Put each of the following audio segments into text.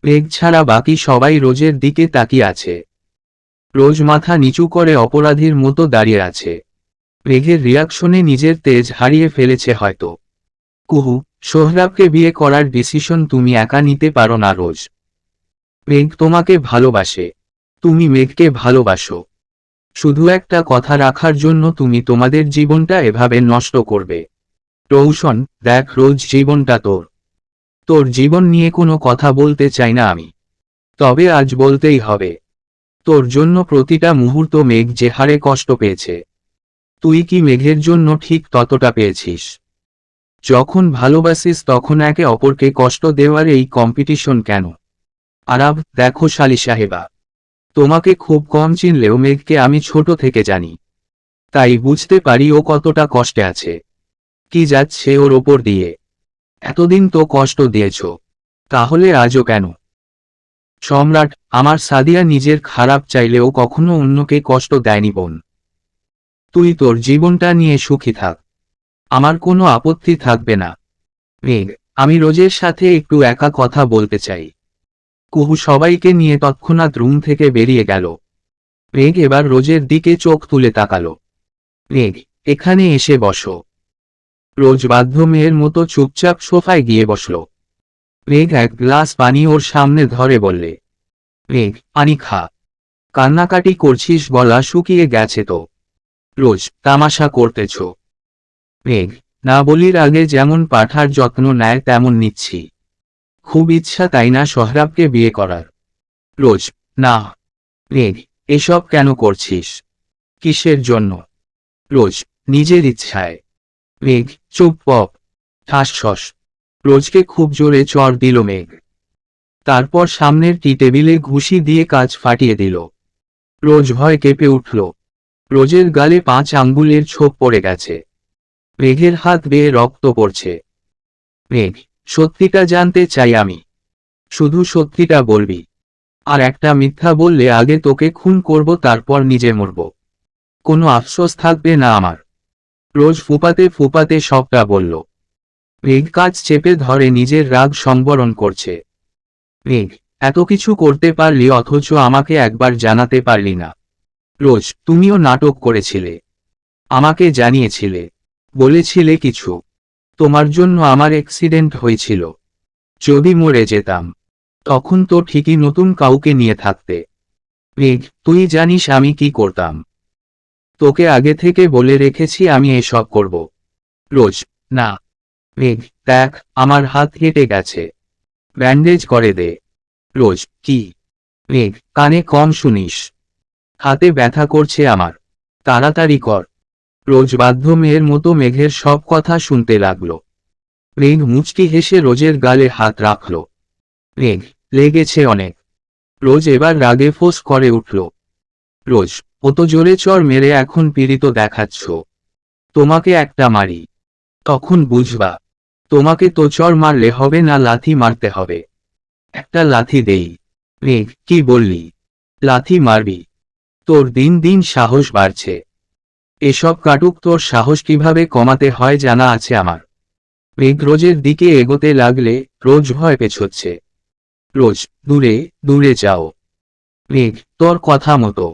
মেঘ ছাড়া বাকি সবাই রোজের দিকে তাকিয়ে আছে। রোজ মাথা নিচু করে অপরাধীর মতো দাঁড়িয়ে আছে। মেঘের রিয়াকশনে নিজের তেজ হারিয়ে ফেলেছে হয়তো। কুহু, সোহরাবকে বিয়ে করার ডিসিশন তুমি একা নিতে পারো না রোজ। মেঘ তোমাকে ভালোবাসে। তুমি মেঘকে ভালোবাসো। শুধু একটা কথা রাখার জন্য তুমি তোমাদের জীবনটা এভাবে নষ্ট করবে? রৌশন, দেখ রোজ, জীবনটা তোর। তোর জীবন নিয়ে কোনো কথা বলতে চাই না আমি, তবে আজ বলতেই হবে। তোর জন্য প্রতিটা মুহূর্ত মেঘ যে হারে কষ্ট পেয়েছে, তুই কি মেঘের জন্য ঠিক ততটা পেয়েছিস? যখন ভালোবাসিস তখন একে অপরকে কষ্ট দেওয়ার এই কম্পিটিশন কেন? আরাব, দেখো শালি সাহেবা, তোমাকে খুব কম চিনলেও মেঘকে আমি ছোট থেকে জানি, তাই বুঝতে পারি ও কতটা কষ্টে আছে। কি যাচ্ছে ওর ওপর দিয়ে? এতদিন তো কষ্ট দিয়েছ, তাহলে আজও কেন? সম্রাট, আমার সাদিয়া নিজের খারাপ চাইলেও কখনো অন্যকে কষ্ট দেয়নি বোন। তুই তোর জীবনটা নিয়ে সুখী থাক, আমার কোনো আপত্তি থাকবে না। মেঘ, আমি রোজের সাথে একটু একা কথা বলতে চাই। কুহু সবাইকে নিয়ে তৎক্ষণাৎ রুম থেকে বেরিয়ে গেল। মেঘ এবার রোজের দিকে চোখ তুলে তাকালো। মেঘ, এখানে এসে বসো। রোজ বাধ্য মেয়ের মতো চুপচাপ সোফায় গিয়ে বসল। মেঘ এক গ্লাস পানি ওর সামনে ধরে বললে, মেঘ, পানি খা। কান্নাকাটি করছিস, গলা শুকিয়ে গেছে তো। রোজ, তামাশা করতেছ? মেঘ, না বলির আগে যেমন পাঠার যত্ন নেয় তেমন নিচ্ছি। খুব ইচ্ছা তাই না সোহরাবকে বিয়ে করার? রোজ, না। মেঘ, এসব কেন করছিস? কিসের জন্য? রোজ, নিজের ইচ্ছায়। মেঘ, চুপ পপ। ঠাসঠস। রোজকে খুব জোরে চড় দিল মেঘ। তারপর সামনের টি টেবিলে ঘুষি দিয়ে কাঁচ ফাটিয়ে দিল। রোজ ভয় কেঁপে উঠল। রোজের গালে 5 আঙ্গুলের ছোপ পড়ে গেছে। মেঘের হাত বেয়ে রক্ত পড়ছে। মেঘ, সত্যিটা জানতে চাই আমি। শুধু সত্যিটা বলবি। আর একটা মিথ্যা বললে আগে তোকে খুন করব, তারপর নিজে মরব। কোনো আফসোস থাকবে না আমার। রোজ ফুপাতে ফুপাতে সবটা বলল। মেঘ কাজ চেপে ধরে নিজের রাগ সংবরণ করছে। মেঘ, এত কিছু করতে পারলি অথচ আমাকে একবার জানাতে পারলি না। রোজ, তুমিও নাটক করেছিলে। আমাকে জানিয়েছিলে, বলেছিলে কিছু। তোমার জন্য আমার অ্যাক্সিডেন্ট হয়েছিল। যদি মরে যেতাম, তখন তো ঠিকই নতুন কাউকে নিয়ে থাকতে। মেঘ, তুই জানিস আমি কি করতাম? তোকে আগে থেকে বলে রেখেছি আমি এসব করব। রোজ, না। মেঘ, দেখ আমার হাত কেটে গেছে, ব্যান্ডেজ করে দে। রোজ, কি? মেঘ, কানে কম শুনিস? হাতে ব্যথা করছে আমার, তাড়াতাড়ি কর। রোজ বাধ্য মেয়ের মতো মেঘের সব কথা শুনতে লাগলো। মেঘ মুচকি হেসে রোজের গালে হাত রাখল। মেঘ, লেগেছে অনেক। রোজ এবার রাগে ফোঁস করে উঠল। রোজ, অত জোরে চড় মেরে এখন পীড়িত দেখাচ্ছ। তোমাকে একটা মারি, তখন বুঝবা। তোমাকে তো চড় মারলে হবে না, লাথি মারতে হবে। একটা লাথি দেই। মেঘ, কি বললি? লাথি মারবি? তোর দিন দিন সাহস বাড়ছে। এসব কাটুক, তোর সাহস কিভাবে কমাতে হয় জানা আছে আমার। মেঘ রোজের দিকে এগোতে লাগলে রোজ ভয় পেছোচ্ছে। রোজ, দূরে দূরে যাও। মেঘ, তোর কথা মতো।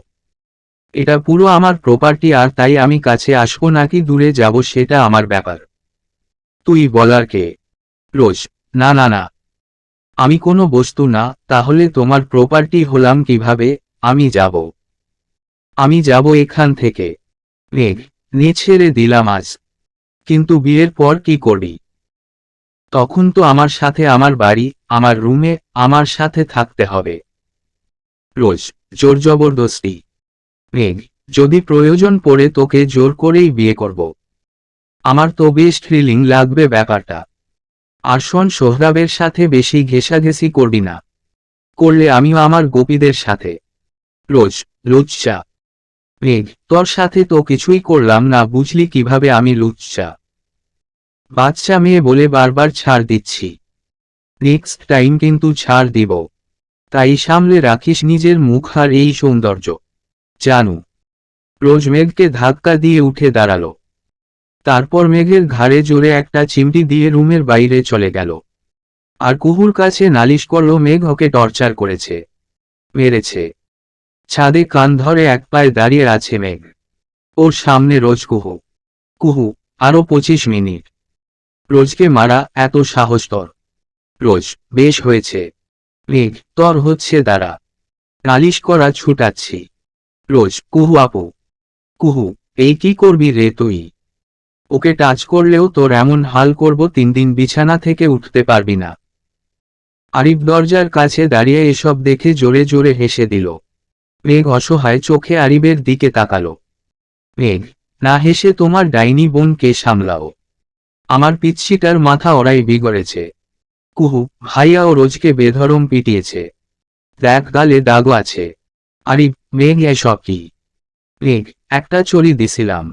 এটা পুরো আমার প্রপার্টি, আর তাই আমি কাছে আসবো নাকি দূরে যাব সেটা আমার ব্যাপার। তুই বলার কে? রোজ, না না না, আমি কোনো বস্তু না, তাহলে তোমার প্রপার্টি হলাম কিভাবে? আমি যাব এখান থেকে। মেঘ, ছেড়ে দিলাম আজ, কিন্তু বিয়ের পর কি করবি? তখন তো আমার সাথে আমার বাড়ি, আমার রুমে, আমার সাথে থাকতে হবে। রোজ, জোর জবরদস্তি? মেঘ, যদি প্রয়োজন পড়ে তোকে জোর করেই বিয়ে করব। আমার তো বেশ থ্রিলিং লাগবে ব্যাপারটা। আর শোন, সোহরাবের সাথে বেশি ঘেঁষাঘেঁষি করবি না, করলে আমিও আমার গোপীদের সাথে। রোজ, লুচ্চা? মেঘ, তোর সাথে তো কিছুই করলাম না, বুঝলি কিভাবে আমি লুচ্চা? বাচ্চা মেয়ে বলে বারবার ছাড় দিচ্ছি, নেক্সট টাইম কিন্তু ছাড় দিব। তাই সামলে রাখিস নিজের মুখ আর এই সৌন্দর্য, জানু। রোজ মেঘকে ধাক্কা দিয়ে উঠে দাঁড়ালো। তারপর মেঘের ঘাড়ে জোরে একটা চিমটি দিয়ে রুমের বাইরে চলে গেল। আর কুহুর কাছে নালিশ করল মেঘ ওকে টর্চার করেছে, মেরেছে। ছাদে কান ধরে এক পায়ে দাঁড়িয়ে আছে মেঘ। ওর সামনে রোজ। কুহু কুহু আরো 25 মিনিট। রোজকে মারা এত সাহস তোর? রোজ, বেশ হয়েছে। মেঘ, তোর হচ্ছে দাঁড়া, নালিশ করা ছুটাচ্ছি। রোজ, কুহু আপু। কুহু, এই কি করবি রে তুই? ওকে টাচ করলেও তোর এমন হাল করব 3 দিন বিছানা থেকে উঠতে পারবি না। আরিফ দরজার কাছে দাঁড়িয়ে এসব দেখে জোরে জোরে হেসে দিল। মেঘ অসহায় চোখে আরিফের দিকে তাকালো। মেঘ, না হেসে তোমার ডাইনি বোনকে সামলাও। আমার পিচ্ছিটার মাথা ওরাই বিগড়েছে। কুহু, ভাইয়া ও রোজকে বেধরম পিটিয়েছে। দেখ গালে দাগও আছে। আরিফ, মেঘ এসব কি? মেঘ, একটা চড়ি দিছিলাম।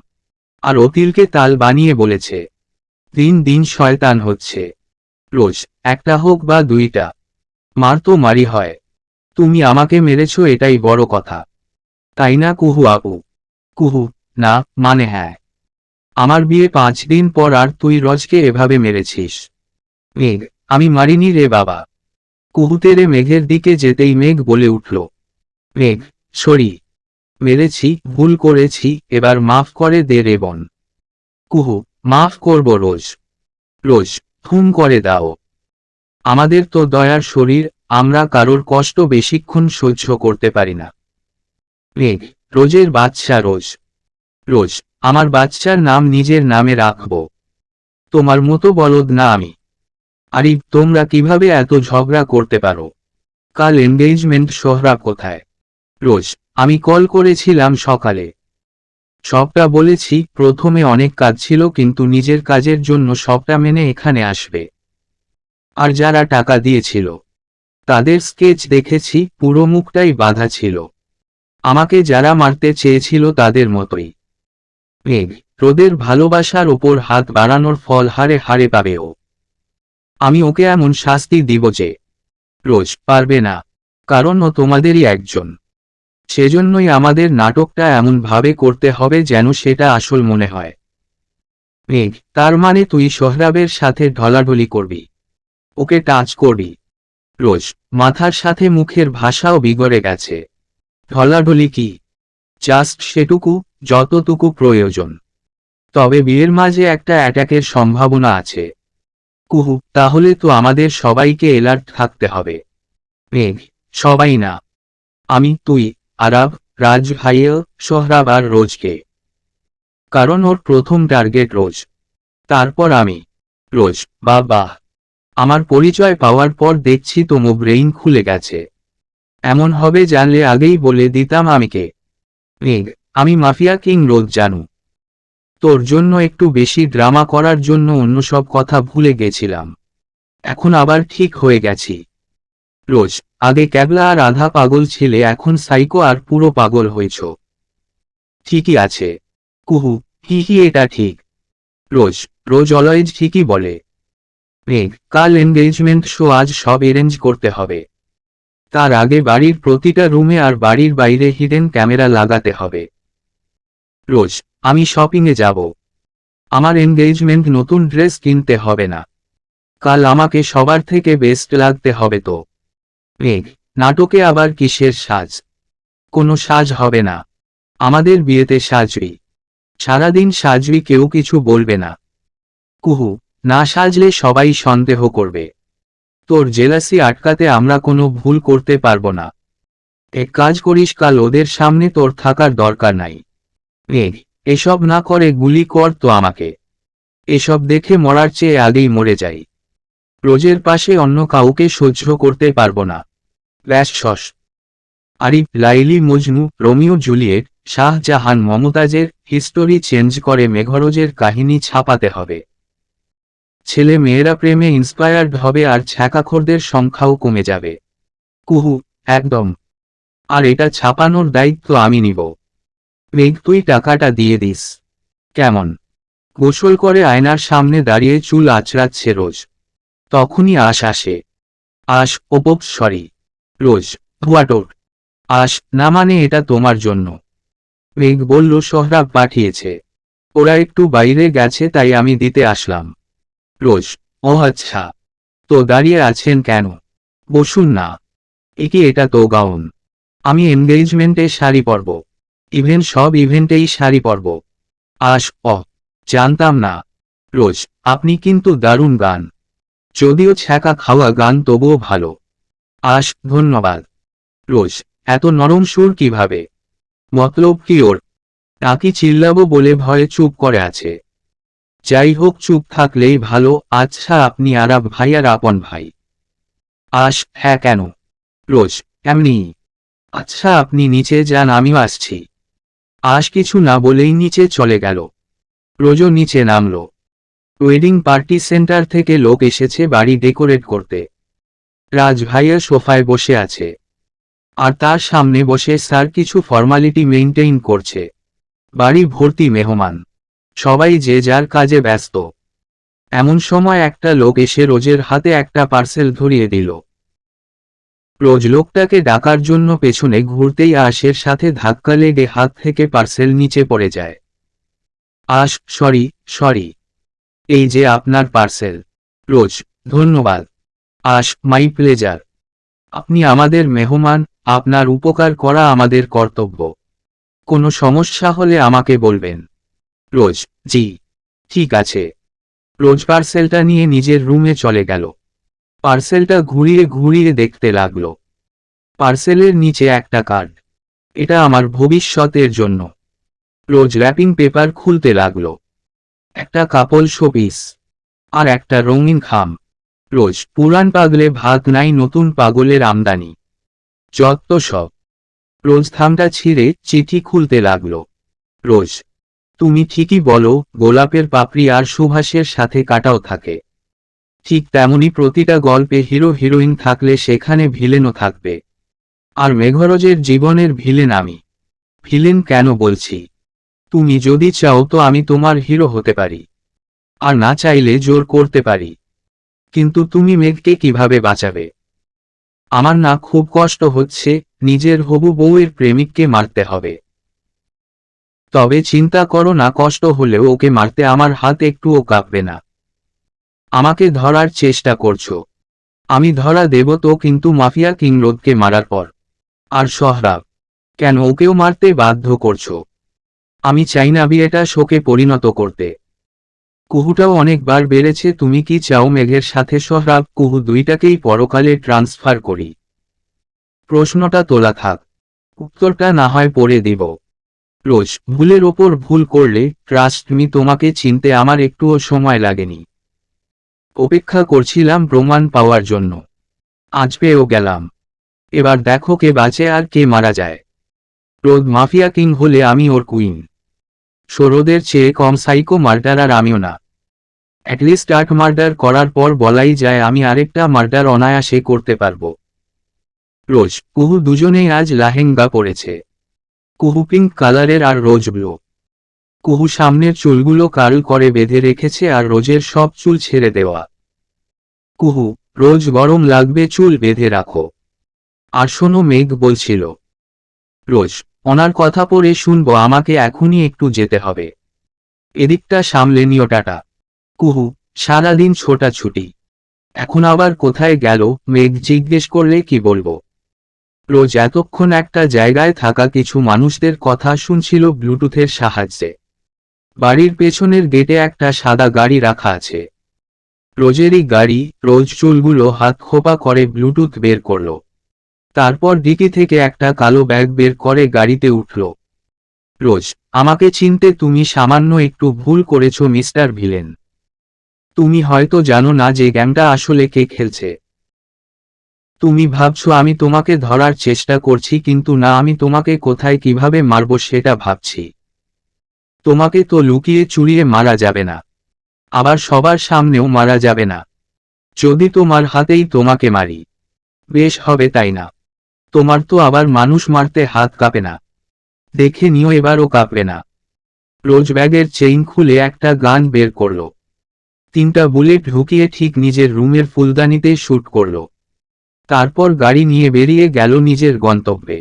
আর অতিলকে তাল বানিয়ে বলেছে। দিন দিন শয়তান হচ্ছে। রোজ, একটা হোক বা 2টা, মার তো মারি হয়। তুমি আমাকে মেরেছ এটাই বড় কথা, তাই না কুহু আপু? কুহু, না মানে হ্যাঁ। আমার বিয়ে 5 দিন পর আর তুই রোজকে এভাবে মেরেছিস? মেঘ, আমি মারিনি রে বাবা। কুহু তেরে মেঘের দিকে যেতেই মেঘ বলে উঠল। মেঘ, সরি, মেরেছি, ভুল করেছি, এবার মাফ করে দে রে বোন। কুহু, মাফ করব রোজ। রোজ, হুম করে দাও। আমাদের তো দয়ার শরীর, আমরা কারোর কষ্ট বেশিক্ষণ সহ্য করতে পারি না। মেঘ, রোজের বাচ্চা রোজ। রোজ, আমার বাচ্চার নাম নিজের নামে রাখব। তোমার মতো বলদ না আমি। আরিফ, তোমরা কিভাবে এত ঝগড়া করতে পারো? কাল এনগেজমেন্ট, সোহরাব কোথায়? রোজ, আমি কল করেছিলাম সকালে। সবটা বলেছি, প্রথমে অনেক কাজ ছিল কিন্তু নিজের কাজের জন্য সবটা মেনে এখানে আসবে। আর যারা টাকা দিয়েছিল তাদের স্কেচ দেখেছি, পুরো মুখটাই বাঁধা ছিল। আমাকে যারা মারতে চেয়েছিল তাদের মতোই। মেঘ, রোদের ভালোবাসার ওপর হাত বাড়ানোর ফল হারে হারে পাবে ও। আমি ওকে এমন শাস্তি দিব যে। রোজ, পারবে না, কারণ ও তোমাদেরই একজন। সেজন্যই আমাদের নাটকটা এমন ভাবে করতে হবে যেন সেটা আসল মনে হয়। মেঘ, তার মানে তুই সোহরাবের সাথে ঢলাঢলি করবি, ওকে টাচ করবি? রোজ, মাথার সাথে মুখের ভাষাও বিগড়ে গেছে। ঢলাঢলি কি? জাস্ট সেটুকু, যতটুকু প্রয়োজন। তবে বিয়ের মাঝে একটা অ্যাটাকের সম্ভাবনা আছে। কুহু, তাহলে তো আমাদের সবাইকে এলার্ট থাকতে হবে। মেঘ, সবাই না, আমি, তুই, আরাব, রাজ ভাইয়া, সোহরাব আর রোজকে। কারণ ওর প্রথম টার্গেট রোজ, তারপর আমি। রোজ, বাহ, আমার পরিচয় পাওয়ার পর দেখছি তোমো ব্রেইন খুলে গেছে। এমন হবে জানলে আগেই বলে দিতাম আমি কে। মেঘ, আমি মাফিয়া কিং রোজ জানু। তোর জন্য একটু বেশি ড্রামা করার জন্য অন্য সব কথা ভুলে গেছিলাম, এখন আবার ঠিক হয়ে গেছি। রোজ, আগে ক্যাবলা আর আধা পাগল ছিলে, এখন সাইকো আর পুরো পাগল হয়েছ। ঠিকই আছে। কুহু, হি হি, এটা ঠিক। রোজ, রোজ অলওয়েজ ঠিকই বলে। মেঘ, কাল এনগেজমেন্ট শো, আজ সব এরেঞ্জ করতে হবে। তার আগে বাড়ির প্রতিটা রুমে আর বাড়ির বাইরে হিডেন ক্যামেরা লাগাতে হবে। রোজ, আমি শপিংয়ে যাব। আমার এনগেজমেন্ট, নতুন ড্রেস কিনতে হবে না। কাল আমাকে সবার থেকে বেস্ট লাগতে হবে তো। মেঘ, নাটকে আবার কিসের সাজ? কোনো সাজ হবে না। আমাদের বিয়েতে সাজবি, সারাদিন সাজবি, কেউ কিছু বলবে না। কুহু, না সাজলে সবাই সন্দেহ করবে। তোর জেলাসি আটকাতে আমরা কোনো ভুল করতে পারবো না। এক কাজ করিস, কাল ওদের সামনে তোর থাকার দরকার নাই। মেঘ, এসব না করে গুলি কর তো আমাকে। এসব দেখে মরার চেয়ে আগেই মরে যাই। রোজের পাশে অন্য কাউকে সহ্য করতে পারবো না। ব্যাস শস। আরিফ, লাইলি মজনু, রোমিও জুলিয়েট, শাহজাহান মমতাজের হিস্টোরি চেঞ্জ করে মেঘরোজের কাহিনী ছাপাতে হবে। ছেলে মেয়েরা প্রেমে ইন্সপায়ার্ড হবে আর ছ্যাঁকাখোরদের সংখ্যাও কমে যাবে। কুহু, একদম। আর এটা ছাপানোর দায়িত্ব আমি নিব। মেঘ, তুই টাকাটা দিয়ে দিস। কেমন? গোসল করে আয়নার সামনে দাঁড়িয়ে চুল আঁচড়াচ্ছে রোজ। তখনই আশ আসে। আশ, ওপোপ, সরি। রোজ, হোয়াটোর? আশ, না মানে এটা তোমার জন্য। মেঘ বলল, সোহরাব পাঠিয়েছে, ওরা একটু বাইরে গেছে তাই আমি দিতে আসলাম। রোজ, ও আচ্ছা, তো দাঁড়িয়ে আছেন কেন? বসুন না। এটা তো গাউন। আমি এনগেজমেন্টে শাড়ি পরব। সব ইভেন্টেই শাড়ি পরব। জানতাম না। রোজ, আপনি কিন্তু দারুণ গান। যদিও ছ্যাঁকা খাওয়া গান তবুও ভালো। ধন্যবাদ। রোজ, এত নরম সুর কিভাবে? মতলব কি ওর? নাকি চিল্লাবো বলে ভয়ে চুপ করে আছে? যাই হোক, চুপ থাকলেই ভালো। আচ্ছা, আপনি আরাব ভাইয়ার আপন ভাই? হ্যাঁ, কেন? রোজ, এমনি। আচ্ছা, আপনি নিচে যান, আমিও আসছি। কিছু না বলেই নিচে চলে গেল। রোজও নিচে নামল। ওয়েডিং পার্টি সেন্টার থেকে লোক এসেছে বাড়ি ডেকোরেট করতে। রাজ ভাইয়া সোফায় বসে আছে, আর তার সামনে বসে স্যার কিছু ফর্মালিটি মেইনটেইন করছে। বাড়ি ভর্তি মেহমান, সবাই যে যার কাজে ব্যস্ত। এমন সময় একটা লোক এসে রোজের হাতে একটা পার্সেল ধরিয়ে দিল। রোজ লোকটাকে ডাকার জন্য পেছনে ঘুরতেই আশের সাথে ধাক্কা লেগে হাত থেকে পার্সেল নিচে পড়ে যায়। সরি। এই যে আপনার পার্সেল। রোজ, ধন্যবাদ। My pleasure. আপনি আমাদের মেহমান, আপনার উপকার করা আমাদের কর্তব্য। কোনো সমস্যা হলে আমাকে বলবেন। রোজ, জি, ঠিক আছে। রোজ পার্সেলটা নিয়ে নিজের রুমে চলে গেল। পার্সেলটা ঘুরিয়ে ঘুরিয়ে দেখতে লাগলো। পার্সেলের নিচে একটা কার্ড। এটা আমার ভবিষ্যতের জন্য। রোজ র্যাপিং পেপার খুলতে লাগলো। একটা কাপল শোপিস আর একটা রঙিন খাম। রোজ, পুরান পাগলে ভাত নাই, নতুন পাগলের আমদানি। যত সব। রোজ থামটা ছিঁড়ে চিঠি খুলতে লাগলো। রোজ, তুমি ঠিকই বলো, গোলাপের পাপড়ি আর সুভাষের সাথে কাটাও থাকে। ঠিক তেমনি প্রতিটা গল্পে হিরো হিরোইন থাকলে সেখানে ভিলেনও থাকবে। আর মেঘরজের জীবনের ভিলেন আমি। ভিলেন কেন বলছি? তুমি যদি চাও তো আমি তোমার হিরো হতে পারি, আর না চাইলে জোর করতে পারি। কিন্তু তুমি মেঘকে কিভাবে বাঁচাবে? আমার না খুব কষ্ট হচ্ছে, নিজের হবু বউয়ের প্রেমিককে মারতে হবে। তবে চিন্তা করো না, কষ্ট হলেও ওকে মারতে আমার হাত একটুও কাঁপবে না। আমাকে ধরার চেষ্টা করছো? আমি ধরা দেব তো, কিন্তু মাফিয়া কিং রোদকে মারার পর। আর সোহরাব, কেন ওকেও মারতে বাধ্য করছো? আমি চাই না বিয়েটা শোকে পরিণত করতে। কুহুটাও অনেকবার বেড়েছে, তুমি কি চাও মেঘের সাথে সোহরাব কুহু দুইটাকেই পরকালে ট্রান্সফার করি? প্রশ্নটা তোলা থাক, উত্তরটা না হয় পড়ে দিব। রোজ, ভুলের ওপর ভুল করলে ট্রাস্ট মি, তোমাকে চিনতে আমার একটুও সময় লাগেনি। অপেক্ষা করছিলাম প্রমাণ পাওয়ার জন্য। আজ পেয়েও গেলাম। এবার দেখো কে বাঁচে আর কে মারা যায়। রোদ মাফিয়া কিং হলে আমি ওর কুইন। সরোদের চেয়ে কম সাইকো মার্ডারার আমিও না। অ্যাটলিস্ট 8 মার্ডার করার পর বলাই যায় আমি আরেকটা মার্ডার অনায়াসে করতে পারবো। রোজ, কুহু দুজনেই আজ লাহেঙ্গা পরেছে। কুহু পিঙ্ক কালারের আর রোজ ব্লু। কুহু সামনের চুলগুলো কার্ল করে বেঁধে রেখেছে আর রোজের সব চুল ছেড়ে দেওয়া। কুহু, রোজ গরম লাগবে, চুল বেঁধে রাখো। আর শোনো, মেঘ বলছিল। রোজ, ওনার কথা পড়ে শুনবো, আমাকে এখনই একটু যেতে হবে। এদিকটা সামলে নিও, টাটা। কুহু, সারাদিন ছোটাছুটি, এখন আবার কোথায় গেল? মেঘ জিজ্ঞেস করলে কি বলবো? রোজ এতক্ষণ একটা জায়গায় থাকা কিছু মানুষদের কথা শুনছিল ব্লুটুথের সাহায্যে। বাড়ির পেছনের গেটে একটা সাদা গাড়ি রাখা আছে। রোজেরই গাড়ি। রোজ চুলগুলো হাত খোপা করে ব্লুটুথ বের করল। তারপর ডিকি থেকে একটা কালো ব্যাগ বের করে গাড়িতে উঠল। রোজ, আমাকে চিনতে তুমি সামান্য একটু ভুল করেছ মিস্টার ভিলেন। তুমি হয়তো জানো না যে গেমটা আসলে কে খেলছে। তুমি ভাবছো আমি তোমাকে ধরার চেষ্টা করছি, কিন্তু না, আমি তোমাকে কোথায় কিভাবে মারব সেটা ভাবছি। তোমাকে তো লুকিয়ে চুরিয়ে মারা যাবে না, আবার সবার সামনেও মারা যাবে না। যদি তোমার হাতেই তোমাকে মারি, বেশ হবে তাই না? তোমার তো আবার মানুষ মারতে হাত কাঁপে না। দেখে নিও এবারও কাঁপবে না। রোজ ব্যাগের চেইন খুলে একটা গান বের করল। 3টা বুলেট ঢুকিয়ে ঠিক নিজের রুমের ফুলদানিতে শুট করল। তারপর গাড়ি নিয়ে বেরিয়ে গেল নিজের গন্তব্যে।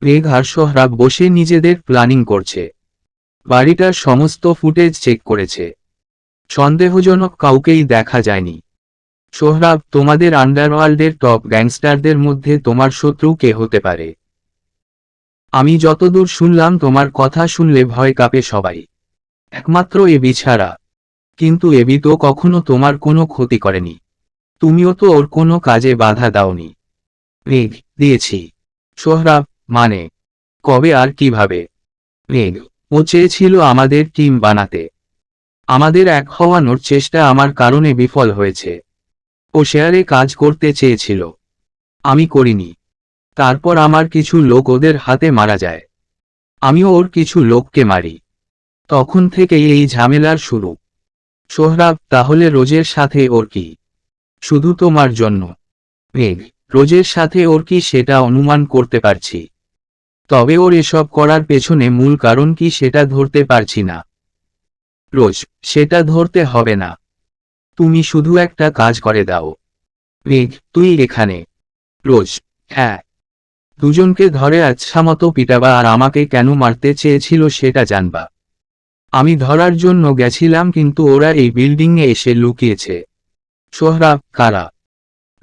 মেঘ আর সোহরাব বসে নিজেদের প্ল্যানিং করছে। বাড়িটার সমস্ত ফুটেজ চেক করেছে। সন্দেহজনক কাউকেই দেখা যায়নি। সোহরাব, তোমাদের আন্ডারওয়ার্ল্ডের টপ গ্যাংস্টারদের মধ্যে তোমার শত্রু কে হতে পারে? আমি যতদূর শুনলাম তোমার কথা শুনলে ভয় কাঁপে সবাই, একমাত্র এবি ছাড়া। কিন্তু এবি তো কখনো তোমার কোনো ক্ষতি করেনি। তুমিও তো ওর কোনো কাজে বাধা দাওনি। রেগ দিয়েছি। সোহরাব, মানে? কবে আর কিভাবে? রেগ, ও চেয়েছিল আমাদের টিম বানাতে। আমাদের এক হওয়ানোর চেষ্টা আমার কারণে বিফল হয়েছে। ও শেয়ারে কাজ করতে চেয়েছিল, আমি করিনি। তারপর আমার কিছু লোক ওদের হাতে মারা যায়। আমিও ওর কিছু লোককে মারি। তখন থেকেই এই ঝামেলার শুরু। সোহরাব, তাহলে রোজের সাথে ওর কি? শুধু তোমার জন্য? রেগ, রোজের সাথে ওর কি সেটা অনুমান করতে পারছি, তবে ওর এসব করার পেছনে মূল কারণ কি সেটা ধরতে পারছি না। রোজ, সেটা ধরতে হবে না। তুমি শুধু একটা কাজ করে দাও। রেগ, তুই এখানে? রোজ, হ্যাঁ। দুজনকে ধরে আচ্ছামতো পিটাবা আর আমাকে কেন মারতে চেয়েছিল সেটা জানবা। আমি ধরার জন্য গেছিলাম কিন্তু ওরা এই বিল্ডিংয়ে এসে লুকিয়েছে। সোহরাব, কারা?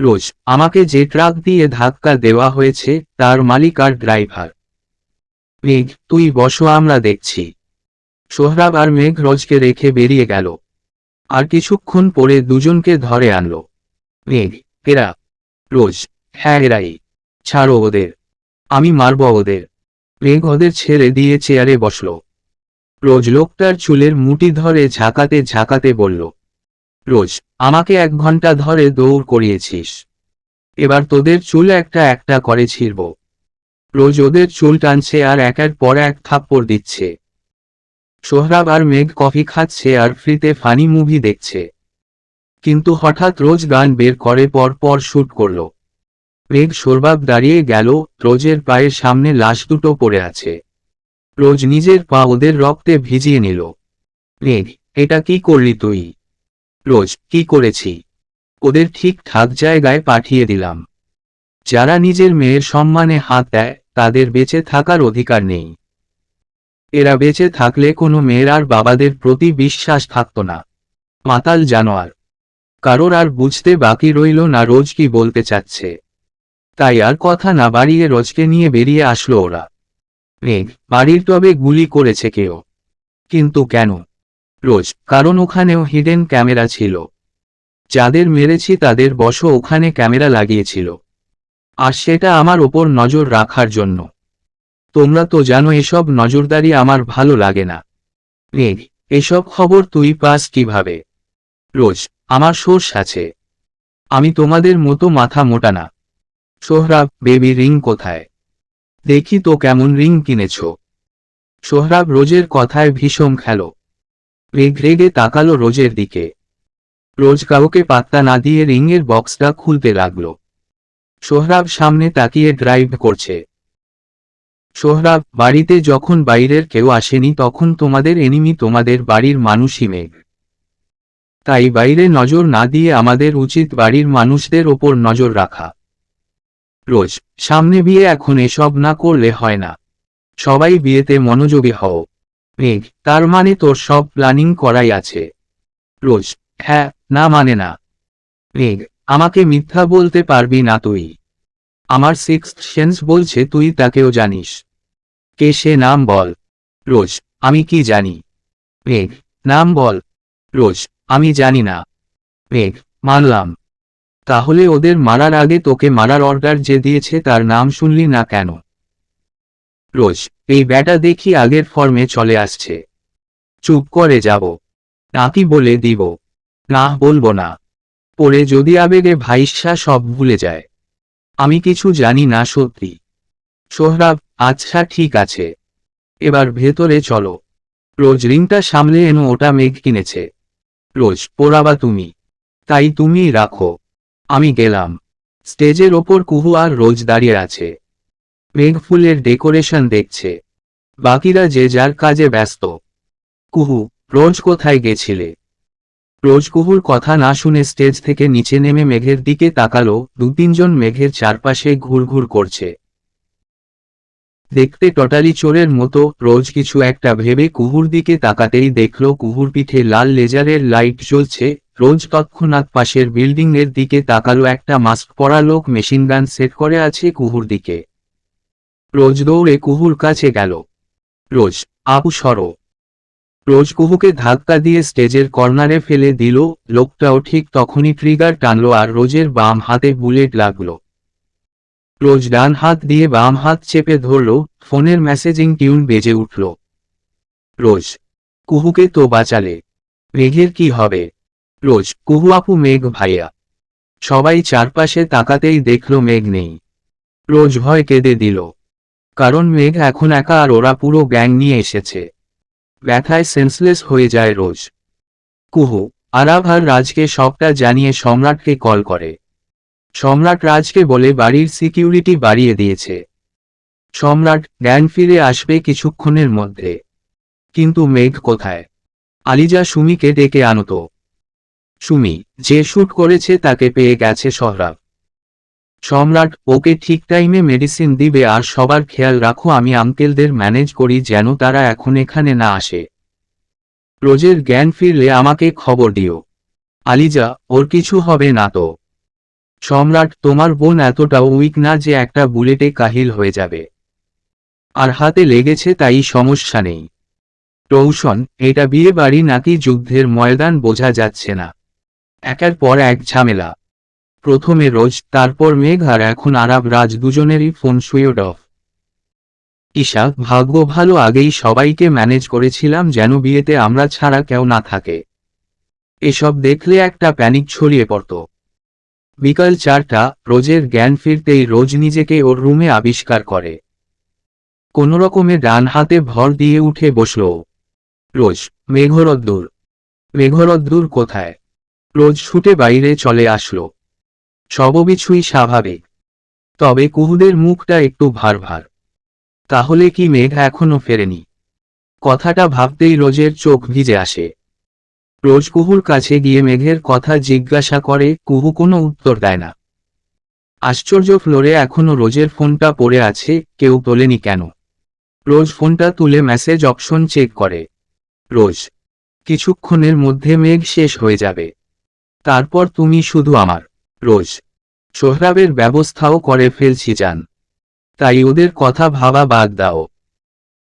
রোজ, আমাকে যে ট্রাক দিয়ে ধাক্কা দেওয়া হয়েছে তার মালিক আর ড্রাইভার। মেঘ, তুই বসো, আমরা দেখছি। সোহরাব আর মেঘ রোজকে রেখে বেরিয়ে গেল। আর কিছুক্ষণ পরে দুজনকে ধরে আনলো। মেঘ, এরা? রোজ, হ্যাঁ এরাই। ছাড়ো ওদের, আমি মারব ওদের। মেঘ ওদের ছেড়ে দিয়ে চেয়ারে বসল। রোজ লোকটার চুলের মুঠি ধরে ঝাঁকাতে ঝাঁকাতে বলল, রোজ, আমাকে 1 ঘন্টা ধরে দৌড় করিয়েছিস, এবার তোদের চুল একটা একটা করে ছিঁড়ব। রোজ ওদের চুল টানছে আর একের পর এক থাপ্পড় দিচ্ছে। সোহরাব আর মেঘ কফি খাচ্ছে আর ফ্রিতে ফানি মুভি দেখছে। কিন্তু হঠাৎ রোজ গান বের করে পর পর শুট করল। মেঘ সোরবাব দাঁড়িয়ে গেল। রোজের পায়ের সামনে লাশ দুটো পড়ে আছে। রোজ নিজের পা ওদের রক্তে ভিজিয়ে নিল। মেঘ, এটা কি করলি তুই? রোজ, কি করেছি? ওদের ঠিকঠাক জায়গায় পাঠিয়ে দিলাম। যারা নিজের মেয়ের সম্মানে হাত দেয় তাদের বেঁচে থাকার অধিকার নেই। এরা বেঁচে থাকলে কোনো মেয়ের আর বাবাদের প্রতি বিশ্বাস থাকত না। মাতাল জানোয়ার। কারোর আর বুঝতে বাকি রইল না রোজ কি বলতে চাচ্ছে। তাই আর কথা না বাড়িয়ে রোজকে নিয়ে বেরিয়ে আসলো ওরা। মেঘ, বাড়ির টবে গুলি করেছে কেউ? কিন্তু কেন? রোজ, কারণ ওখানেও হিডেন ক্যামেরা ছিল। যাদের মেরেছি তাদের বশও ওখানে ক্যামেরা লাগিয়েছিল। আর সেটা আমার ওপর নজর রাখার জন্য। তোমরা তো জানো এসব নজরদারি আমার ভালো লাগে না। মেঘ, এসব খবর তুই পাস কিভাবে? রোজ, আমার সোর্স আছে। আমি তোমাদের মতো মাথা মোটা না। সোহরাব, বেবি রিং কোথায়? দেখি তো কেমন রিং কিনেছ। সোহরাব রোজের কথায় ভীষণ খেল। মেঘ রেগে তাকালো রোজের দিকে। রোজ কাউকে পাত্তা না দিয়ে রিংয়ের বক্সটা খুলতে লাগল। সোহরাব সামনে তাকিয়ে ড্রাইভ করছে। সোহরাব, বাড়িতে যখন বাইরের কেউ আসেনি তখন তোমাদের এনিমি তোমাদের বাড়ির মানুষই। মেঘ, তাই বাইরে নজর না দিয়ে আমাদের উচিত বাড়ির মানুষদের ওপর নজর রাখা। রোজ, সামনে বিয়ে, এখন এসব না করলে হয় না। সবাই বিয়েতে মনোযোগী হও। মেঘ, তার মানে তোর সব প্ল্যানিং করাই আছে? রোজ, হ্যাঁ। না মানে না। মেঘ, আমাকে মিথ্যা বলতে পারবি না তুই। আমার সিক্সথ সেন্স বলছে তুই তাকেও জানিস। কে সে, নাম বল। রোজ, আমি কি জানি? মেঘ, নাম বল। রোজ, আমি জানি না। মেঘ, মানলাম। তাহলে ওদের মারার আগে তোকে মারার অর্ডার যে দিয়েছে তার নাম শুনলি না কেন? রোজ, এই ব্যাটা দেখি আগের ফর্মে চলে আসছে। চুপ করে যাব নাকি বলে দিব? না, বলবো না। পরে যদি আবেগে ভাইসা সব ভুলে যায়। আমি কিছু জানি না সত্যি। সোহরাব, আচ্ছা ঠিক আছে, এবার ভেতরে চলো। রোজ রিংটা সামলে এনো, ওটা মেঘ কিনেছে। রোজ, পোড়াবা তুমি? তাই তুমিই রাখো। আমি গেলাম। স্টেজের ওপর কুহু আর রোজ দাঁড়িয়ে আছে। মেঘ ফুলের ডেকোরেশন দেখছে। বাকিরা যে যার কাজে ব্যস্ত। কুহু, রোজ কোথায় গেছিলে? রোজ কুহুর কথা না শুনে স্টেজ থেকে নিচে নেমে মেঘের দিকে তাকালো। 2-3 জন মেঘের চারপাশে ঘুরঘুর করছে। দেখতে টোটালি চোরের মতো। রোজ কিছু একটা ভেবে কুহুর দিকে তাকাতেই দেখল কুহুর পিঠে লাল লেজারের লাইট জ্বলছে। রোজ তৎক্ষণাৎ পাশের বিল্ডিং এর দিকে তাকালো। একটা মাস্ক পরা লোক মেশিন গান সেট করে আছে কুহুর দিকে। রোজ দৌড়ে কুহুর কাছে গেল। রোজ, আপু সরো। রোজ কুহুকে ধাক্কা দিয়ে স্টেজের কর্নারে ফেলে দিল। লোকটাও ঠিক তখনই ট্রিগার টানল আর রোজের বাম হাতে বুলেট লাগলো। রোজ ডান হাত দিয়ে বাম হাত চেপে ধরল। ফোনের মেসেজিং টিউন বেজে উঠল। রোজ, কুহুকে তো বাঁচালে। মেঘের কি হবে? রোজ, কুহু আপু, মেঘ ভাইয়া। সবাই চারপাশে তাকাতেই দেখল মেঘ নেই। রোজ ভয় কেঁদে দিল। কারণ মেঘ এখন একা আর ওরা পুরো গ্যাং নিয়ে এসেছে। ব্যথায় সেন্সলেস হয়ে যায় রোজ। কুহু আরাভ আর রাজকে সবটা জানিয়ে সম্রাটকে কল করে। সম্রাট রাজকে বলে বাড়ির সিকিউরিটি বাড়িয়ে দিয়েছে। সম্রাট, জ্ঞান ফিরে আসবে কিছুক্ষণের মধ্যে। কিন্তু মেঘ কোথায়? আলিজা সুমিকে ডেকে আনত। সুমি, যে শ্যুট করেছে তাকে পেয়ে গেছে সোহরাব। সম্রাট, ওকে ঠিক টাইমে মেডিসিন দিবে আর সবার খেয়াল রাখো। আমি আঙ্কেলদের ম্যানেজ করি যেন তারা এখন এখানে না আসে। রোজের জ্ঞান ফিরলে আমাকে খবর দিও। আলিজা, ওর কিছু হবে না তো? সম্রাট, তোমার বোন এতটাও উইক না যে একটা বুলেটে কাহিল হয়ে যাবে। আর হাতে লেগেছে তাই সমস্যা নেই। রৌশন, এটা বিয়ে বাড়ি নাকি যুদ্ধের ময়দান বোঝা যাচ্ছে না। একের পর এক ঝামেলা। প্রথমে রোজ, তারপর মেঘ আর এখন আরাব। রাজ দুজনেরই ফোন সুইচ অফ। ঈশা, ভাগ্য ভালো, আগেই সবাইকে ম্যানেজ করেছিলাম যেন বিয়েতে আমরা ছাড়া কেউ না থাকে। এসব দেখলে একটা প্যানিক ছড়িয়ে পড়ত। বিকাল 4টা, রোজের জ্ঞান ফিরতেই রোজ নিজেকে ওর রুমে আবিষ্কার করে। কোনোরকমে ডান হাতে ভর দিয়ে উঠে বসল। রোজ, মেঘরদ্দুর। মেঘরদ্দুর কোথায়? রোজ ছুটে বাইরে চলে আসলো। সবকিছুই স্বাভাবিক, তবে কুহুদের মুখটা একটু ভার ভার। তাহলে কি মেঘ এখনো ফেরেনি? কথাটা ভাবতেই রোজের চোখ ভিজে আসে। রোজ কুহুর কাছে গিয়ে মেঘের কথা জিজ্ঞাসা করে। কুহু কোনো উত্তর দেয় না। আশ্চর্য, ফ্লোরে এখনো রোজের ফোনটা পড়ে আছে, কেউ তোলেনি কেন? রোজ ফোনটা তুলে মেসেজ অপশন চেক করে। রোজ, কিছুক্ষণের মধ্যে মেঘ শেষ হয়ে যাবে। তারপর তুমি শুধু আমার। রোজ, সোহরাবের ব্যবস্থাও করে ফেলছি জান। তাই ওদের কথা ভাবা বাদ দাও।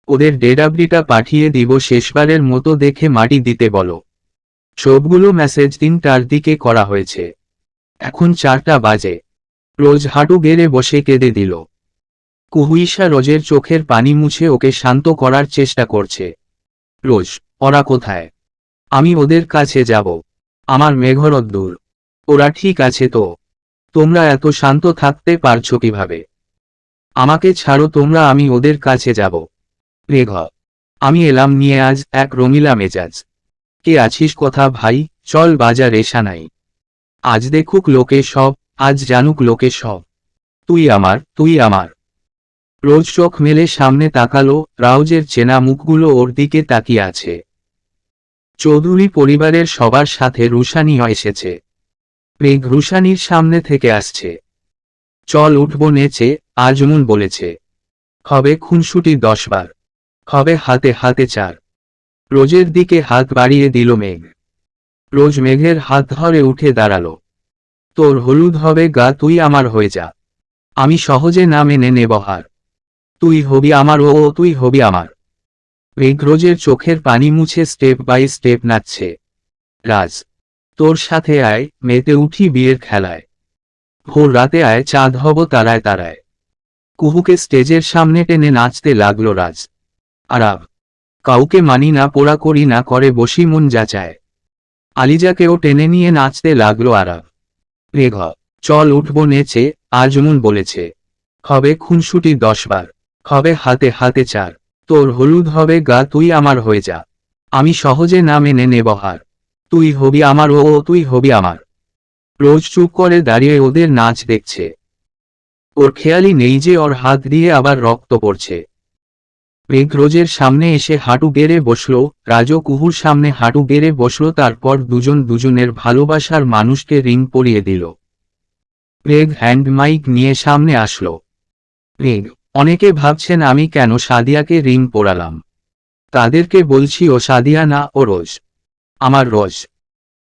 ওদের ডেডাবডিটা পাঠিয়ে দিব, শেষবারের মতো দেখে মাটি দিতে বলো। সবগুলো মেসেজ 3টার দিকে করা হয়েছে। এখন 4টা বাজে। রোজ হাঁটু গেড়ে বসে কেঁদে দিল। কুহুইশা রোজের চোখের পানি মুছে ওকে শান্ত করার চেষ্টা করছে। রোজ, ওরা কোথায়? আমি ওদের কাছে যাব। আমার মেঘরদ্দুর। ওরা ঠিক আছে তো? তোমরা এত শান্ত থাকতে পারছো কিভাবে? আমাকে ছাড়ো তোমরা, আমি ওদের কাছে যাব। মেঘ, আমি এলাম নিয়ে আজ এক রঙিলা মেজাজ। কে আছিস কথা ভাই, চল বাজারে সানাই। আজ দেখুক লোকে সব, আজ জানুক লোকে সব। তুই আমার, তুই আমার। রোজ চোখ মেলে সামনে তাকালো। রাউজের চেনা মুখগুলো ওর দিকে তাকিয়ে আছে। চৌধুরী পরিবারের সবার সাথে রুশানিও এসেছে। মেঘ রুশানির সামনে থেকে আসছে। চল উঠব নেচে, আজমুন বলেছে। হবে খুনসুটি 10 বার। হবে হাতে হাতে 4। রোজের দিকে হাত বাড়িয়ে দিল মেঘ। রোজ মেঘের হাত ধরে উঠে দাঁড়ালো। তোর হলুদ হবে গা, তুই আমার হয়ে যা। আমি সহজে না মেনে নেব হার। তুই হবি আমার, ও তুই হবি আমার। মেঘ রোজের চোখের পানি মুছে স্টেপ বাই স্টেপ নাচছে। রাজ, তোর সাথে আয়, মেতে উঠি বিয়ের খেলায়। ভোর রাতে আয়, চাঁদ হব তারায় তারায়। কুহুকে স্টেজের সামনে টেনে নাচতে লাগলো রাজ। আরাব, কাউকে মানি না, পোড়া করি না, করে বসি মন যাচায়। আলিজাকেও টেনে নিয়ে নাচতে লাগলো আরাব। মেঘ, চল উঠব নেচে, আজমুন বলেছে। হবে খুনসুটি 10 বার। হবে হাতে হাতে 4। তোর হলুদ হবে গা, তুই আমার হয়ে যা। আমি সহজে না মেনে নেব হার। তুই হবি আমার, ও তুই হবি আমার। রোজ চুপ করে দাঁড়িয়ে ওদের নাচ দেখছে। ওর খেয়ালই নেই যে ওর হাত দিয়ে আবার রক্ত পড়ছে। মেঘ রোজের সামনে এসে হাঁটু গেড়ে বসল। রাজও কুহুর সামনে হাঁটু গেড়ে বসল। তারপর দুজন দুজনের ভালোবাসার মানুষকে রিং পরিয়ে দিল। মেঘ হ্যান্ড মাইক নিয়ে সামনে আসলো। মেঘ, অনেকে ভাবছেন আমি কেন সাদিয়াকে রিং পরালাম। তাদেরকে বলছি ও সাদিয়া না, ও রোজ। আমার রোজ।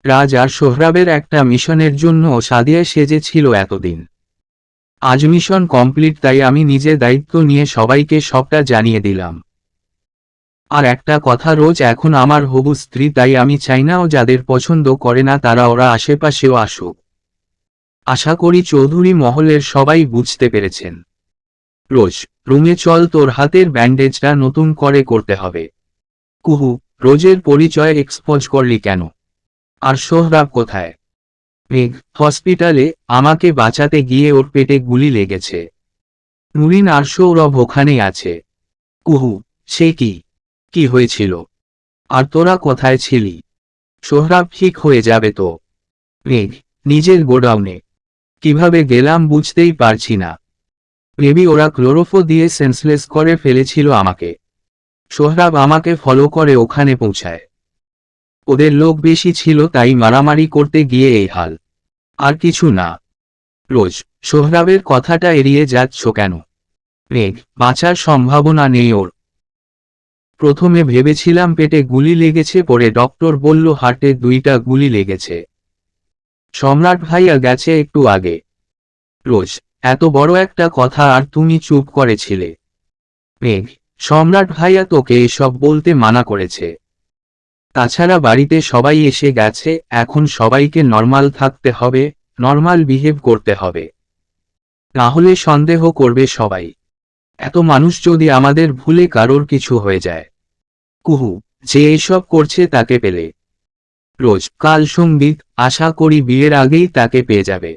রাজ আর সোহরাবের একটা মিশনের জন্য সাদিয়া সেজেছিল এতদিন। আজ মিশন কমপ্লিট, তাই আমি নিজে দায়িত্ব নিয়ে সবাইকে সবটা জানিয়ে দিলাম। আর একটা কথা, রোজ এখন আমার হবু স্ত্রী, তাই আমি চাই না ও যাদের পছন্দ করে না তারা ওরা আশেপাশেও আসুক। আশা করি চৌধুরী মহলের সবাই বুঝতে পেরেছেন। রোজ, রুমে চল, তোর হাতের ব্যান্ডেজটা নতুন করে করতে হবে। কুহু, রোজের পরিচয় এক্সপোজ করলি কেন? আর সোহরাব কোথায়? মেঘ, হসপিটালে, আমাকে বাঁচাতে গিয়ে ওর পেটে গুলি লেগেছে। নুরিন আর সৌরভ ওখানেই আছে। কুহু, সে কি হয়েছিল? আর তোরা কোথায় ছিলি? সোহরাব ঠিক হয়ে যাবে তো? মেঘ, নিজের গোডাউনে। কিভাবে গেলাম বুঝতেই পারছি না। বেবি, ওরা ক্লোরোফো দিয়ে সেন্সলেস করে ফেলেছিল আমাকে। সোহরাব আমাকে ফলো করে ওখানে পৌঁছায়। ওদের লোক বেশি ছিল তাই মারামারি করতে গিয়ে এই হাল। আর কিছু না। রোজ, সোহরাবের কথাটা এড়িয়ে যাচ্ছ কেন? মেঘ, বাঁচার সম্ভাবনা নেই ওর। প্রথমে ভেবেছিলাম পেটে গুলি লেগেছে, পরে ডক্টর বলল হার্টে 2টা গুলি লেগেছে। সম্রাট ভাইয়া গেছে একটু আগে। রোজ, এত বড় একটা কথা আর তুমি চুপ করেছিলে। মেঘ, সম্রাট ভাইয়া তোকে এসব বলতে মানা করেছে। তাছাড়া বাড়িতে সবাই এসে গেছে, এখন সবাইকে নর্মাল থাকতে হবে, নর্মাল বিহেভ করতে হবে। না হলে সন্দেহ করবে সবাই। এত মানুষ যদি আমাদের ভুলে কারোর কিছু হয়ে যায়। কুহু, যে এসব করছে তাকে পেলে। রোজ, কাল সঙ্গীত, আশা করি বিয়ের আগেই তাকে পেয়ে যাবে।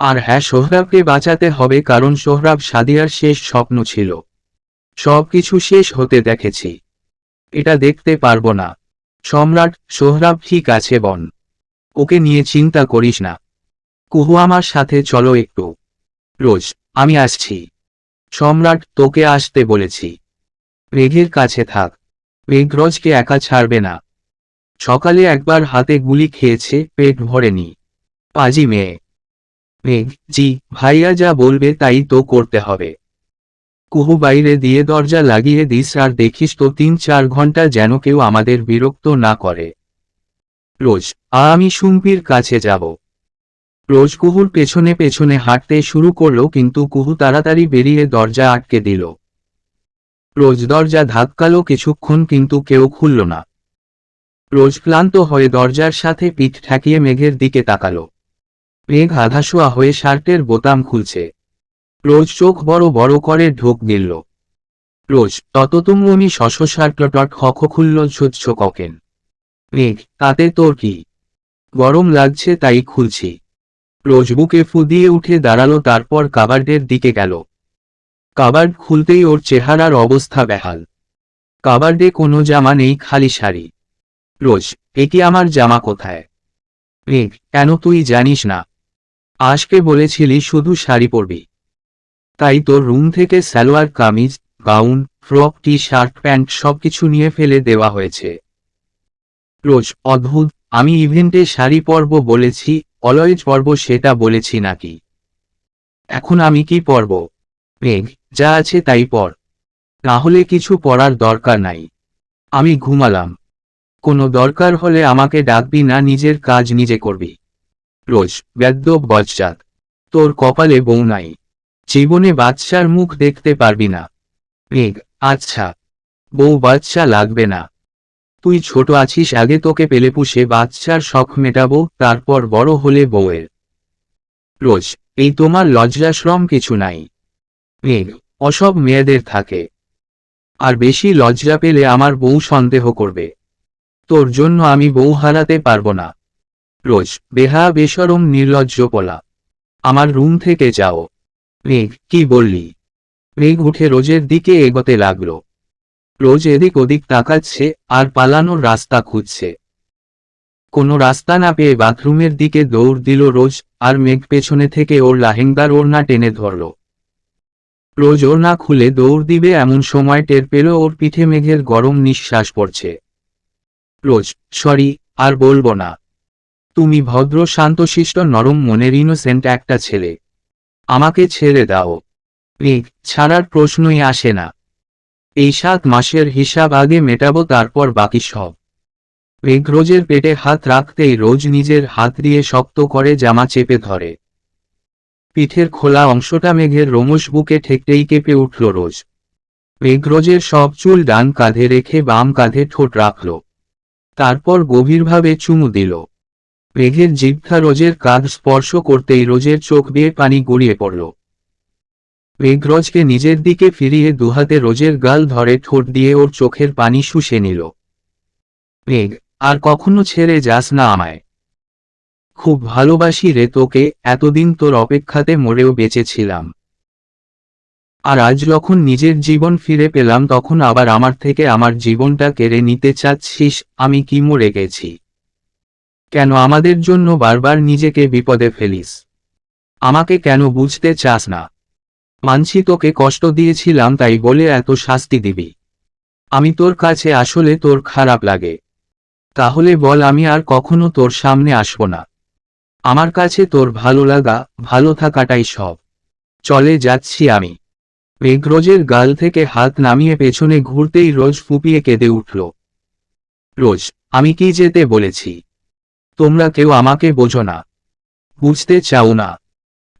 আর হ্যাঁ, সোহরাবকে বাঁচাতে হবে, কারণ সোহরাব সাদিয়ার শেষ স্বপ্ন ছিল। সবকিছু শেষ হতে দেখেছি, এটা দেখতে পারবো না। সম্রাট, সোহরাব ঠিক আছে বন, ওকে নিয়ে চিন্তা করিস না। কুহু, আমার সাথে চলো একটু। রোজ, আমি আসছি। সম্রাট, তোকে আসতে বলেছি। মেঘের কাছে থাক। মেঘ রোজকে একা ছাড়বে না। সকালে একবার হাতে গুলি খেয়েছে, পেট ভরেনি। পাজি মেয়ে। মেঘ, জি ভাইয়া যা বলবে তাই তো করতে হবে। কুহু, বাইরে দিয়ে দরজা লাগিয়ে দিস, আর দেখিস তো 3-4 ঘন্টা যেন কেউ আমাদের বিরক্ত না করে। রোজ, আমি সুম্পির কাছে যাব। রোজ কুহুর পেছনে পেছনে হাঁটতে শুরু করলো, কিন্তু কুহু তাড়াতাড়ি বেরিয়ে দরজা আটকে দিল। রোজ দরজা ধাক্কালো কিছুক্ষণ, কিন্তু কেউ খুলল না। রোজ ক্লান্ত হয়ে দরজার সাথে পিঠ ঠেকিয়ে মেঘের দিকে তাকালো। মেঘ আধাশোয়া হয়ে শার্টের বোতাম খুলছে। রোজ চোখ বড় বড় করে ঢোক গিলল। রোজ, তততুমি শশশার্টট খখ খুলল ছোচ্ছ ককেন। মেঘ, তাতে তোর কি? গরম লাগছে তাই খুলছি। রোজ বুকে ফু দিয়ে উঠে দাঁড়ালো, তারপর কাবার্ডের দিকে গেল। কাবার্ড খুলতেই ওর চেহারার অবস্থা বেহাল। কাবার্ডে কোনো জামা নেই, খালি শাড়ি। রোজ, এ কি আমার জামা কোথায়? মেঘ, কেন তুই জানিস না? আজকে বলেছিলি শুধু শাড়ি পরবি। তাই তোর রুম থেকে salwar kameez, gown, frock, T shirt, pant সবকিছু নিয়ে ফেলে দেওয়া হয়েছে। রোজ, অদ্ভুত, আমি ইভেন্টে শাড়ি পরব বলেছি, অলওয়েজ পরব সেটা বলেছি নাকি? এখন আমি কি পরব? মেঘ, যা আছে তাই পর। না হলে কিছু পরার দরকার নাই। আমি ঘুমালাম। কোনো দরকার হলে আমাকে ডাকবি না, নিজের কাজ নিজে করবি। রোজ, বেদ্যপ বজ্জাত, তোর কপালে বউ নাই, জীবনে বাচ্চার মুখ দেখতে পারবি না। মেঘ, আচ্ছা, বউ বাচ্চা লাগবে না। তুই ছোট আছিস, আগে তোকে পেলে পুষে বাচ্চার শখ মেটাবো, তারপর বড় হলে বউয়ের। রোজ, এই তোমার লজ্জাশ্রম কিছু নাই? মেঘ, অসব মেয়েদের থাকে। আর বেশি লজ্জা পেলে আমার বউ সন্দেহ করবে। তোর জন্য আমি বউ হারাতে পারবো না। রোজ, বেহা বেশরম নির্লজ্জ পোলা, আমার রুম থেকে যাও। মেঘ, কি বললি? মেঘ উঠে রোজের দিকে এগোতে লাগলো। রোজ এদিক ওদিক তাকাচ্ছে আর পালানোর রাস্তা খুঁজছে। কোনো রাস্তা না পেয়ে বাথরুমের দিকে দৌড় দিল রোজ, আর মেঘ পেছনে থেকে ওর লাহেঙ্গার ওড়না টেনে ধরল। রোজ ওড়না খুলে দৌড় দিবে এমন সময় টের পেল ওর পিঠে মেঘের গরম নিঃশ্বাস পড়ছে। রোজ, সরি, আর বলবো না। তুমি ভদ্র, শান্তশিষ্ট, নরম মনের ইনোসেন্ট একটা ছেলে। আমাকে ছেড়ে দাও। মেঘ, ছাড়ার প্রশ্নই আসে না। এই 7 মাসের হিসাব আগে মেটাবো, তারপর বাকি সব। মেঘ রোজের পেটে হাত রাখতেই রোজ নিজের হাত দিয়ে শক্ত করে জামা চেপে ধরে। পিঠের খোলা অংশটা মেঘের রোমশ বুকে ঠেকতেই কেঁপে উঠল রোজ। মেঘ রোজের সব চুল ডান কাঁধে রেখে বাম কাঁধে ঠোঁট রাখল। তারপর গভীরভাবে চুমু দিল। মেঘের জিহ্বা রোজের কাঁধ স্পর্শ করতেই রোজের চোখ বেয়ে পানি গড়িয়ে পড়ল। মেঘ রোজকে নিজের দিকে ফিরিয়ে দুহাতে রোজের গাল ধরে ঠোঁট দিয়ে ওর চোখের পানি শুষে নিল। মেঘ, আর কখনো ছেড়ে যাস না আমায়। খুব ভালোবাসি রে তোকে, এতদিন তোর অপেক্ষাতে মরেও বেঁচেছিলাম। আর আজ যখন নিজের জীবন ফিরে পেলাম তখন আবার আমার থেকে আমার জীবনটা কেড়ে নিতে চাচ্ছিস। আমি কি মরে গেছি? কেন আমাদের জন্য বারবার নিজেকে বিপদে ফেলিস? আমাকে কেন বুঝতে চাস না? মানছি তোকে কষ্ট দিয়েছিলাম তাই বলে এত শাস্তি দিবি? আমি তোর কাছে আসলে তোর খারাপ লাগে? তাহলে বল, আমি আর কখনো তোর সামনে আসব না। আমার কাছে তোর ভালো লাগা, ভালো থাকাটাই সব। চলে যাচ্ছি আমি। মেঘ রোজের গাল থেকে হাত নামিয়ে পেছনে ঘুরতেই রোজ ফুপিয়ে কেঁদে উঠল। রোজ, আমি কি যেতে বলেছি? তোমরা কেউ আমাকে বোঝো না, বুঝতে চাও না।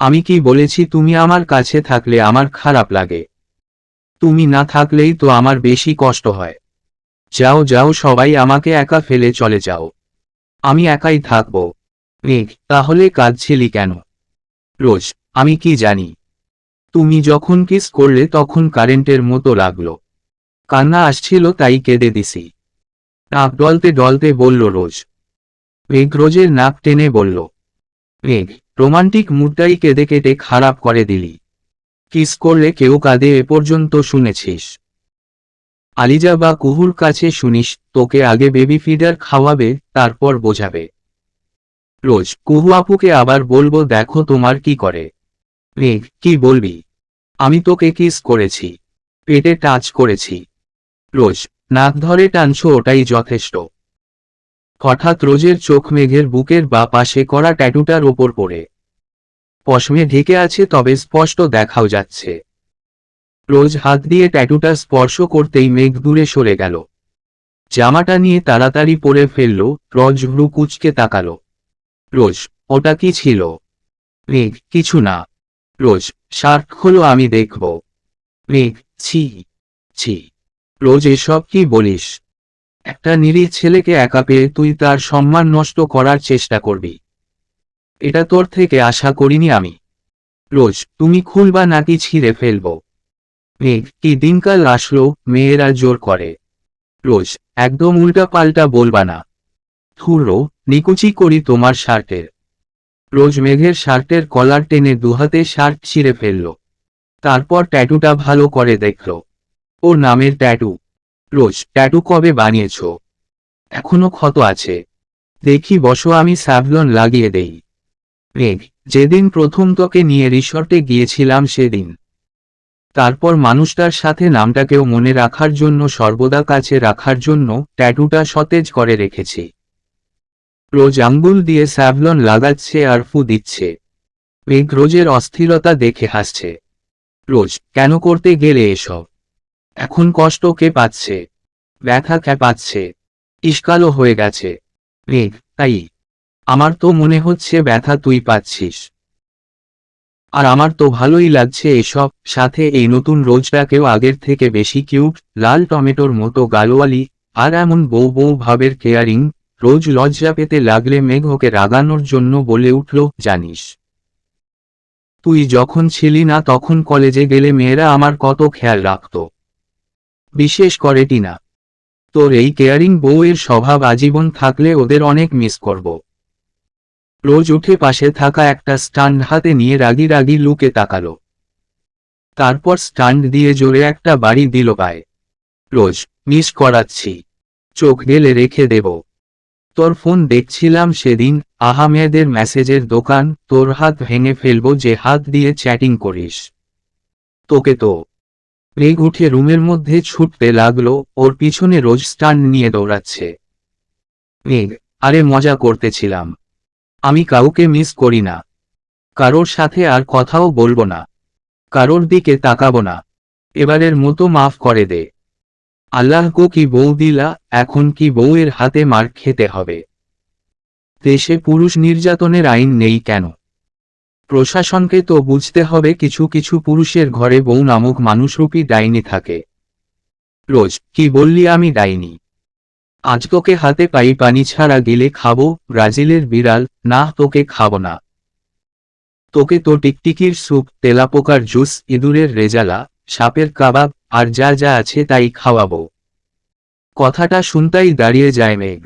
আমি কি বলেছি তুমি আমার কাছে থাকলে আমার খারাপ লাগে? তুমি না থাকলেই তো আমার বেশি কষ্ট হয়। যাও যাও, সবাই আমাকে একা ফেলে চলে যাও। আমি একাই থাকব। মেঘ, তাহলে কাঁদছিলি কেন? রোজ, আমি কি জানি? তুমি যখন কিস করলে তখন কারেন্টের মতো লাগলো। কান্না আসছিল তাই কেঁদে দিছি। নাক ডলতে ডলতে বলল রোজ। মেঘ রোজের নাক টেনে বলল, মেঘ, রোমান্টিক মুডটাই কেঁদে কেটে খারাপ করে দিলি। কিস করলে কেউ কাঁদে এ পর্যন্ত শুনেছিস? আলিজা বা কুহুর কাছে শুনিস তোকে আগে বেবি ফিডার খাওয়াবে, তারপর বোঝাবে। রোজ, কুহু আপুকে আবার বলবো দেখো তোমার কি করে। মেঘ, কি বলবি? আমি তোকে কিস করেছি, পেটে টাচ করেছি। রোজ, নাক ধরে টানছো ওটাই যথেষ্ট। হঠাৎ রোজের চোখ মেঘের বুকের বা পাশে করা ট্যাটুটার ওপর পড়ে। পশমে ঢেকে আছে তবে স্পষ্ট দেখাও যাচ্ছে। রোজ হাত দিয়ে ট্যাটুটা স্পর্শ করতেই মেঘ দূরে সরে গেল। জামাটা নিয়ে তাড়াতাড়ি পরে ফেলল। রোজ ভ্রু কুঁচকে তাকালো। রোজ, ওটা কি ছিল? মেঘ, কিছু না। রোজ, শার্ট খোলো আমি দেখব। মেঘ, ছি ছি। রোজ, এসব কি বলিস? একটা নিরীহ ছেলেকে একা পেয়ে তুই তার সম্মান নষ্ট করার চেষ্টা করবি? এটা তোর থেকে আশা করিনি আমি। রোজ, তুমি খুলবা নাকি ছিঁড়ে ফেলব? মেঘ, কি দিনকাল আসলো, মেয়েরা জোর করে। রোজ, একদম উল্টা পাল্টা বলবা না। থুড়ো, নিকুচি করি তোমার শার্টের। রোজ মেঘের শার্টের কলার টেনে দুহাতে শার্ট ছিঁড়ে ফেলল। তারপর ট্যাটুটা ভালো করে দেখল। ওর নামের ট্যাটু। রোজ, ট্যাটু কবে বানিয়েছ? এখনো ক্ষত আছে। দেখি বসো, আমি স্যাভলন লাগিয়ে দেই। মেঘ, যেদিন প্রথম তোকে নিয়ে রিসর্টে গিয়েছিলাম সেদিন। তারপর মানুষটার সাথে নামটাকেও মনে রাখার জন্য, সর্বদা কাছে রাখার জন্য ট্যাটুটা সতেজ করে রেখেছি। রোজ আঙ্গুল দিয়ে স্যাভলন লাগাচ্ছে আর ফু দিচ্ছে। মেঘ রোজের অস্থিরতা দেখে হাসছে। রোজ, কেন করতে গেলে এসব? এখন কষ্ট কে পাচ্ছে? ব্যথা কে পাচ্ছে? ইস্কালো হয়ে গেছে। মেঘ, তাই? আমার তো মনে হচ্ছে ব্যথা তুই পাচ্ছিস। আর আমার তো ভালোই লাগছে এসব, সাথে এই নতুন রোজটাকেও আগের থেকে বেশি কিউট, লাল টমেটোর মতো গালোয়ালি, আর এমন বউ বউ ভাবের কেয়ারিং। রোজ লজ্জা পেতে লাগলে মেঘ ওকে রাগানোর জন্য বলে উঠল, জানিস, তুই যখন ছিলি না তখন কলেজে গেলে মেয়েরা আমার কত খেয়াল রাখত, বিশেষ করে টিনা। তোর এই কেয়ারিং বউয়ের স্বভাব আজীবন থাকলে ওদের অনেক মিস করব। রোজ উঠে পাশে থাকা একটা স্ট্যান্ড হাতে নিয়ে রাগি রাগি লুকে তাকালো। তারপর স্ট্যান্ড দিয়ে জোরে একটা বাড়ি দিল পায়ে। রোজ, মিস করাচ্ছি, চোখ গেলে রেখে দেব। তোর ফোন দেখছিলাম সেদিন, আহমেদের মেসেজের দোকান, তোর হাত ভেঙে ফেলবো যে হাত দিয়ে চ্যাটিং করিস। তোকে তো। মেঘ উঠে রুমের মধ্যে ছুটতে লাগলো, ওর পিছনে রোজ স্ট্যান্ড নিয়ে দৌড়াচ্ছে। মেঘ, আরে মজা করতেছিলাম। আমি কাউকে মিস করি না। কারোর সাথে আর কথাও বলবো না। কারোর দিকে তাকাবো না। এবারের মতো মাফ করে দে। আল্লাহ গো কি বউ দিলা, এখন কি বউয়ের হাতে মার খেতে হবে? দেশে পুরুষ নির্যাতনের আইন নেই কেন? প্রশাসনকে তো বুঝতে হবে কিছু কিছু পুরুষের ঘরে বউ নামক মানুষরূপী ডাইনি থাকে। রোজ, কি বললি আমি ডাইনি? আজ তোকে হাতে পাই পানি ছাড়া গেলে খাবো, ব্রাজিলের বিড়াল, না তোকে খাবো না। তোকে তো টিকটিকির স্যুপ, তেলাপোকার জুস, ইঁদুরের রেজালা, সাপের কাবাব, আর যা যা আছে তাই খাওয়াবো। কথাটা শুনতেই দাঁড়িয়ে যায় মেঘ।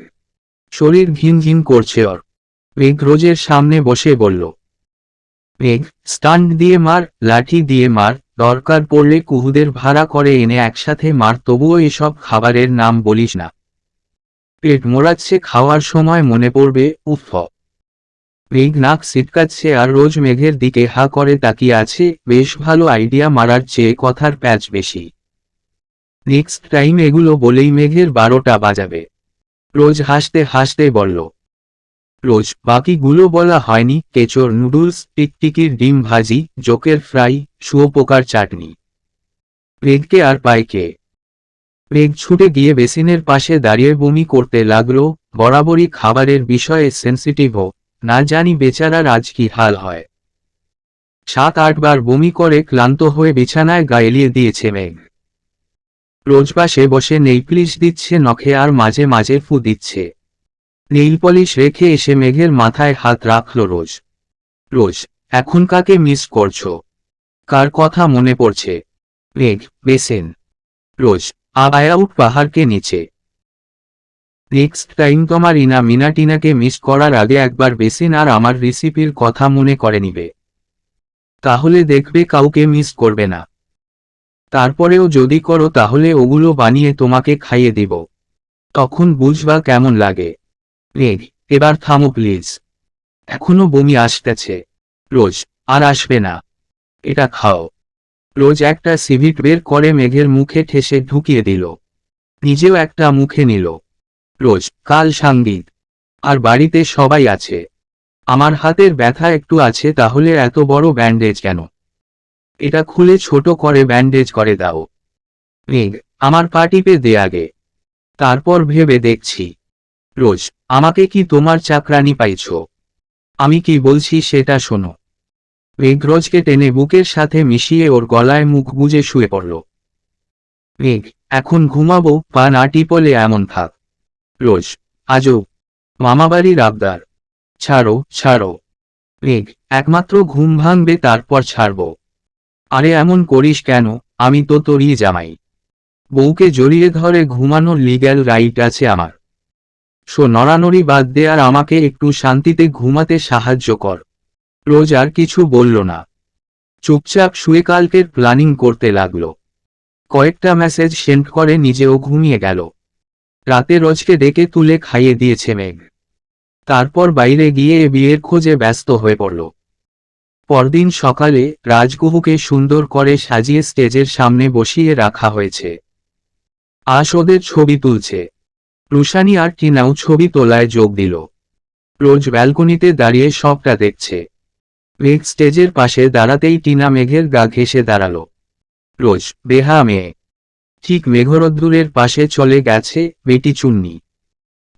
শরীর ঘিন ঘিন করছে ওর। মেঘ রোজের সামনে বসে বলল, মেঘ, স্টান্ট দিয়ে মার, লাঠি দিয়ে মার, দরকার পড়লে কুহুদের ভাড়া করে এনে একসাথে মার, তবুও এসব খাবারের নাম বলিস না। পেট মোড়াচ্ছে, খাওয়ার সময় মনে পড়বে, উফ। মেঘ নাক সিটকাচ্ছে আর রোজ মেঘের দিকে হা করে তাকিয়ে আছে। বেশ ভালো আইডিয়া, মারার চেয়ে কথার প্যাচ বেশি। নেক্সট টাইম এগুলো বলেই মেঘের 12টা বাজাবে। রোজ হাসতে হাসতে বলল, রোজ, বাকিগুলো বলা হয়নি, কেচোর নুডলস, টিকটিকির ডিম ভাজি, জোকের ফ্রাই, শুয়োপোকার চাটনি। মেঘকে আর পায় কে? মেঘ ছুটে গিয়ে বেসিনের পাশে দাঁড়িয়ে বমি করতে লাগলো। বরাবরই খাবারের বিষয়ে সেন্সিটিভ, না জানি বেচারার আজ কি হাল হয়। 7-8 বার বমি করে ক্লান্ত হয়ে বিছানায় গা এলিয়ে দিয়েছে মেঘ। রোজ পাশে বসে নেইলপলিশ দিচ্ছে নখে আর মাঝে মাঝে ফু দিচ্ছে। নেইল পলিশ রেখে এসে মেঘের মাথায় হাত রাখল রোজ। রোজ, এখন কাকে মিস করছো? কার কথা মনে পড়ছে? মেঘ, বেসেন। রোজ, আউট পাহাড়কে নিচে। নেক্সট টাইম তোমার ইনা মিনাটিনাকে মিস করার আগে একবার বেসিন আর আমার রেসিপির কথা মনে করে নিবে। তাহলে দেখবে কাউকে মিস করবে না। তারপরেও যদি করো তাহলে ওগুলো বানিয়ে তোমাকে খাইয়ে দিব। তখন বুঝবা কেমন লাগে। মেঘ, এবার থামো প্লিজ। এখনো বমি আসতেছে। রোজ, আর আসবে না। এটা খাও। রোজ একটা সিভিট বের করে মেঘের মুখে ঠেসে ঢুকিয়ে দিল। নিজেও একটা মুখে নিল। রোজ, কাল সাঙ্গীত। আর বাড়িতে সবাই আছে। আমার হাতের ব্যথা একটু আছে, তাহলে এত বড় ব্যান্ডেজ কেন? এটা খুলে ছোট করে ব্যান্ডেজ করে দাও। মেঘ, আমার পা টিপে দে আগে। তারপর ভেবে দেখছি। রোজ, আমাকে কি তোমার চাকরানি পাইছ? আমি কি বলছি সেটা শোনো। মেঘ রোজকে টেনে বুকের সাথে মিশিয়ে ওর গলায় মুখ গুজে শুয়ে পড়ল। মেঘ, এখন ঘুমাবো, পা না টিপলে এমন থাক। রোজ, আজও মামাবাড়ির আবদার। ছাড়ো ছাড়ো। মেঘ, একমাত্র ঘুম ভাঙবে তারপর ছাড়ব। আরে এমন করিস কেন? আমি তো তোরই জামাই। বউকে জড়িয়ে ধরে ঘুমানোর লিগ্যাল রাইট আছে আমার। নড়ানড়ি বাদ দে আর আমাকে একটু শান্তিতে ঘুমাতে সাহায্য কর। রোজ আর কিছু বলল না। চুপচাপ শুয়ে কালকের প্ল্যানিং করতে লাগলো। কয়েকটা মেসেজ সেন্ড করে নিজেও ঘুমিয়ে গেল। রাতে রোজকে ডেকে তুলে খাইয়ে দিয়েছে মেঘ। তারপর বাইরে গিয়ে বিয়ের খোঁজে ব্যস্ত হয়ে পড়ল। পরদিন সকালে রাজগুহুকে সুন্দর করে সাজিয়ে স্টেজের সামনে বসিয়ে রাখা হয়েছে। আশ ওদের ছবি তুলছে। রুশানি আর টিনাও ছবি তোলায় যোগ দিল। রোজ ব্যালকনিতে দাঁড়িয়ে সবটা দেখছে। মেঘ স্টেজের পাশে দাঁড়াতেই টিনা মেঘের গা ঘেঁষে দাঁড়ালো। রোজ, বেহা মেয়ে। ঠিক মেঘরোদ্দুরের পাশে চলে গেছে বেটি চুন্নি।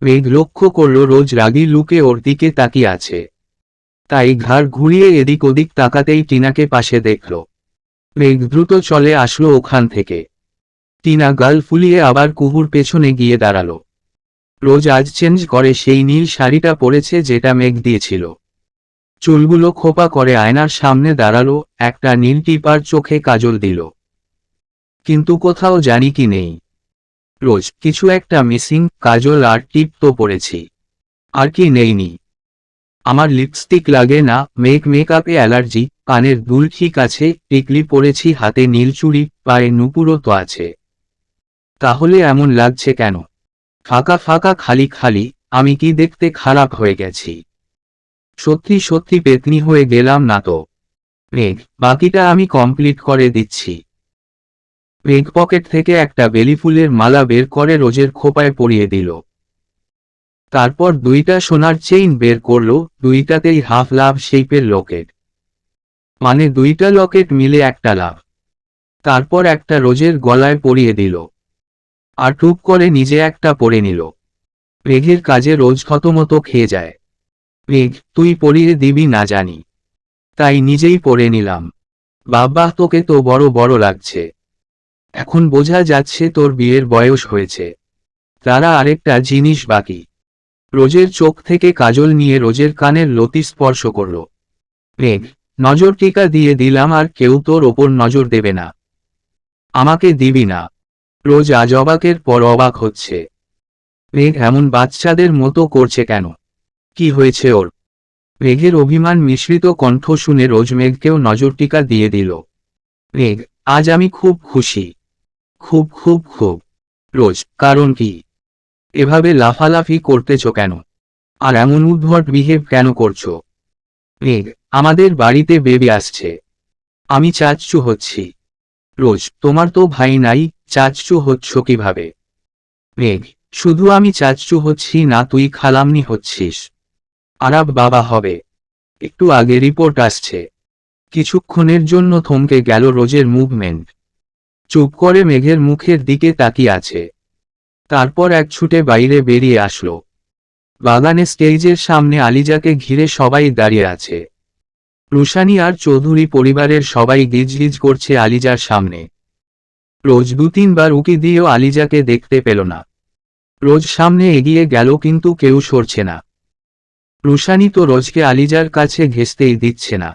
মেঘ লক্ষ্য করল রোজ রাগী লুকে ওর দিকে তাকিয়ে আছে। তাই ঘাড় ঘুরিয়ে এদিক ওদিক তাকাতেই টিনাকে পাশে দেখল। মেঘ দ্রুত চলে আসলো ওখান থেকে। টিনা গাল ফুলিয়ে আবার কুহুর পেছনে গিয়ে দাঁড়ালো। রোজ আজ চেঞ্জ করে সেই নীল শাড়িটা পরেছে যেটা মেঘ দিয়েছিল। চুলগুলো খোপা করে আয়নার সামনে দাঁড়ালো, একটা নীল টিপার চোখে কাজল দিল। কিন্তু কোথাও জানি কি নেই। রোজ, কিছু একটা মিসিং, কাজল আর টিপ তো পরেছি। আর কি নেইনি? আমার লিপস্টিক লাগে না, মেকআপে অ্যালার্জি, কানের দুল ঠিক আছে, টিকলি পরেছি, হাতে নীল চুড়ি, পায়ে নুপুরও তো আছে। তাহলে এমন লাগছে কেন? ফাঁকা ফাঁকা খালি খালি। আমি কি দেখতে খারাপ হয়ে গেছি? সত্যি সত্যি পেতনি হয়ে গেলাম না তো? মেঘ, বাকিটা আমি কমপ্লিট করে দিচ্ছি। মেঘ পকেট থেকে একটা বেলি ফুলের মালা বের করে রোজের খোপায় পরিয়ে দিল। তারপর 2টা সোনার চেইন বের করল, 2টাতেই হাফ লাভ শেপের লকেট। মানে 2টা লকেট মিলে একটা লাভ। তারপর একটা রোজের গলায় পরিয়ে দিল। আর টুক করে নিজে একটা পরে নিল। মেঘের কাজে রোজ থতমত খেয়ে যায়। মেঘ, তুই পরিয়ে দিবি না জানি, তাই নিজেই পরে নিলাম। বাবা, তোকে তো বড় বড় লাগছে। এখন বোঝা যাচ্ছে তোর বিয়ের বয়স হয়েছে। তারা আরেকটা জিনিস বাকি। রোজের চোখ থেকে কাজল নিয়ে রোজের কানের লতি স্পর্শ করল। মেঘ, নজর টিকা দিয়ে দিলাম, আর কেউ তোর ওপর নজর দেবে না। আমাকে দিবি না? রোজ আজ অবাকের পর অবাক হচ্ছে। মেঘ এমন বাচ্চাদের মতো করছে কেন? কি হয়েছে ওর? মেঘের অভিমান মিশ্রিত কণ্ঠ শুনে রোজ মেঘকেও নজর টিকা দিয়ে দিল। মেঘ, আজ আমি খুব খুশি। খুব খুব খুব। রোজ, কারণ কি? এভাবে লাফালাফি করতেছ কেন? আর এমন উদ্ভট বিহেভ কেন করছো? মেঘ, আমাদের বাড়িতে বেবি আসছে। আমি চাচ্চু হচ্ছি। রোজ, তোমার তো ভাই নাই, চাচ্চু হচ্ছ কিভাবে? মেঘ, শুধু আমি চাচ্চু হচ্ছি না, তুই খালামনি হচ্ছিস। আরাব বাবা হবে। একটু আগে রিপোর্ট আসছে। কিছুক্ষণের জন্য থমকে গেল রোজের মুভমেন্ট। চুপ করে মেঘের মুখের দিকে তাকিয়ে আছে। তারপর এক ছুটে বাইরে বেরিয়ে আসলো। বাগানে স্টেজের সামনে আলিজাকে ঘিরে সবাই দাঁড়িয়ে আছে। রুশানি আর চৌধুরী পরিবারের সবাই গিজগিজ করছে আলিজার সামনে। রোজ দু তিনবার উকি দিয়েও আলিজাকে দেখতে পেল না। রোজ সামনে এগিয়ে গেল কিন্তু কেউ সরছে না। রুশানি তো রোজকে আলিজার কাছে ঘেঁষতেই দিচ্ছে না,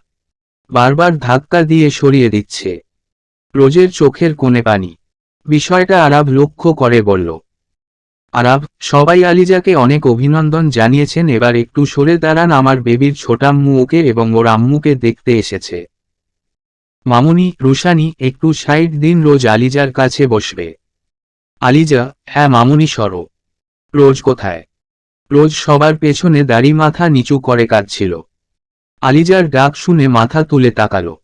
বারবার ধাক্কা দিয়ে সরিয়ে দিচ্ছে। রোজের চোখের কোণে পানি। বিষয়টা আরাব লক্ষ্য করে বলল, আরাব, সবাই আলিজাকে অনেক অভিনন্দন জানিয়েছেন, এবার একটু সরে দাঁড়ান, আমার বেবির ছোটাম্মু ওকে এবং ওর আম্মুকে দেখতে এসেছে। মামুনি, রুশানি, একটু সাইড দিন, রোজ আলিজার কাছে বসবে। আলিজা, হ্যাঁ মামুনি সরো। রোজ কোথায়? রোজ সবার পেছনে দাড়ি মাথা নিচু করে কাঁদছিল। আলিজার ডাক শুনে মাথা তুলে তাকালো।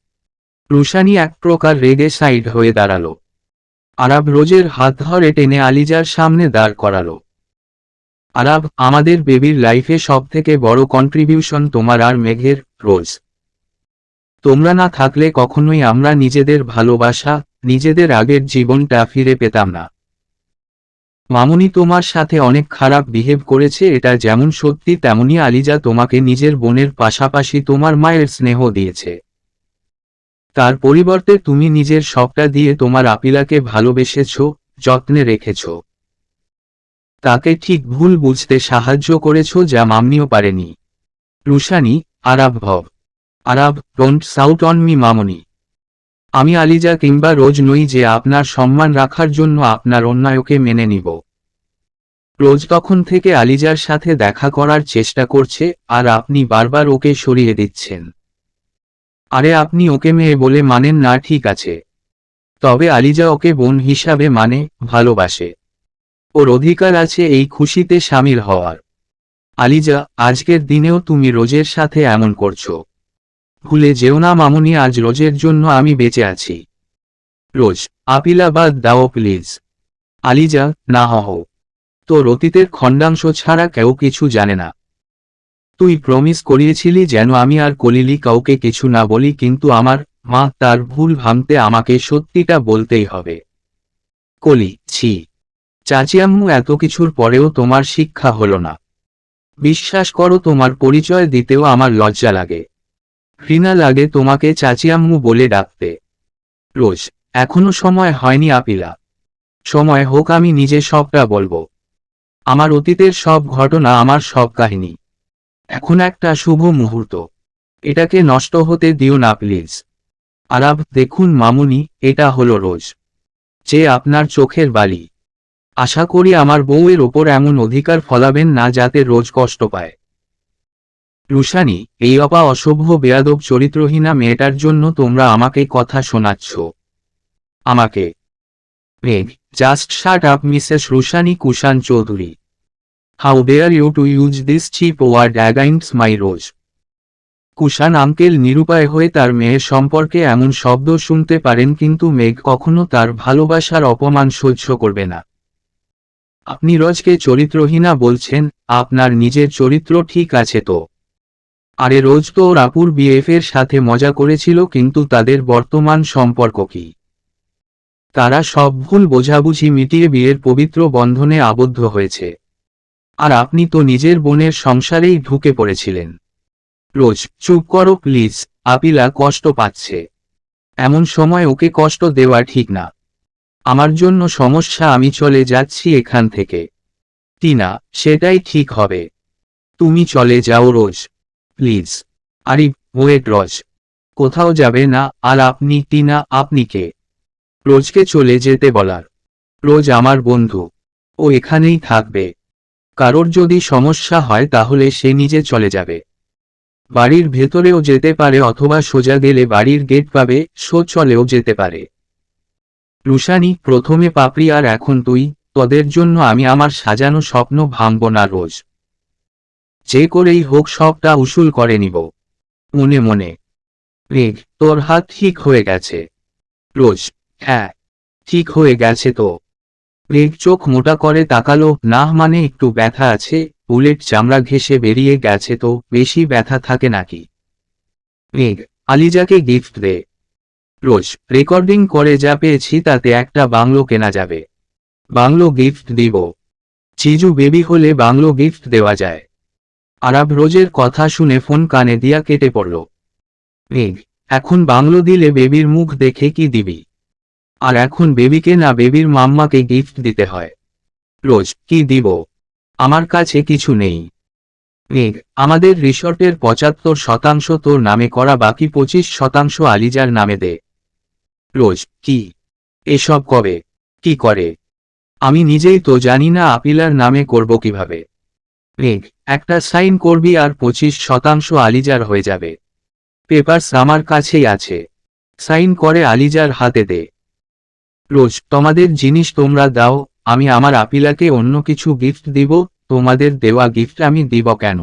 রুশানি এক প্রকার রেগে সাইড হয়ে দাঁড়ালো। আরাব রোজের হাত ধরে টেনে আলিজার সামনে দাঁড় করালো। আরাব, আমাদের বেবির লাইফে সবথেকে বড় কন্ট্রিবিউশন তোমার আর মেঘের, রোজ। তোমরা না থাকলে কখনোই আমরা নিজেদের ভালোবাসা, নিজেদের আগের জীবনটা ফিরে পেতাম না। মামুনি তোমার সাথে অনেক খারাপ বিহেভ করেছে, এটা যেমন সত্যি তেমনি আলিজা তোমাকে নিজের বোনের পাশাপাশি তোমার মায়ের স্নেহ দিয়েছে। তার পরিবর্তে তুমি নিজের সবটা দিয়ে তোমার আপিলাকে ভালোবেসেছ, যত্নে রেখেছ। তাকে ঠিক ভুল বুঝতে সাহায্য করেছ, যা মামনিও পারেনি। রুশানি, আরাব ভব। আরাব, ডোন্ট সাউট অন মি মামনি। আমি আলিজা কিংবা রোজ নই যে আপনার সম্মান রাখার জন্য আপনার অন্যায়কে মেনে নিব। রোজ তখন থেকে আলিজার সাথে দেখা করার চেষ্টা করছে, আর আপনি বারবার ওকে সরিয়ে দিচ্ছেন। আরে আপনি ওকে মেয়ে বলে মানেন না, ঠিক আছে, তবে আলিজা ওকে বোন হিসাবে মানে, ভালোবাসে। ওর অধিকার আছে এই খুশিতে সামিল হওয়ার। আলিজা, আজকের দিনেও তুমি রোজের সাথে এমন করছো। ভুলে যেও না মামুনি, আজ রোজের জন্য আমি বেঁচে আছি। রোজ, আপিলা বাদ দাও প্লিজ। আলিজা, না হও। তোর অতীতের খণ্ডাংশ ছাড়া কেউ কিছু জানে না। তুই প্রমিস করিয়েছিলি যেন আমি আর কলিলি কাউকে কিছু না বলি, কিন্তু আমার মা তার ভুল ভাঙতে আমাকে সত্যিটা বলতেই হবে। কলি, ছি। চাচিয়াম্মু, এত কিছুর পরেও তোমার শিক্ষা হলো না। বিশ্বাস করো, তোমার পরিচয় দিতেও আমার লজ্জা লাগে। ঘৃণা লাগে তোমাকে চাচিয়াম্মু বলে ডাকতে। রোজ, এখনো সময় হয়নি আপিলা। সময় হোক, আমি নিজে সবটা বলবো। আমার অতীতের সব ঘটনা, আমার সব কাহিনী। এখন একটা শুভ মুহূর্ত, এটাকে নষ্ট হতে দিও না প্লিজ। আরাব, দেখুন মামুনি, এটা হলো রোজ, যে আপনার চোখের বালি। আশা করি আমার বউয়ের ওপর এমন অধিকার ফলাবেন না যাতে রোজ কষ্ট পায়। রুশানি, এই অসভ্য বেয়াদব চরিত্রহীনা মেয়েটার জন্য তোমরা আমাকে কথা শোনাচ্ছ? আমাকে? মেঘ, just shut up mrs Rushani Kushan Chowdhury. How dare you to use this cheap word against my rose? Kushan uncle নিরুপায় হয়ে তার মেয়ের সম্পর্কে এমন শব্দ শুনতে পারেন, কিন্তু মেঘ কখনো তার ভালোবাসার অপমান সহ্য করবে না। আপনি রোজকে চরিত্রহীনা বলছেন? আপনার নিজের চরিত্র ঠিক আছে তো? আরে রোজ তো ওর আপুর বিএফের সাথে মজা করেছিল, কিন্তু তাদের বর্তমান সম্পর্ক কি? তারা সব ভুল বোঝাবুঝি মিটিয়ে বিয়ের পবিত্র বন্ধনে আবদ্ধ হয়েছে। আর আপনি তো নিজের বোনের সংসারেই ঢুকে পড়েছিলেন। রোজ, চুপ করো প্লিজ, আপিলা কষ্ট পাচ্ছে। এমন সময় ওকে কষ্ট দেওয়া ঠিক না। আমার জন্য সমস্যা, আমি চলে যাচ্ছি এখান থেকে। টিনা, সেটাই ঠিক হবে। তুমি চলে যাও রোজ, প্লিজ। আরে ওয়েট রোজ, কোথাও যাবে না। আর আপনি টিনা, আপনি কে রোজকে চলে যেতে বলার? রোজ আমার বন্ধু, ও এখানেই থাকবে। কারোর যদি সমস্যা হয় তাহলে সে নিজে চলে যাবে। বাড়ির ভেতরেও যেতে পারে অথবা সোজা গেলে বাড়ির গেট পাবে, চলেও যেতে পারে। রুশানি, প্রথমে পাপড়ি আর এখন তুই, তোদের জন্য আমি আমার সাজানো স্বপ্ন ভাঙব না রোজ। যে করেই হোক সবটা উসুল করে নিব। মনে মনে। রেগ, তোর হাত ঠিক হয়ে গেছে? রোজ, হ্যাঁ, ঠিক হয়ে গেছে তো। রেগ চোখ মোটা করে তাকালো, না মানে একটু ব্যথা আছে, বুলেট চামড়া ঘেঁষে বেরিয়ে গেছে তো, বেশি ব্যথা থাকে নাকি? রেগ, আলিজাকে গিফট দে। রোজ, রেকর্ডিং করে যা পেয়েছি তাতে একটা বাংলো কেনা যাবে। বাংলো গিফট দিব? চিজু বেবি হলে বাংলো গিফট দেওয়া যায়। আরাব রোজের কথা শুনে ফোন কানে দিয়া কেটে পড়ল। রেগ, এখন বাংলো দিলে বেবির মুখ দেখে কি দিবি? আর এখন বেবিকে না, বেবির মাম্মাকে গিফট দিতে হয়। রোজ, কি দিব? আমার কাছে কিছু নেই। রেগ, আমাদের রিসর্টের 75% তোর নামে করা, বাকি 25% আলিজার নামে দে। রোজ, কি? এসব কবে? কি করে? আমি নিজেই তো জানি না আপিলার নামে করব কিভাবে। রেগ, একটা সাইন করবি আর 25% আলিজার হয়ে যাবে। পেপারস আমার কাছেই আছে, সাইন করে আলিজার হাতে দে। রোজ, তোমাদের জিনিস তোমরা দাও, আমি আমার আপিলাকে অন্য কিছু গিফট দিব। তোমাদের দেওয়া গিফট আমি দিব কেন?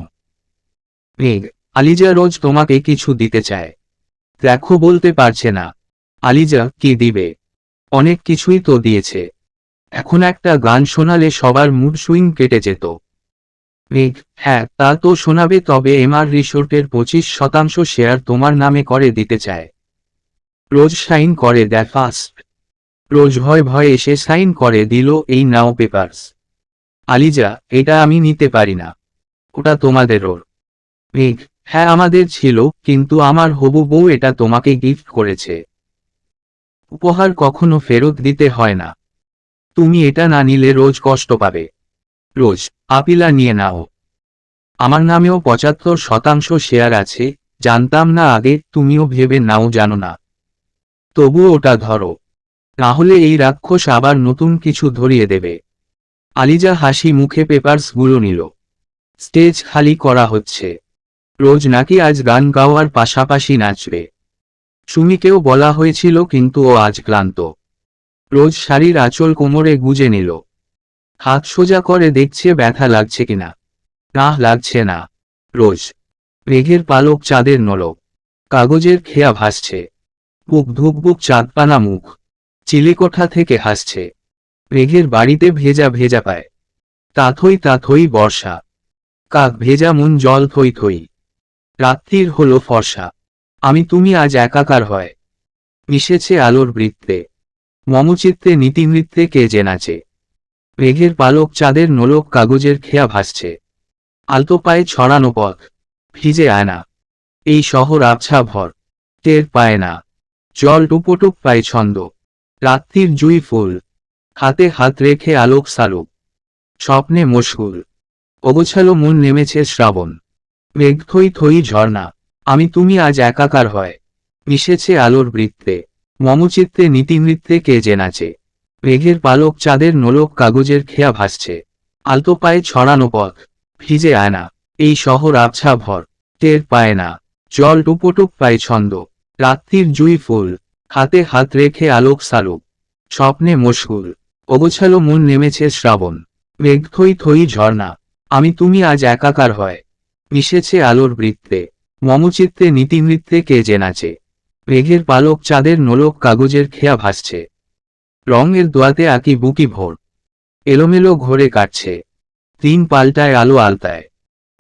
রেগ, আলিজা রোজ তোমাকে কিছু দিতে চায়, দেখো বলতে পারছে না। আলিজা, কি দিবে? অনেক কিছুই তো দিয়েছে। এখন একটা গান শোনালে সবার মুড সুইং কেটে যেত। রেগ, হ্যাঁ তা তো শোনাবে, তবে এমআর রিসোর্টের 25% শেয়ার তোমার নামে করে দিতে চায়। রোজ সাইন করে দেয় ফার্স্ট। রোজ ভয় ভয়ে এসে সাইন করে দিল, এই নাও পেপারস। আলিজা, এটা আমি নিতে পারি না, ওটা তোমাদের ওর। রেগ, হ্যাঁ আমাদের ছিল, কিন্তু আমার হবু বউ এটা তোমাকে গিফট করেছে। উপহার কখনো ফেরত দিতে হয় না। তুমি এটা না নিলে রোজ কষ্ট পাবে। রোজ, আপিলা নিয়ে নাও। আমার নামেও 75% শেয়ার আছে, জানতাম না আগে, তুমিও ভেবে নাও জানো না। তবুও ওটা ধরো, নাহলে এই রাক্ষস আবার নতুন কিছু ধরিয়ে দেবে। আলিজা হাসি মুখে পেপারসগুলো নিল। স্টেজ খালি করা হচ্ছে। রোজ নাকি আজ গান গাওয়ার পাশাপাশি নাচবে। সুমিকেও বলা হয়েছিল, কিন্তু ও আজ ক্লান্ত। রোজ শাড়ির আঁচল কোমরে গুজে নিল। হাত সোজা করে দেখছে ব্যথা লাগছে কিনা। না, লাগছে না। রোজ, মেঘের পালক চাঁদের নলক, কাগজের খেয়া ভাসছে। বুক ধুকবুক চাঁদপানা মুখ, চিলেকোঠা থেকে হাসছে। মেঘের বাড়িতে ভেজা ভেজা পায়, তাথই তাথই বর্ষা। কাক ভেজা মন জল থই থই। রাত্রির হলো ফর্সা, আমি তুমি আজ একাকার হয়। মিশেছে আলোর বৃত্তে, মমচিত্তে নীতিনৃত্যে কে যে নাচে। মেঘের পালক চাঁদের নোলক, কাগজের খেয়া ভাসছে। আলতো পায়ে ছড়ানো পথ, ভিজে আয়না। এই শহর আবছা ভর, টের পায় না। জল টুপোটুপ পায় ছন্দ, রাত্রির জুই ফুল। হাতে হাত রেখে আলোক সালোক, স্বপ্নে মশগুল। অগোছালো মন নেমেছে শ্রাবণ। মেঘ থই থই ঝর্ণা, আমি তুমি আজ একাকার হয়। মিশেছে আলোর বৃত্তে, মমচিত্তে নীতিনৃত্যে কে যে নাচে। মেঘের পালক চাঁদের নোলক, কাগজের খেয়া ভাসছে। আলতো পায়ে ছড়ানো পথ, ভিজে আয়না। এই শহর আবছা ভর, টের পায় না। জল টুপোটুপ পায় ছন্দ, রাত্রির জুই ফুল। হাতে হাত রেখে আলোক সালোক, স্বপ্নে মশগুল। অগোছালো মন নেমেছে শ্রাবণ। মেঘ থই থই ঝর্ণা, আমি তুমি আজ একাকার হয়। মিশেছে আলোর বৃত্তে, মমচিত্তে নীতিনৃত্যে কে যে নাচে। মেঘের পালক চাঁদের নোলক, কাগজের খেয়া ভাসছে। রঙের দোয়াতে আঁকি বুকি ভোর, এলোমেলো ঘোরে কাটছে। দিন পাল্টায় আলো আলতায়,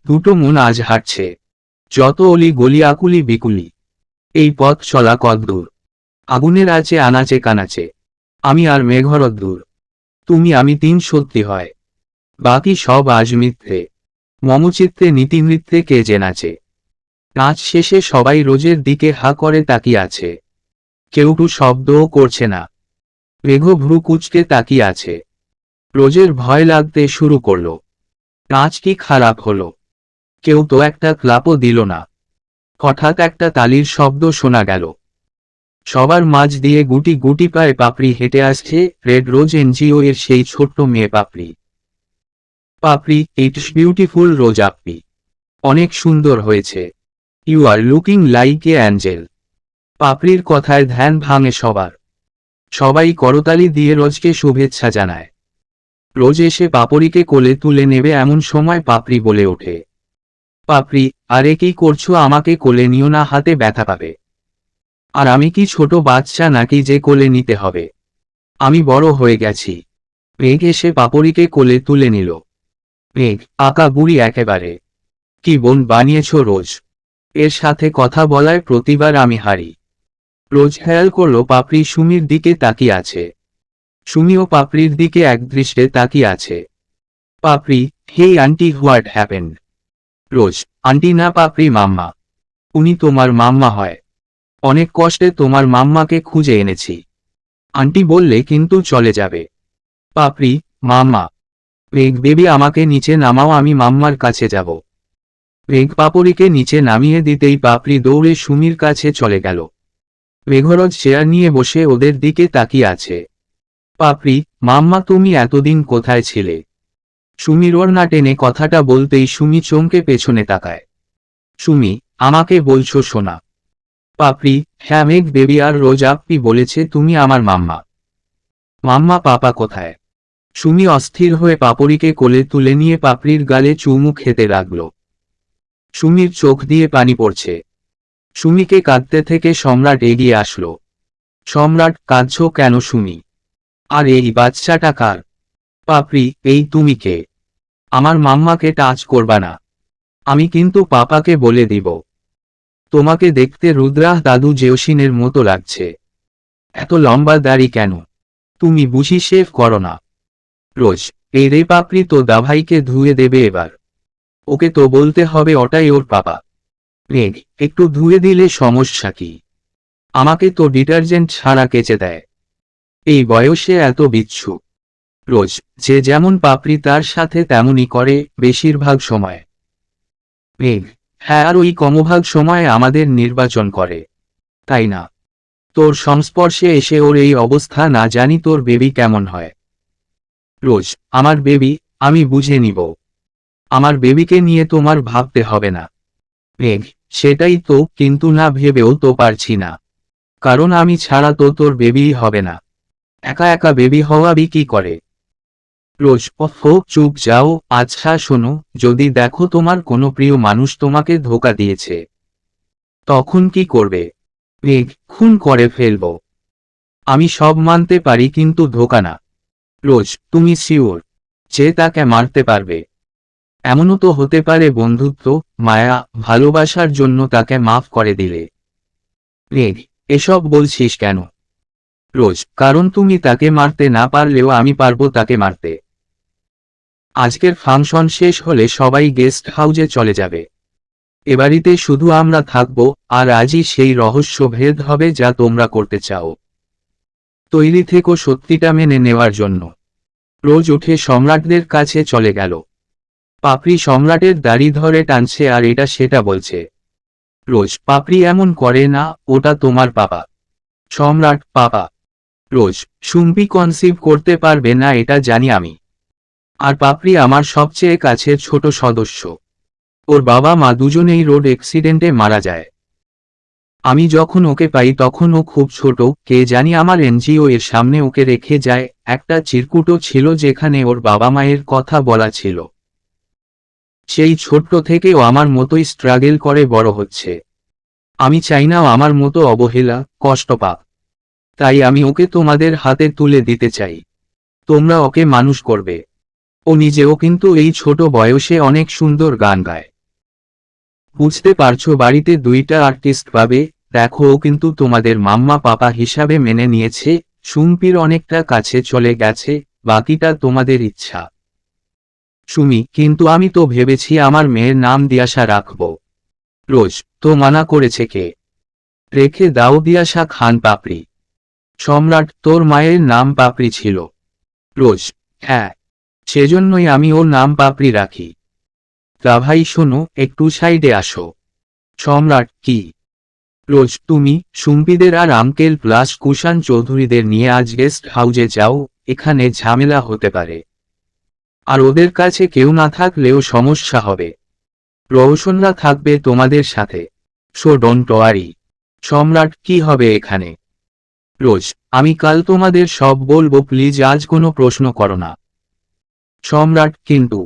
দুটো মন আজ হাঁটছে। যত অলি গলি আকুলি বিকুলি, এই পথ চলা কতদূর। আগুনের আছে আনাচে কানাচে, আমি আর মেঘরদ্দুর, তুমি আমি তিন সত্যি হয়, বাকি সব আজ মিথ্যে। মমচিত্তে নীতিনৃত্যে কে যে নাচে। নাচ শেষে সবাই রোজের দিকে হা করে তাকিয়ে আছে। কেউ টু শব্দও করছে না। মেঘ ভ্রু কুচকে তাকিয়ে আছে। রোজের ভয় লাগতে শুরু করল। নাচ কি খারাপ হলো? কেউ তো একটা ক্লাপও দিল না। হঠাৎ একটা তালির শব্দ শোনা গেল। সবার মাঝ দিয়ে গুটি গুটি পায়ে পাপড়ি হেঁটে আসছে রেড রোজ এনজিও এর সেই ছোট্ট মেয়ে পাপড়ি। পাপড়ি, ইটস বিউটিফুল রোজ আপনি অনেক সুন্দর হয়েছে। You are looking like a angel. পাপড়ির কথায় ধ্যান ভাঙে সবার। সবাই করতালি দিয়ে রোজকে শুভেচ্ছা জানায়। রোজ এসে পাপড়িকে কোলে তুলে নেবে এমন সময় পাপড়ি বলে ওঠে, পাপড়ি, আরে কি করছো, আমাকে কোলে নিও না, হাতে ব্যথা পাবে। আর আমি কি ছোট বাচ্চা নাকি যে কোলে নিতে হবে? আমি বড় হয়ে গেছি। মেঘ এসে পাপড়িকে কোলে তুলে নিল। মেঘ, আঁকা বুড়ি একেবারে। কি বোন বানিয়েছ রোজ। এর সাথে কথা বলায় প্রতিবার আমি হারি। রোজ খেয়াল করল পাপড়ি সুমির দিকে তাকিয়ে আছে। সুমিও পাপড়ির দিকে একদৃষ্টে তাকিয়ে আছে। Papri, hey aunty, what happened? Rose, aunty না পাপড়ি, মাম্মা। উনি তোমার মাম্মা হয়। অনেক কষ্টে তোমার মাম্মাকে খুঁজে এনেছি। আন্টি বললে কিন্তু চলে যাবে। পাপড়ি, মাম্মা। মেঘ, বেবি আমাকে নিচে নামাও, আমি মাম্মার কাছে যাব। মেঘ পাপড়িকে নিচে নামিয়ে দিতেই পাপড়ি দৌড়ে সুমির কাছে চলে গেল। মেঘরজ চেয়ার নিয়ে বসে ওদের দিকে তাকিয়ে আছে। পাপড়ি, মাম্মা তুমি এতদিন কোথায় ছিলে? সুমির ওড়না টেনে কথাটা বলতেই সুমি চমকে পেছনে তাকায়। সুমি, আমাকে বলছো সোনা? পাপড়ি, হ্যাঁ মেঘ বেবি, আর রোজ আপনি বলেছে তুমি আমার মাম্মা। মাম্মা পাপা কোথায়? সুমি অস্থির হয়ে পাপড়িকে কোলে তুলে নিয়ে পাপড়ির গালে চুমু খেতে লাগল। সুমির চোখ দিয়ে পানি পড়ছে। সুমিকে কাঁদতে থেকে সম্রাট এগিয়ে আসলো। সম্রাট, কাঁদছ কেন সুমি? আর এই বাচ্চাটা কার? পাপড়ি, এই তুমি কে? আমার মাম্মাকে টাচ করবা না। আমি কিন্তু পাপাকে বলে দিব। তোমাকে দেখতে রুদ্রাহ দাদু জেওসিনের মতো লাগছে। এত লম্বা দাড়ি কেন? তুমি বুঝি শেভ করো না? রোজ, এই রে পাপড়ি, তো দাভাইকে ধুয়ে দেবে এবার। ওকে তো বলতে হবে ওটাই ওর পাপা। মেঘ, একটু ধুয়ে দিলে সমস্যা কি? আমাকে তো ডিটারজেন্ট ছাড়া কেচে দেয়। এই বয়সে এত বিচ্ছু। রোজ, যে যেমন পাপড়ি তার সাথে তেমনই করে বেশিরভাগ সময়। মেঘ, হ্যাঁ, আর ওই কমভাগ সময় আমাদের নির্বাচন করে, তাই না? তোর সংস্পর্শে এসে ওর এই অবস্থা, না জানি তোর বেবি কেমন হয়। রোজ, আমার বেবি, আমি বুঝে নিব। আমার বেবিকে নিয়ে তোমার ভাবতে হবে না। মেঘ, সেটাই তো, কিন্তু না ভেবেও তো পারছি না। কারণ আমি ছাড়া তো তোর বেবিই হবে না। একা একা বেবি হওয়াবি কি করে? রোজ, ওহো চুপ যাও। আচ্ছা শোনো, যদি দেখো তোমার কোনো প্রিয় মানুষ তোমাকে ধোঁকা দিয়েছে, তখন কি করবে? মেঘ, খুন করে ফেলব। আমি সব মানতে পারি, কিন্তু ধোঁকা না। রোজ, তুমি শিওর যে তাকে মারতে পারবে? এমনও তো হতে পারে বন্ধুত্ব, মায়া, ভালোবাসার জন্য তাকে মাফ করে দিলে। মেঘ, এসব বলছিস কেন? রোজ, কারণ তুমি তাকে মারতে না পারলেও আমি পারবো তাকে মারতে। আজকের ফাংশন শেষ হলে সবাই গেস্ট হাউজে চলে যাবে। এবাড়িতে শুধু আমরা থাকব, আর আজই সেই রহস্য ভেদ হবে যা তোমরা করতে চাও। তৈরি থেকো সত্যিটা মেনে নেওয়ার জন্য। রোজ উঠে সম্রাটদের কাছে চলে গেল। পাপড়ি সম্রাটের দাড়ি ধরে টানছে আর এটা সেটা বলছে। রোজ, পাপড়ি এমন করে না, ওটা তোমার পাপা। সম্রাট, পাপা? রোজ, সুম্পি কনসিভ করতে পারবে না এটা জানি আমি। আর পাপড়ি আমার সবচেয়ে কাছের ছোট সদস্য। ওর বাবা মা দুজনেই রোড অ্যাক্সিডেন্টে মারা যায়। আমি যখন ওকে পাই তখন ও খুব ছোট, কে জানি আমার এনজিও এর সামনে ওকে রেখে যায়। একটা চিরকুটও ছিল যেখানে ওর বাবা মায়ের কথা বলা ছিল। সেই ছোট্ট থেকে ও আমার মতোই স্ট্রাগল করে বড় হচ্ছে। আমি চাই না ও আমার মতো অবহেলা, কষ্ট পাক। তাই আমি ওকে তোমাদের হাতে তুলে দিতে চাই। তোমরা ওকে মানুষ করবে। ও নিজেও কিন্তু এই ছোট বয়সে অনেক সুন্দর গান গায়। বুঝতে পারছো, বাড়িতে দুইটা আর্টিস্ট পাবে। দেখো, ও কিন্তু তোমাদের মাম্মা পাপা হিসাবে মেনে নিয়েছে। সুম্পির অনেকটা কাছে চলে গেছে, বাকিটা তোমাদের ইচ্ছা। সুমি, কিন্তু আমি তো ভেবেছি আমার মেয়ের নাম দিয়াশা রাখব। রোজ, তো মানা করেছে কে? রেখে দাও দিয়াশা খান পাপড়ি। সম্রাট, তোর মায়ের নাম পাপড়ি ছিল। রোজ, হ্যাঁ, সেজন্যই আমি ওর নাম পাপড়ি রাখি। ভাই শোনো, একটু সাইডে আসো। সম্রাট, কি? রোজ, তুমি সুম্পিদের আর আঙ্কেল প্লাস কুষাণ চৌধুরীদের নিয়ে আজ গেস্ট হাউজে যাও, এখানে ঝামেলা হতে পারে। আর ওদের কাছে কেউ না থাকলেও সমস্যা হবে। রওশনরা থাকবে তোমাদের সাথে। So don't worry. সম্রাট, কি হবে এখানে? রোজ, আমি কাল তোমাদের সব বলবো, প্লিজ আজ কোনো প্রশ্ন করো না। সম্রাট, কিন্তু।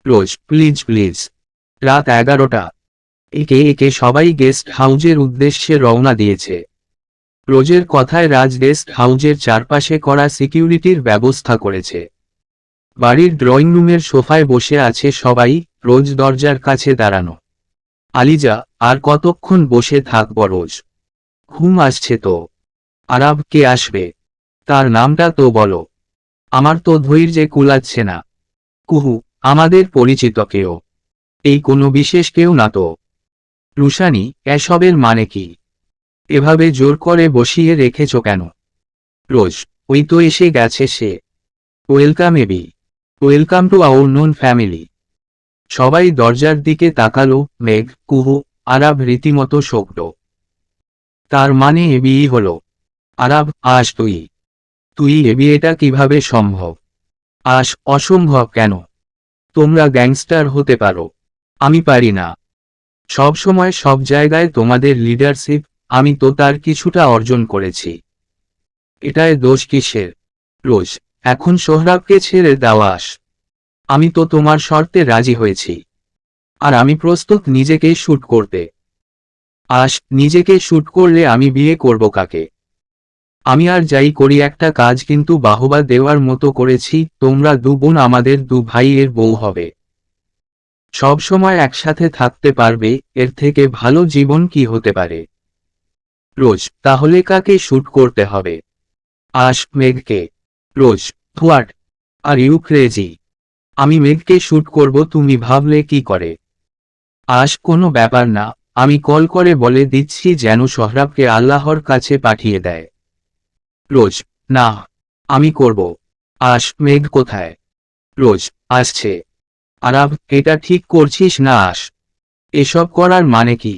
রোজ, প্লিজ প্লিজ। রাত 11টা। একে একে সবাই গেস্ট হাউজের উদ্দেশ্যে রওনা দিয়েছে। রোজের কথায় রাজ গেস্ট হাউজের চারপাশে করা সিকিউরিটির ব্যবস্থা করেছে। বাড়ির ড্রয়িং রুমের সোফায় বসে আছে সবাই, রোজ দরজার কাছে দাঁড়ানো। আলিজা, আর কতক্ষণ বসে থাকব রোজ? ঘুম আসছে তো। আরাব, কে আসবে? তার নামটা তো বলো। আমার তো ধৈর্যে কুলাচ্ছে না। কুহু, আমাদের পরিচিত কেউ? এই কোনো বিশেষ কেউ না তো? রুশানি, এসবের মানে কি? এভাবে জোর করে বসিয়ে রেখেছ কেন? রোজ, ওই তো এসে গেছে সে। Welcome AB. Welcome to our known family. সবাই দরজার দিকে তাকালো, মেঘ, কুহু, আরাব রীতিমতো শোকড। তার মানে এ বিয়ে হলো? আরাব, আস তুই। তুই এ বিয়েটা কিভাবে সম্ভব? আস, অসম্ভব কেন? তোমরা গ্যাংস্টার হতে পারো, আমি পারি না। সব সময় সব জায়গায় তোমাদের লিডারশিপ, আমি তো তার কিছুটা অর্জন করেছি। এটায় দোষ কিসের? রোজ, এখন সোহরাবকে ছেড়ে দেওয়া আস। আমি তো তোমার শর্তে রাজি হয়েছি। আর আমি প্রস্তুত নিজেকে শ্যুট করতে। আস, নিজেকে শ্যুট করলে আমি বিয়ে করব কাকে? আমি আর যাই করি একটা কাজ কিন্তু বাহবা দেওয়ার মতো করেছি, তোমরা দু বোন আমাদের দু ভাইয়ের বউ হবে। সব সময় একসাথে থাকতে পারবে, এর থেকে ভালো জীবন কি হতে পারে? রোজ, তাহলে কাকে শ্যুট করতে হবে? আস, মেঘকে। রোজ, হোয়াট আর ইউ ক্রেজি? আমি মেঘকে শ্যুট করব তুমি ভাবলে কি করে? আস, কোনো ব্যাপার না, আমি কল করে বলে দিচ্ছি যেন সোহরাবকে আল্লাহর কাছে পাঠিয়ে দেয়। রোজ, না, আমি করব। আস, মেঘ কোথায়? রোজ, আসছে। আরাব, এটা ঠিক করছিস না আস? এসব করার মানে কি?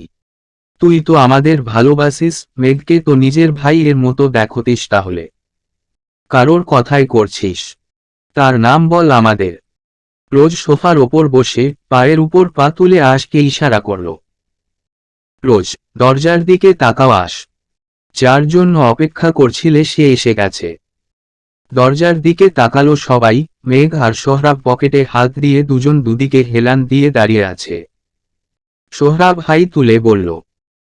তুই তো আমাদের ভালোবাসিস, মেঘকে তো নিজের ভাইয়ের মতো দেখতিস, তাহলে কারোর কথাই করছিস? তার নাম বল আমাদের। রোজ সোফার ওপর বসে পায়ের উপর পা তুলে আশকে ইশারা করল। রোজ, দরজার দিকে তাকাও, আস। যার জন্য অপেক্ষা করছিলে সে এসে গেছে। দরজার দিকে তাকালো সবাই, মেঘ আর সোহরাব পকেটে হাত দিয়ে দুজন দুদিকে হেলান দিয়ে দাঁড়িয়ে আছে। সোহরাব হাই তুলে বলল,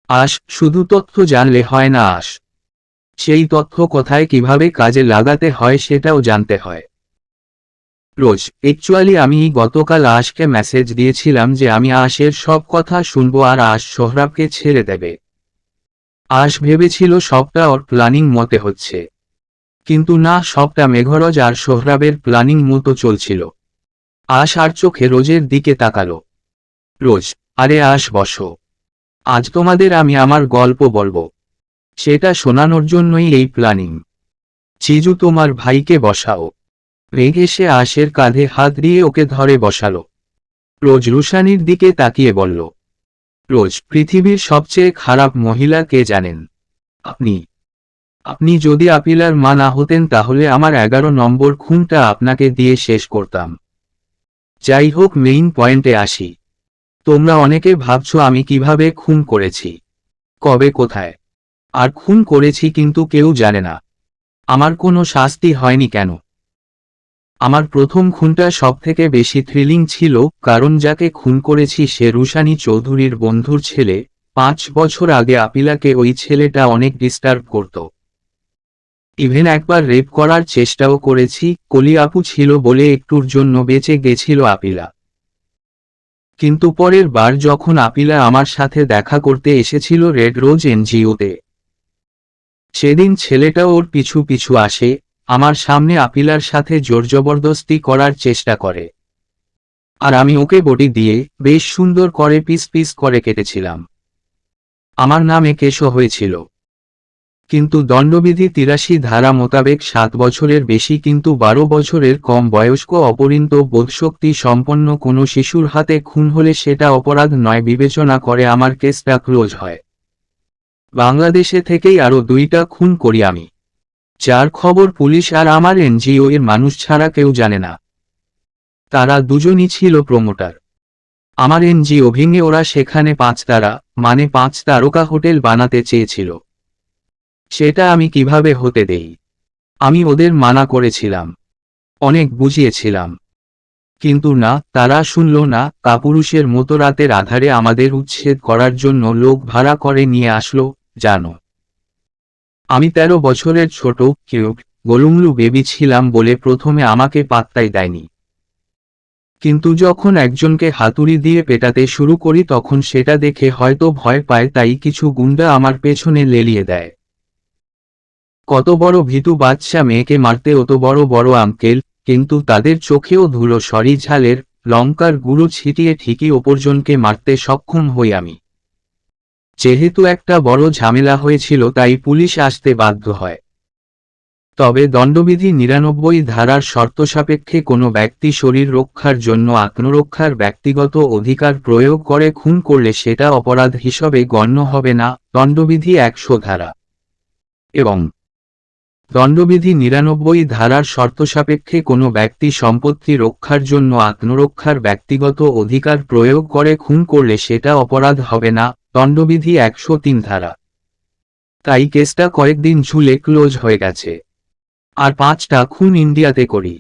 আস, শুধু তথ্য জানলে হয় না আস। সেই তথ্য কোথায় কিভাবে কাজে লাগাতে হয় সেটাও জানতে হয়। রোজ, অ্যাকচুয়ালি আমি গতকাল আশকে মেসেজ দিয়েছিলাম যে আমি আশের সব কথা শুনবো আর আশ সোহরাবকে ছেড়ে দেবে। আশ ভেবেছিল সবটা ওর প্ল্যানিং মতে হচ্ছে, কিন্তু না, সবটা মেঘরজ আর সোহরাবের প্ল্যানিং মতো চলছিল। আশ আর চোখে রোজের দিকে তাকালো। রোজ, আরে আশ, বসো। আজ তোমাদের আমি আমার গল্প বলবো। সেটা শোনানোর জন্যই এই প্ল্যানিং। চিজু, তোমার ভাইকে বসাও। রেগে সে আশের কাঁধে হাত দিয়ে ওকে ধরে বসালো। রোজ রুশানির দিকে তাকিয়ে বলল, রোজ, পৃথিবীর সবচেয়ে খারাপ মহিলা কে জানেন? আপনি। আপনি যদি আপিলার মা না হতেন তাহলে আমার 11 নম্বর খুনটা আপনাকে দিয়ে শেষ করতাম। যাই হোক, মেইন পয়েন্টে আসি। তোমরা অনেকে ভাবছো আমি কিভাবে খুন করেছি, কবে, কোথায় আর খুন করেছি, কিন্তু কেউ জানে না আমার কোনো শাস্তি হয়নি কেন। আমার প্রথম খুনটা সবথেকে বেশি থ্রিলিং ছিল, কারণ যাকে খুন করেছি সে রুশানি চৌধুরীর বন্ধুর ছেলে। 5 বছর আগে আপিলাকে ওই ছেলেটা অনেক ডিস্টার্ব করত। ইভেন একবার রেপ করার চেষ্টাও করেছি, কলি আপু ছিল বলে একটুর জন্য বেঁচে গেছিল আপিলা। কিন্তু পরের বার যখন আপিলা আমার সাথে দেখা করতে এসেছিল রেড রোজ এনজিওতে, সেদিন ছেলেটা ওর পিছু পিছু আসে, আমার সামনে আপিলার সাথে জোরজবরদস্তি করার চেষ্টা করে। আর আমি ওকে বটি দিয়ে বেশ সুন্দর করে পিস পিস করে কেটেছিলাম। আমার নামে কেসও হয়েছিল, কিন্তু দণ্ডবিধি ৮৩ ধারা মোতাবেক ৭ বছরের বেশি কিন্তু ১২ বছরের কম বয়স্ক অপহৃত বোধশক্তি সম্পন্ন কোনো শিশুর হাতে খুন হলে সেটা অপরাধ নয় বিবেচনা করে আমার কেসটা ক্লোজ হয়। বাংলাদেশে থেকেই আরও ২টা খুন করি আমি, যার খবর পুলিশ আর আমার এনজিও এর মানুষ ছাড়া কেউ জানে না। তারা দুজনই ছিল প্রমোটার। আমার এনজিও ভেঙে ওরা সেখানে ৫ তারা মানে ৫ তারকা হোটেল বানাতে চেয়েছিল। সেটা আমি কিভাবে হতে দেই? আমি ওদের মানা করেছিলাম, অনেক বুঝিয়েছিলাম, কিন্তু না, তারা শুনল না। কাপুরুষের মতো রাতের আধারে আমাদের উচ্ছেদ করার জন্য লোক ভাড়া করে নিয়ে আসলো, জানো। আমি ১৩ বছরের ছোট কিউট গোলুমলু বেবি ছিলাম বলে প্রথমে আমাকে পাত্তাই দেয়নি, কিন্তু যখন একজনকে হাতুড়ি দিয়ে পেটাতে শুরু করি তখন সেটা দেখে হয়তো ভয় পায়, তাই কিছু গুন্ডা আমার পেছনে লেলিয়ে দেয়। কত বড় ভীতু বাচ্চা মেয়েকে মারতে অত বড় বড় আঙ্কেল, কিন্তু তাদের চোখেও ধুলো সরি ঝালের লঙ্কার গুঁড়ো ছিটিয়ে ঠিকই অপরজনকে মারতে সক্ষম হই আমি। যেহেতু একটা বড় ঝামেলা হয়েছিল তাই পুলিশ আসতে বাধ্য হয়। তবে দণ্ডবিধি ৯৯ ধারার শর্তসাপেক্ষে কোনো ব্যক্তি শরীর রক্ষার জন্য আত্মরক্ষার ব্যক্তিগত অধিকার প্রয়োগ করে খুন করলে সেটা অপরাধ হিসেবে গণ্য হবে না, দণ্ডবিধি ১০০ ধারা। এবং দণ্ডবিধি ৯৯ ধারার শর্তসাপেক্ষে কোনো ব্যক্তি সম্পত্তি রক্ষার জন্য আত্মরক্ষার ব্যক্তিগত অধিকার প্রয়োগ করে খুন করলে সেটা অপরাধ হবে না, দণ্ডবিধি ১০৩ ধারা। তাই কেসটা কয়েকদিন ঝুলে ক্লোজ হয়ে গেছে। আর ৫টা খুন ইন্ডিয়াতে করি।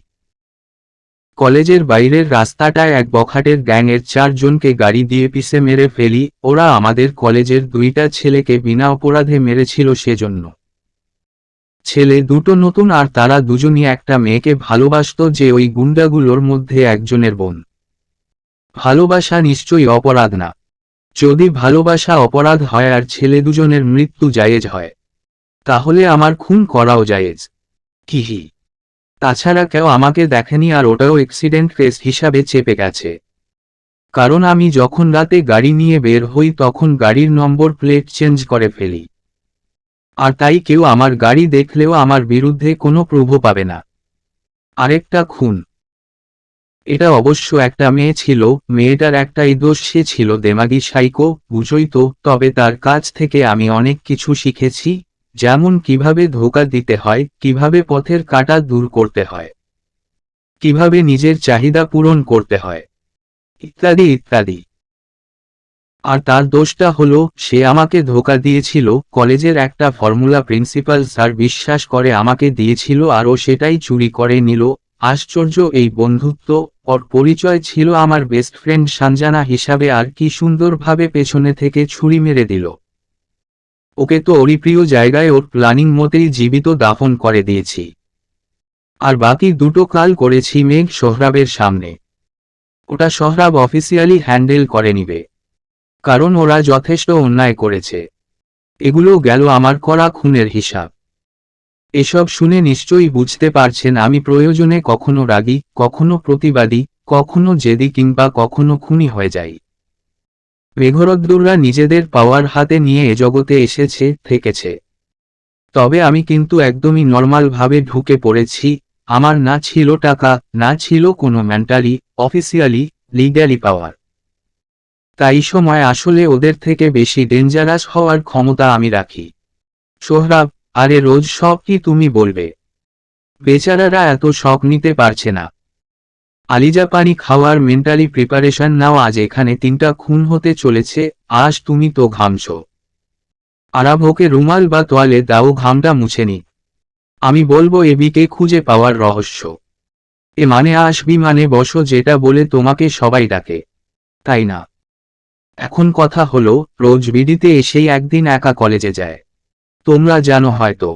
কলেজের বাইরের রাস্তাটায় এক বখাটের গ্যাংয়ের ৪ জনকে গাড়ি দিয়ে পিষে মেরে ফেলি। ওরা আমাদের কলেজের ২টা ছেলেকে বিনা অপরাধে মেরেছিল সেজন্য। ছেলে দুটো নতুন আর তারা দুজনই একটা মেয়েকে ভালোবাসত যে ওই গুন্ডাগুলোর মধ্যে একজনের বোন। ভালোবাসা নিশ্চয়ই অপরাধ না। যদি ভালোবাসা অপরাধ হয় আর ছেলে দুজনের মৃত্যু জায়েজ হয়, তাহলে আমার খুন করাও জায়েজ। হিহি। তাছাড়া কেউ আমাকে দেখেনি আর ওটাও অ্যাক্সিডেন্ট কেস হিসাবে চেপে গেছে, কারণ আমি যখন রাতে গাড়ি নিয়ে বের হই তখন গাড়ির নম্বর প্লেট চেঞ্জ করে ফেলি। আর তাই কেউ আমার গাড়ি দেখলেও আমার বিরুদ্ধে কোনো প্রভাব পাবে না। আরেকটা খুন, এটা অবশ্য একটা মেয়ে ছিল। মেয়েটার একটাই দোষ, সে ছিল দেমাগি সাইকো, বুঝই তো। তবে তার কাছ থেকে আমি অনেক কিছু শিখেছি, যেমন কিভাবে ধোঁকা দিতে হয়, কিভাবে পথের কাঁটা দূর করতে হয়, কিভাবে নিজের চাহিদা পূরণ করতে হয়, ইত্যাদি ইত্যাদি। আর তার দোষটা হলো সে আমাকে ধোঁকা দিয়েছিল। কলেজের একটা ফর্মুলা প্রিন্সিপাল স্যার বিশ্বাস করে আমাকে দিয়েছিল আর ও সেটাই চুরি করে নিল। আশ্চর্য এই বন্ধুত্ব। ওর পরিচয় ছিল আমার বেস্ট ফ্রেন্ড সানজানা হিসাবে, আর কি সুন্দরভাবে পেছনে থেকে ছুরি মেরে দিল। ওকে তো ওরই প্রিয় জায়গায় ওর প্ল্যানিং মতেই জীবিত দাফন করে দিয়েছি। আর বাকি দুটো কাল করেছি মেঘ সোহরাবের সামনে। ওটা সোহরাব অফিসিয়ালি হ্যান্ডেল করে নিবে, কারণ ওরা যথেষ্ট অন্যায় করেছে। এগুলো গেল আমার করা খুনের হিসাব। এসব শুনে নিশ্চয়ই বুঝতে পারছেন আমি প্রয়োজনে কখনো রাগী, কখনো প্রতিবাদী, কখনো জেদি কিংবা কখনো খুনি হয়ে যাই। মেঘরদ্দুররা নিজেদের পাওয়ার হাতে নিয়ে এ জগতে এসেছে, থেকেছে। তবে আমি কিন্তু একদমই নর্মালভাবে ঢুকে পড়েছি। আমার না ছিল টাকা, না ছিল কোনো মেন্টালি, অফিসিয়ালি, লিগ্যালি পাওয়ার। তাই সময় আসলে ওদের থেকে বেশি ডেঞ্জারাস হওয়ার ক্ষমতা আমি রাখি। সোহরাব, আরে রোজ সব কি তুমি বলবে? বেচারারা এত শখ নিতে পারছে না। আলিজা পানি খাওয়ার মেন্টালি প্রিপারেশন নাও। আজ এখানে ৩টা খুন হতে চলেছে, আজ তুমি তো ঘামছো। আরাভোকে রুমাল বা তোয়ালে দাও, ঘামটা মুছে নি। আমি বলবো এবিকে খুঁজে পাওয়ার রহস্য। এ মানে আসবি মানে বসো, যেটা বলে তোমাকে সবাই ডাকে, তাই না? এখন কথা হলো, রোজ বিডিতে এসেই একদিন একা কলেজে যায়। তোমরা জানো হয়তো।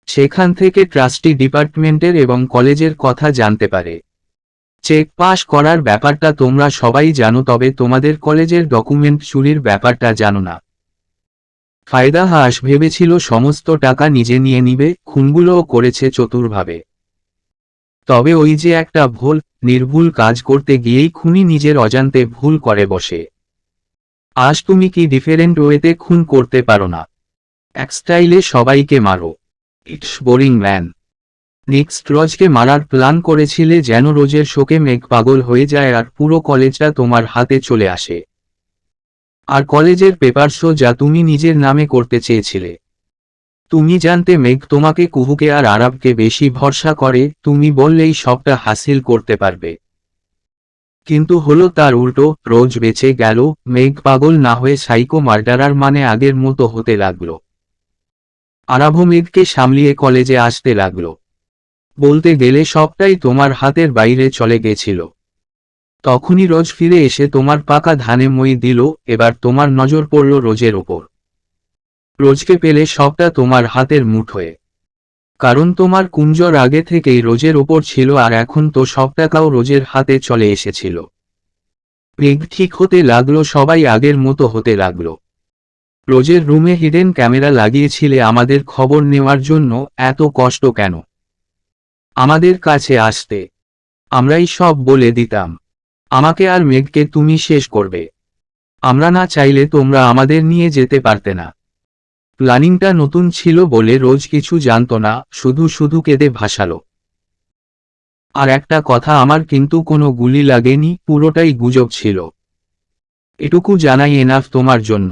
সেখান থেকে ট্রাস্টি ডিপার্টমেন্টের এবং কলেজের কথা জানতে পারে। চেক পাস করার ব্যাপারটা তোমরা সবাই জানো, তবে তোমাদের কলেজের ডকুমেন্ট চুরির ব্যাপারটা জানো না। ফায়দা হাস ভেবেছিল সমস্ত টাকা নিজে নিয়ে নিবে, খুনগুলোও করেছে চতুরভাবে। তবে ওই যে একটা ভুল, নির্ভুল কাজ করতে গিয়েই খুনি নিজের অজান্তে ভুল করে বসে। আজ তুমি কি ডিফারেন্ট ওয়েতে খুন করতে পারো না? এক স্টাইলে সবাইকে মারো। It's boring man. নেক্সট রোজকে মারার প্ল্যান করেছিলে যেন রোজের শোকে মেঘ পাগল হয়ে যায় আর পুরো কলেজটা তোমার হাতে চলে আসে। আর কলেজের পেপারসও যা তুমি নিজের নামে করতে চেয়েছিলে। তুমি জানতে মেঘ তোমাকে কুহুকে আর আরবকে বেশি ভরসা করে, তুমি বললেই সবটা হাসিল করতে পারবে। কিন্তু হলো তার উল্টো, রোজ বেঁচে গেল, মেঘ পাগল না হয়ে সাইকো মার্ডারার মানে আগের মতো হতে লাগলো। আরব মেঘকে সামলিয়ে কলেজে আসতে লাগলো। বলতে গেলে সবটাই তোমার হাতের বাইরে চলে গেছিল। তখনই রোজ ফিরে এসে তোমার পাকা ধানে মই দিল। এবার তোমার নজর পড়ল রোজের ওপর। রোজকে পেলে সবটা তোমার হাতের মুঠোয়। কারণ তোমার কুঞ্জর আগে থেকেই রোজের ওপর ছিল আর এখন তো সব টাকাও রোজের হাতে চলে এসেছিল। মেঘ ঠিক হতে লাগলো, সবাই আগের মতো হতে লাগলো। রোজের রুমে হিডেন ক্যামেরা লাগিয়েছিলে আমাদের খবর নেওয়ার জন্য, এত কষ্ট কেন আমাদের কাছে আসতে? আমরাই সব বলে দিতাম। আমাকে আর মেঘকে তুমি শেষ করবে। আমরা না চাইলে তোমরা আমাদের নিয়ে যেতে পারতে না। প্ল্যানিংটা নতুন ছিল বলে রোজ কিছু জানত না, শুধু শুধু কেঁদে ভাসালো। আর একটা কথা, আমার কিন্তু কোনো গুলি লাগেনি, পুরোটাই গুজব ছিল। এটুকু জানাই এনাফ তোমার জন্য।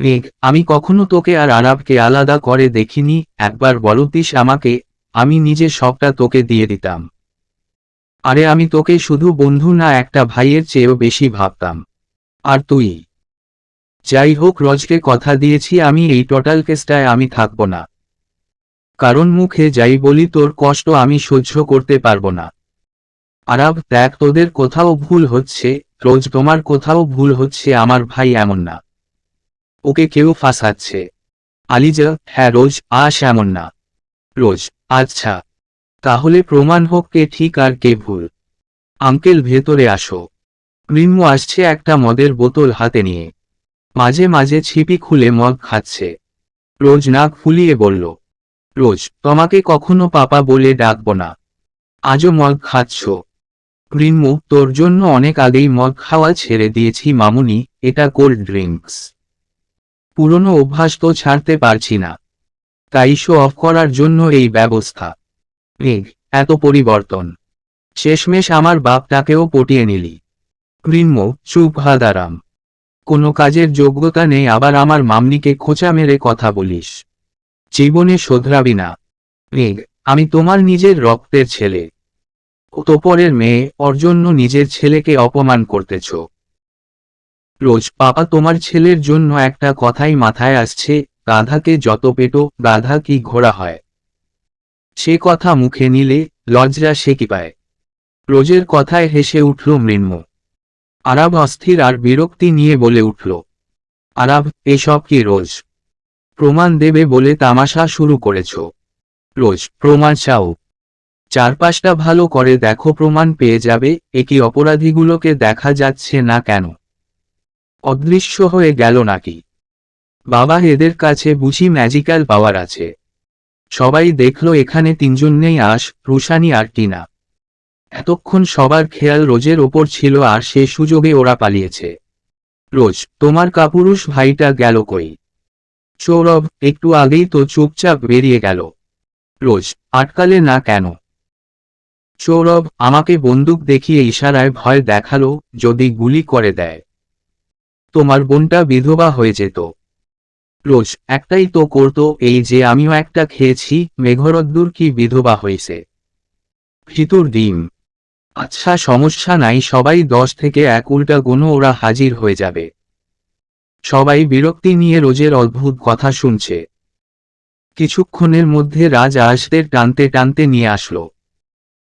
মেঘ, আমি কখনো তোকে আর আরবকে আলাদা করে দেখিনি, একবার বলতিস আমাকে, আমি নিজে সবটা তোকে দিয়ে দিতাম। আরে আমি তোকে শুধু বন্ধু না, একটা ভাইয়ের চেয়েও বেশি ভাবতাম। আর তুই? যাই হোক, রোজকে কথা দিয়েছি আমি এই টোটাল কেসটায় আমি থাকবো না। কারণ মুখে যাই বলি তোর কষ্ট আমি সহ্য করতে পারবো না। আরব দেখ, তোদের কোথাও ভুল হচ্ছে, রোজ তোমার কোথাও ভুল হচ্ছে, আমার ভাই এমন না। ওকে কেউ ফাঁসাচ্ছে। আলিজা, হ্যাঁ রোজ, আশ এমন না। রোজ, আচ্ছা তাহলে প্রমাণ হোক কে ঠিক আর কে ভুল। আঙ্কেল ভেতরে আসো। মৃন্মু আসছে একটা মদের বোতল হাতে নিয়ে। মাঝে মাঝে ছিপি খুলে মদ খাচ্ছে। রোজ নাক ফুলিয়ে বলল, রোজ তোমাকে কখনো পাপা বলে ডাকবো না। আজও মদ খাচ্ছ? মৃন্মু, তোর জন্য অনেক আগেই মদ খাওয়া ছেড়ে দিয়েছি মামুনি, এটা কোল্ড ড্রিঙ্কস। পুরনো অভ্যাস তো ছাড়তে পারছি না, তাই শো অফ করার জন্য এই ব্যবস্থা। মেঘ, এত পরিবর্তন, শেষমেশ আমার বাপটাকেও পটিয়ে নিলি। মৃন্মু, চুপ হাদারাম। কোনো কাজের যোগ্যতা নেই আবার আমার মামনিকে খোঁচা মেরে কথা বলিস। জীবনে শোধরাবি না। মেঘ, আমি তোমার নিজের রক্তের ছেলে। ও তো পরের মেয়ে, ওর জন্য নিজের ছেলেকে অপমান করতেছ। রোজ, পাপা তোমার ছেলের জন্য একটা কথাই মাথায় আসছে, গাধাকে যত পেটো, গাধা কি ঘোড়া হয়? সে কথা মুখে নিলে লজ্জা সে কি পায়? রোজের কথায় হেসে উঠল মৃন্মু। আরব অস্থির আর বিরক্তি নিয়ে বলে উঠল, আরব, এসব কি রোজ? প্রমাণ দেবে বলে তামাশা শুরু করেছ? রোজ, প্রমাণ চাও? চারপাশটা ভালো করে দেখো, প্রমাণ পেয়ে যাবে। একই অপরাধীগুলোকে দেখা যাচ্ছে না কেন? অদৃশ্য হয়ে গেল নাকি? বাবা, এদের কাছে বুঝি ম্যাজিক্যাল পাওয়ার আছে? সবাই দেখলো এখানে তিনজন নেই, আশ, রুশানি আর টিনা। এতক্ষণ সবার খেয়াল রোজের ওপর ছিল আর সে সুযোগে ওরা পালিয়েছে। রোজ, তোমার কাপুরুষ ভাইটা গেল কই? সৌরভ একটু আগেই তো চুপচাপ বেরিয়ে গেল। রোজ, আটকালে না কেন? সৌরভ আমাকে বন্দুক দেখিয়ে ইশারায় ভয় দেখালো, যদি গুলি করে দেয় তোমার বোনটা বিধবা হয়ে যেত। রোজ, একটাই তো করতো, এই যে আমিও একটা খেয়েছি। মেঘরদ্দুর কি বিধবা হয়েছে? ভিতর ডিম। আচ্ছা সমস্যা নাই, সবাই 10 থেকে 1 উল্টা গোনো, ওরা হাজির হয়ে যাবে। সবাই বিরক্তি নিয়ে রোজের অদ্ভুত কথা শুনছে। কিছুক্ষণের মধ্যে রাজ আশদের টানতে টানতে নিয়ে আসলো।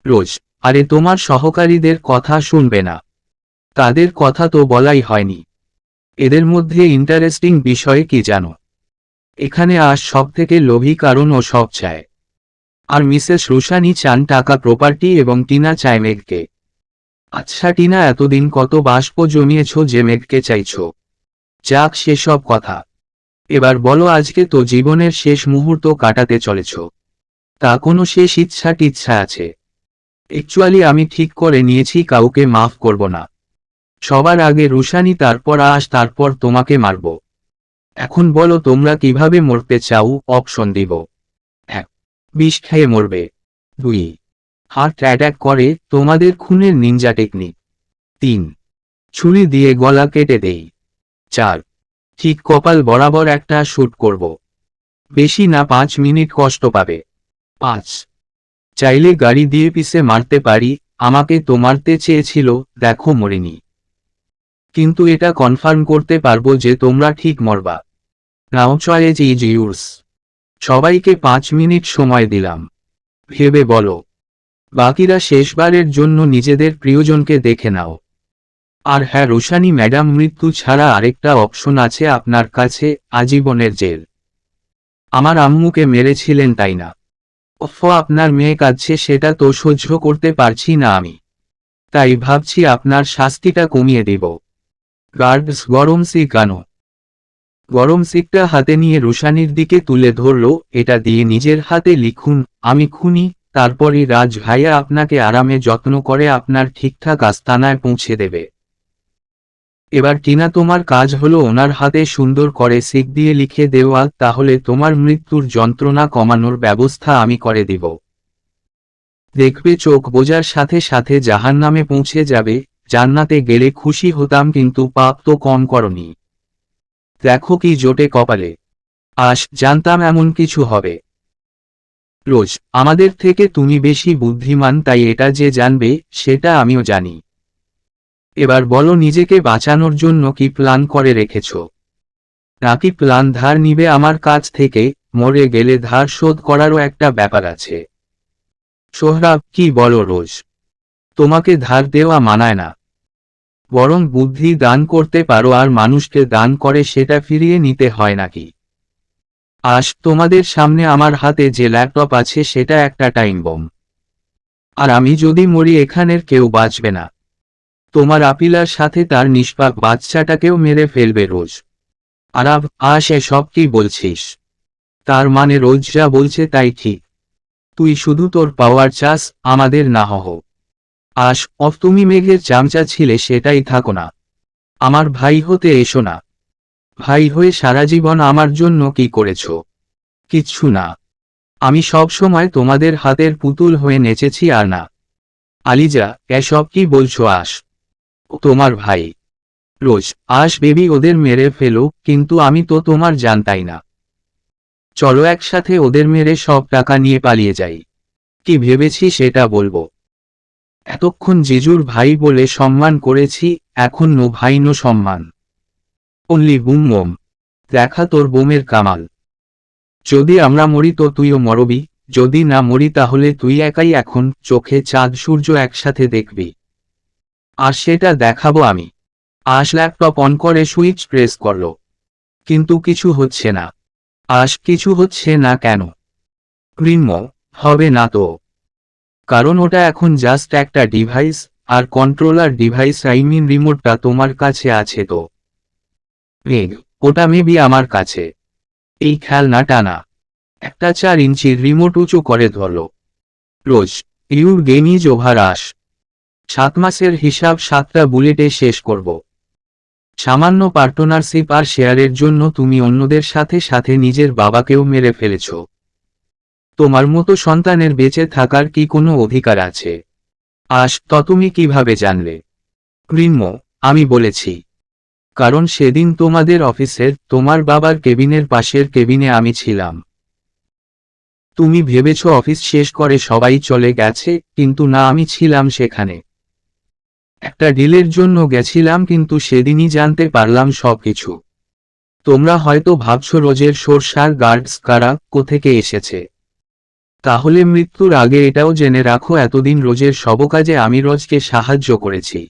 রোজ, আরে তোমার সহকারীদের কথা শুনবে না? তাদের কথা তো বলাই হয়নি। এদের মধ্যে ইন্টারেস্টিং বিষয় কি জানো? এখানে আজ সব থেকে লোভী, কারণ ও সব চায়। আর মিসেস রুশানি চান টাকা, প্রপার্টি, এবং টিনা চায় মেঘকে। আচ্ছা টিনা, এতদিন কত বাষ্প জমিয়েছ যে মেঘকে চাইছ? যাক সেসব কথা। এবার বলো, আজকে তো জীবনের শেষ মুহূর্ত কাটাতে চলেছ, তা কোনো শেষ ইচ্ছা আছে? অ্যাকচুয়ালি আমি ঠিক করে নিয়েছি কাউকে মাফ করব না। সবার আগে রুশানি, তারপর তারপর তোমাকে মারব। এখন বলো তোমরা কিভাবে মরতে চাও? অপশন দিব। 1. বিষ খেয়ে মরবে। 2. হার্ট অ্যাটাক করে, তোমাদের খুনের নিনজা টেকনিক। 3. ছুরি দিয়ে গলা কেটে দেই। 4. ঠিক কপাল বরাবর একটা শ্যুট করব। বেশি না 5 মিনিট কষ্ট পাবে। 5. চাইলে গাড়ি দিয়ে পিছে মারতে পারি, আমাকে তো মারতে চেয়েছিল, দেখো মরিনি। কিন্তু এটা কনফার্ম করতে পারবো যে তোমরা ঠিক মরবা। নাও চয়েজ ইজ ইউর্স। সবাইকে 5 মিনিট সময় দিলাম, ভেবে বলো। বাকিরা শেষবারের জন্য নিজেদের প্রিয়জনকে দেখে নাও। আর হ্যাঁ রোশানি ম্যাডাম, মৃত্যু ছাড়া আরেকটা অপশন আছে আপনার কাছে, আজীবনের জেল। আমার আম্মুকে মেরেছিলেন তাই না? আপনার মেয়ে কাঁদছে, সেটা তো সহ্য করতে পারছি না আমি। তাই ভাবছি আপনার শাস্তিটা কমিয়ে দেব। গার্ডস গরম সিক আনো। গরম সিকটা হাতে নিয়ে রোশানির দিকে তুলে ধরল, এটা দিয়ে নিজের হাতে লিখুন, আমি খুনি। তারপরই রাজ ভাইয়া আপনাকে আরামে যত্ন করে আপনার ঠিকঠাক আস্তানায় পৌঁছে দেবে। এবার টিনা, তোমার কাজ হলো ওনার হাতে সুন্দর করে সিক দিয়ে লিখে দেওয়া, তাহলে তোমার মৃত্যুর যন্ত্রণা কমানোর ব্যবস্থা আমি করে দিব। দেখবে চোখ বোঝার সাথে সাথে জাহান্নামে পৌঁছে যাবে। জান্নাতে গেলে খুশি হতাম, কিন্তু পাপ তো কম করনি। দেখো কি জোটে কপালে। জানতাম এমন কিছু হবে। রোজ, আমাদের থেকে তুমি বেশি বুদ্ধিমান, তাই এটা যে জানবে সেটা আমিও জানি। এবার বলো, নিজেকে বাঁচানোর জন্য কি প্ল্যান করে রেখেছ? নাকি প্ল্যান ধার নিবে আমার কাছ থেকে? মরে গেলে ধার শোধ করারও একটা ব্যাপার আছে। সোহরাব, কি বলো রোজ? তোমাকে ধার দেওয়া মানায় না। বরং বুদ্ধি দান করতে পারো, আর মানুষকে দান করে সেটা ফিরিয়ে নিতে হয় নাকি? তোমাদের সামনে আমার হাতে যে ল্যাপটপ আছে সেটা একটা টাইম বম। আর আমি যদি মরি এখানের কেউ বাঁচবে না। তোমার আপিলার সাথে তার নিষ্পাপ বাচ্চাটাকেও মেরে ফেলবে রোজ। আরাব, এসব কি বলছিস? তার মানে রোজ যা বলছে তাই ঠিক? তুই শুধু তোর পাওয়ার চাস, আমাদের না হহ। তুমি মেঘের চামচা ছিলে, সেটাই থাকো না। আমার ভাই হতে এসো না। ভাই হয়ে সারা জীবন আমার জন্য কি করেছ? কিচ্ছু না। আমি সব সময় তোমাদের হাতের পুতুল হয়ে নেচেছি, আর না। আলিজা, এসব কি বলছো? ও তোমার ভাই। রোজ, বেবি, ওদের মেরে ফেলো, কিন্তু আমি তো তোমার জানতাই না। চলো একসাথে ওদের মেরে সব টাকা নিয়ে পালিয়ে যাই। কি ভেবেছি সেটা বলবো। এতক্ষণ জিজুর ভাই বলে সম্মান করেছি, এখন নো ভাই নো সম্মান। অনলি বুম মোম। দেখা তোর বোমের কামাল। যদি আমরা মরি তো তুইও মরবি, যদি না মরি তাহলে তুই একাই এখন চোখে চাঁদ সূর্য একসাথে দেখবি। আর সেটা দেখাবো আমি। ল্যাপটপ অন করে সুইচ প্রেস করল। কিন্তু কিছু হচ্ছে না। কিছু হচ্ছে না কেন? হবে না তো। কারণ ওটা এখন জাস্ট একটা ডিভাইস, আর কন্ট্রোলার ডিভাইস, রিমোটটা তোমার কাছে আছে তো। ওটা মেবি আমার কাছে। এই খেলনাটা না। একটা 4 ইঞ্চির রিমোট উঁচু করে ধরল। রোজ, ইউর গেম ইজ ওভার। 7 মাসের হিসাব 7টা বুলেটে শেষ করব। সামান্য পার্টনারশিপ আর শেয়ারের জন্য তুমি অন্যদের সাথে সাথে নিজের বাবাকেও মেরে ফেলেছ। তোমার মতো সন্তানের বেঁচে থাকার কি কোনো অধিকার আছে? তুমি কিভাবে জানলে? আমি বলেছি। কারণ সেদিন তোমাদের অফিসের তোমার বাবার কেবিনের পাশের কেবিনে আমি ছিলাম। তুমি ভেবেছ অফিস শেষ করে সবাই চলে গেছে, কিন্তু না, আমি ছিলাম সেখানে। একটা ডিলের জন্য গেছিলাম, কিন্তু সেদিনই জানতে পারলাম সবকিছু। তোমরা হয়তো ভাবছো রোজের সরষার গার্ডস কারা কোথেকে এসেছে। তাহলে মৃত্যুর আগে এটাও জেনে রাখো, এতদিন রোজের সব কাজে আমি রোজকে সাহায্য করেছি।